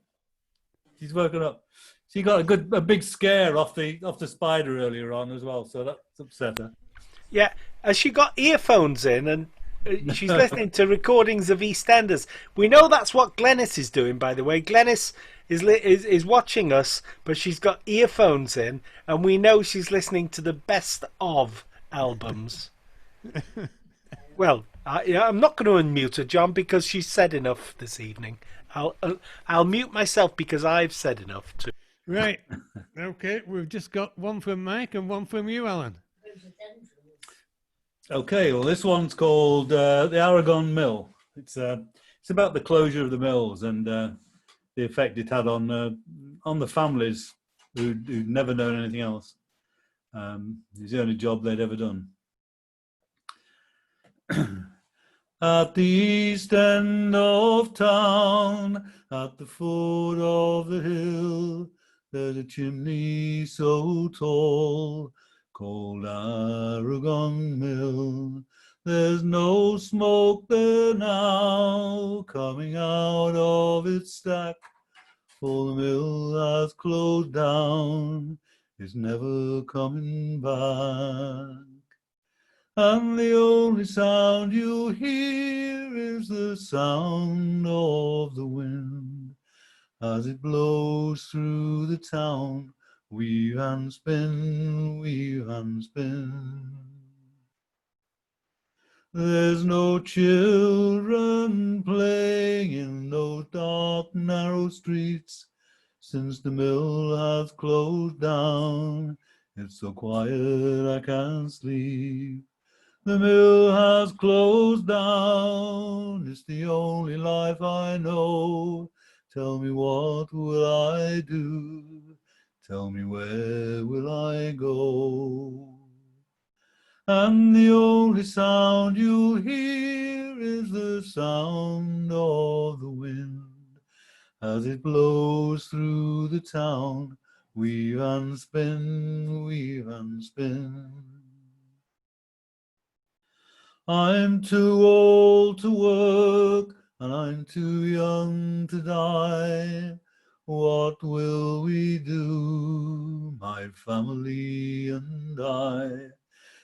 She's woken up. She got a big scare off the spider earlier on as well, so that's upset her. Yeah, has she got earphones in and she's listening to recordings of EastEnders? We know that's what Glenys is doing, by the way. Glenys is watching us, but she's got earphones in, and we know she's listening to the best of albums. Well, I'm not going to unmute her, John, because she's said enough this evening. I'll mute myself because I've said enough too. Right. Okay, we've just got one from Mike and one from you, Alan. Okay, well, this one's called the Aragon Mill. It's about the closure of the mills and the effect it had on the families who'd never known anything else. It was the only job they'd ever done. At the east end of town, at the foot of the hill, there's a chimney so tall, called Aragon Mill. There's no smoke there now, coming out of its stack, for the mill has closed down, it's never coming back. And the only sound you hear is the sound of the wind as it blows through the town. Weave and spin, weave and spin. There's no children playing in those dark, narrow streets since the mill has closed down. It's so quiet I can't sleep. The mill has closed down, it's the only life I know. Tell me, what will I do? Tell me, where will I go? And the only sound you hear is the sound of the wind as it blows through the town. Weave and spin, weave and spin. I'm too old to work, and I'm too young to die. What will we do, my family and I?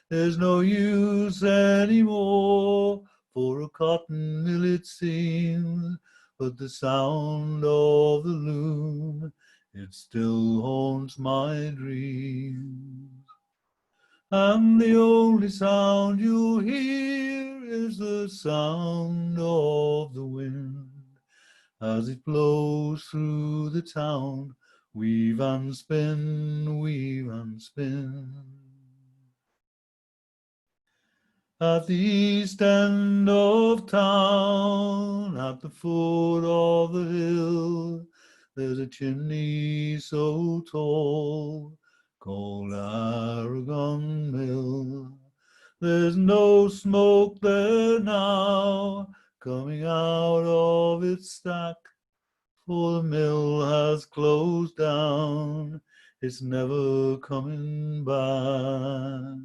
There's no use anymore for a cotton mill, it seems, but the sound of the loom, it still haunts my dreams. And the only sound you hear is the sound of the wind as it blows through the town. Weave and spin, weave and spin. At the east end of town, at the foot of the hill, there's a chimney so tall, called Aragon Mill. There's no smoke there now, coming out of its stack, for the mill has closed down, it's never coming back.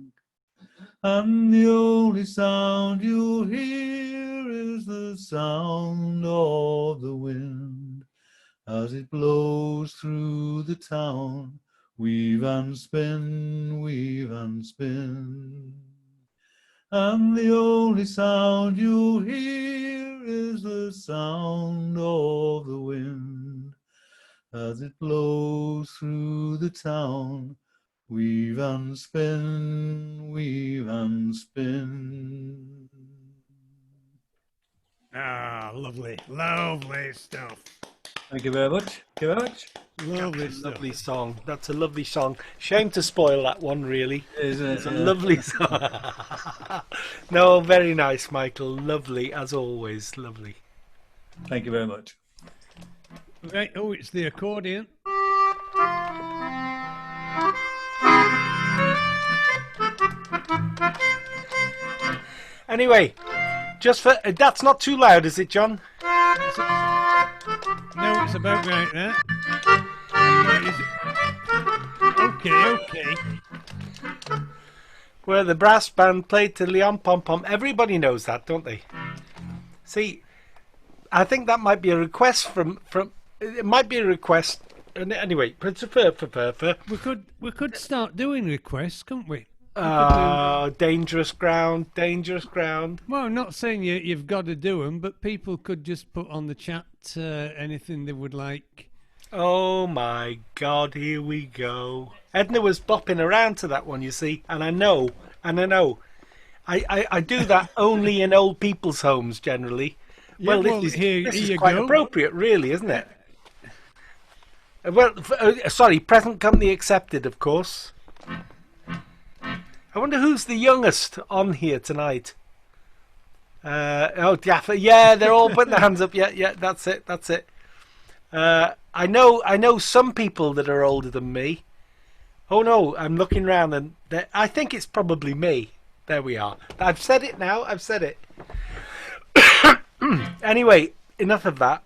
And the only sound you hear is the sound of the wind as it blows through the town. Weave and spin, weave and spin. And the only sound you hear is the sound of the wind as it blows through the town. Weave and spin, weave and spin. Ah, lovely, lovely stuff. Thank you very much. Thank you very much. Lovely stuff. Lovely song. That's a lovely song. Shame to spoil that one, really. Isn't it? It's a lovely song. No, very nice, Michael. Lovely, as always. Lovely. Thank you very much. Right. Oh, it's the accordion. Anyway, just for that's not too loud, is it, John? No, it's about right there. Okay. Where the brass band played to Leon Pom Pom. Everybody knows that, don't they? See, I think that might be a request from. It might be a request. Anyway, we could start doing requests, couldn't we? Dangerous ground, dangerous ground. Well, I'm not saying you've got to do them, but people could just put on the chat anything they would like. Oh my God, here we go. Edna was bopping around to that one, you see, and I know. I do that only in old people's homes generally. Yeah, well, this here is you quite go. appropriate, really, isn't it? Well, sorry, present company accepted, of course. I wonder who's the youngest on here tonight. Oh, Jaffa. Yeah, they're all putting their hands up. Yeah, that's it. I know some people that are older than me. Oh no, I'm looking around and I think it's probably me. There we are. I've said it now. I've said it. Anyway, enough of that.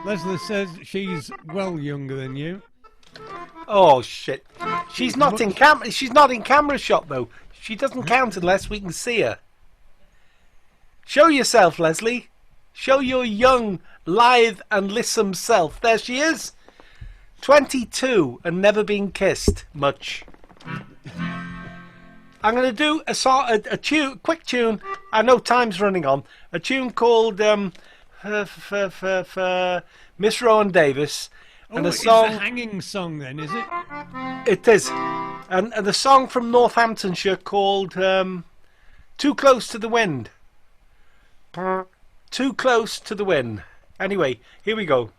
Leslie says she's well younger than you. Oh shit! She's not in camera. She's not in camera shot though. She doesn't count unless we can see her. Show yourself, Leslie. Show your young, lithe, and lissom self. There she is. 22 and never been kissed much. I'm going to do a tune, quick tune. I know time's running on. A tune called Miss Rowan Davis. And a song. It's a hanging song then, is it? It is. And the song from Northamptonshire called Too Close to the Wind. Too Close to the Wind. Anyway, here we go.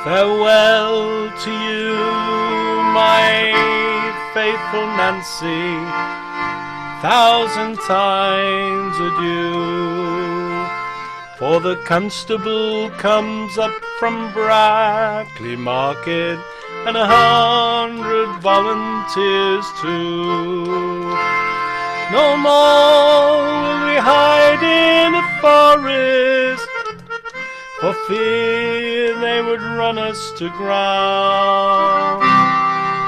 Farewell to you, my faithful Nancy, 1,000 times adieu. For the constable comes up from Brackley Market, and 100 volunteers too. No more will we hide in a forest, for fear they would run us to ground.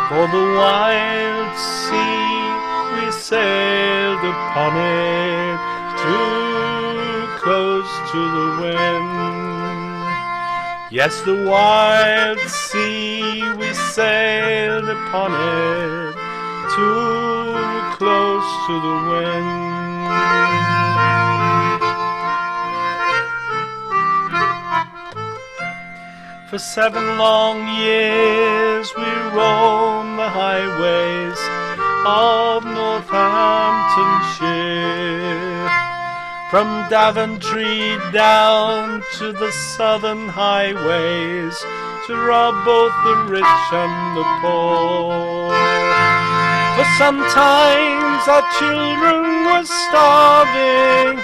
For the wild sea we sailed upon it, too close to the wind. Yes, the wild sea we sailed upon it, too close to the wind. For 7 long years we roamed the highways of Northamptonshire, from Daventry down to the southern highways, to rob both the rich and the poor. For sometimes our children were starving,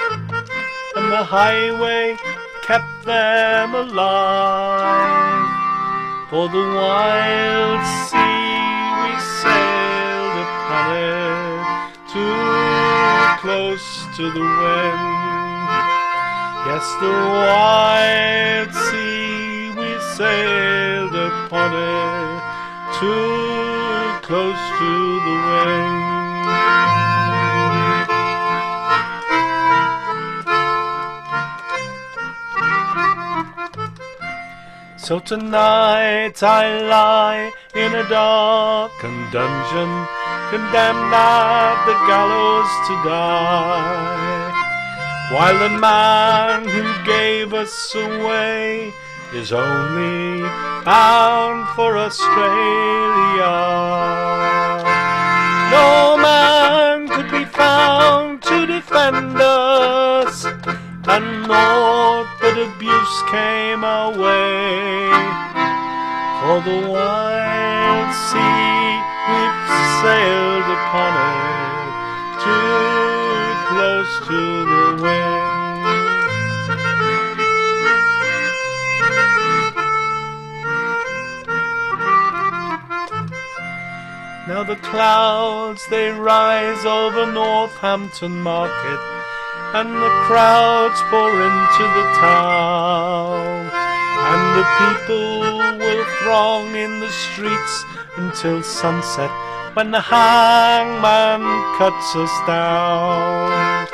and the highway kept them alive. For the wild sea we sailed upon it, too close to the wind. Yes, the wild sea we sailed upon it, too close to the wind. So tonight I lie in a darkened dungeon, condemned at the gallows to die, while the man who gave us away is only bound for Australia. No man could be found to defend us, and naught but abuse came our way. For the wild sea we've sailed upon it, too close to the wind. Now the clouds they rise over Northampton market, and the crowds pour into the town, and the people will throng in the streets until sunset, when the hangman cuts us down.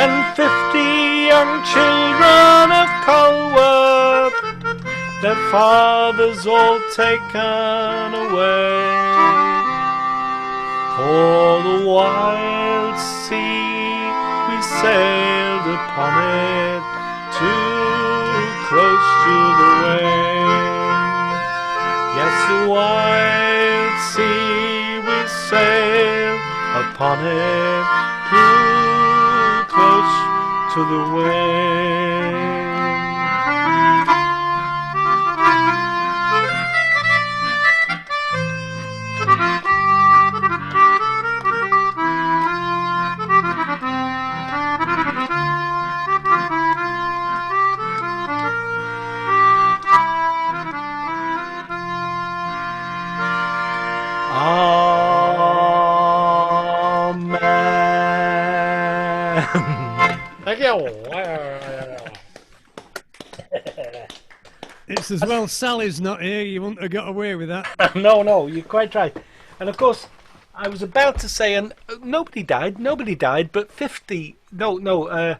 And 50 young children of Clwb, their fathers all taken away. For the wild sea we sailed upon it, too close to the wind. Yes, the wild sea we sailed upon it, too close to the wind. Thank you. It's as well Sally's not here, you wouldn't have got away with that. No, you're quite right. And of course, I was about to say, and nobody died, but 50, 19 or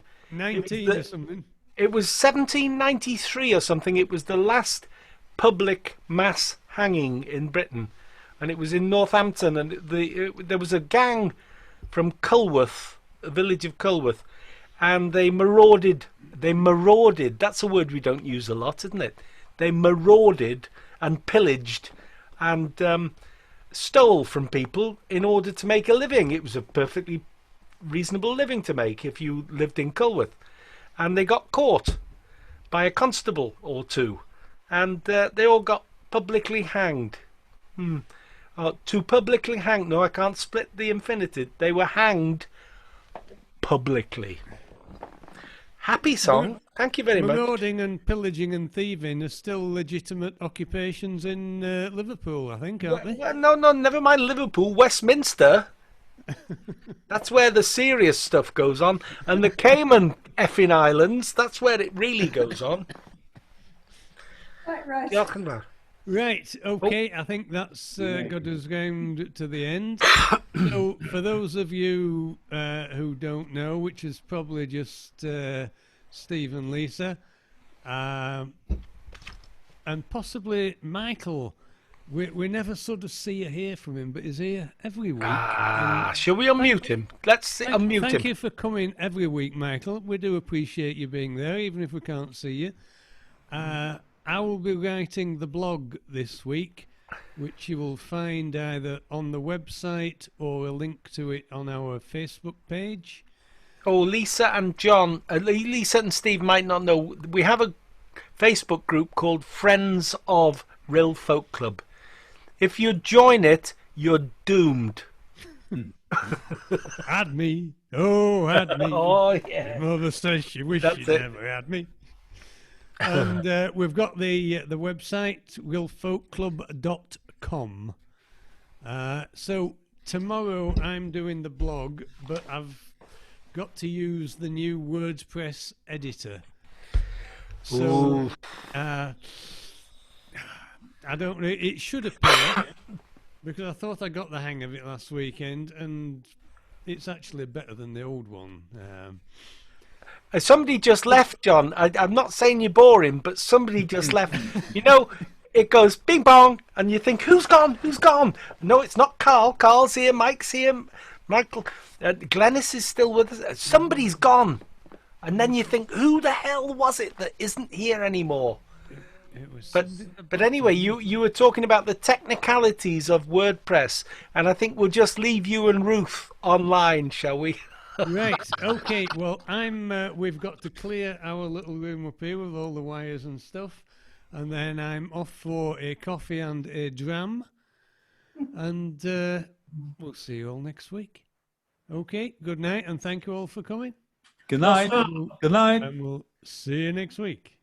something. It was 1793 or something. It was the last public mass hanging in Britain, and it was in Northampton, and there was a gang from Culworth, a village of Culworth, and they marauded, that's a word we don't use a lot, isn't it? They marauded and pillaged and stole from people in order to make a living. It was a perfectly reasonable living to make if you lived in Culworth. And they got caught by a constable or two, and they all got publicly hanged. To publicly hang, no, I can't split the infinitive. They were hanged publicly. Happy song. Thank you very much. Marauding and pillaging and thieving are still legitimate occupations in Liverpool, I think, aren't they? Well, no, never mind Liverpool. Westminster. That's where the serious stuff goes on. And the Cayman effing Islands, that's where it really goes on. Right. Right, okay, I think that's got us round to the end. So, for those of you who don't know, which is probably just Steve and Lisa, and possibly Michael, we never sort of see or hear from him, but he's here every week. Shall we unmute him? Let's unmute him. Thank you for coming every week, Michael. We do appreciate you being there, even if we can't see you. I will be writing the blog this week, which you will find either on the website or a link to it on our Facebook page. Oh, Lisa and John, Lisa and Steve might not know, we have a Facebook group called Friends of Rhyl Folk Club. If you join it, you're doomed. Had me. Oh, had me. Oh, yeah. Mother says she wished she never had me. And we've got the website, rylfolkclub.com. So tomorrow I'm doing the blog, but I've got to use the new WordPress editor. So I don't know, it should appear, because I thought I got the hang of it last weekend, and it's actually better than the old one. Somebody just left, John. I'm not saying you're boring, but somebody just left. You know, it goes bing bong, and you think, who's gone? Who's gone? No, it's not Carl. Carl's here. Mike's here. Michael, Glennis is still with us. Somebody's gone. And then you think, who the hell was it that isn't here anymore? But anyway, you were talking about the technicalities of WordPress, and I think we'll just leave you and Ruth online, shall we? Right. Okay. Well, we've got to clear our little room up here with all the wires and stuff, and then I'm off for a coffee and a dram, and we'll see you all next week. Okay. Good night, and thank you all for coming. Good night. And Good night. And we'll see you next week.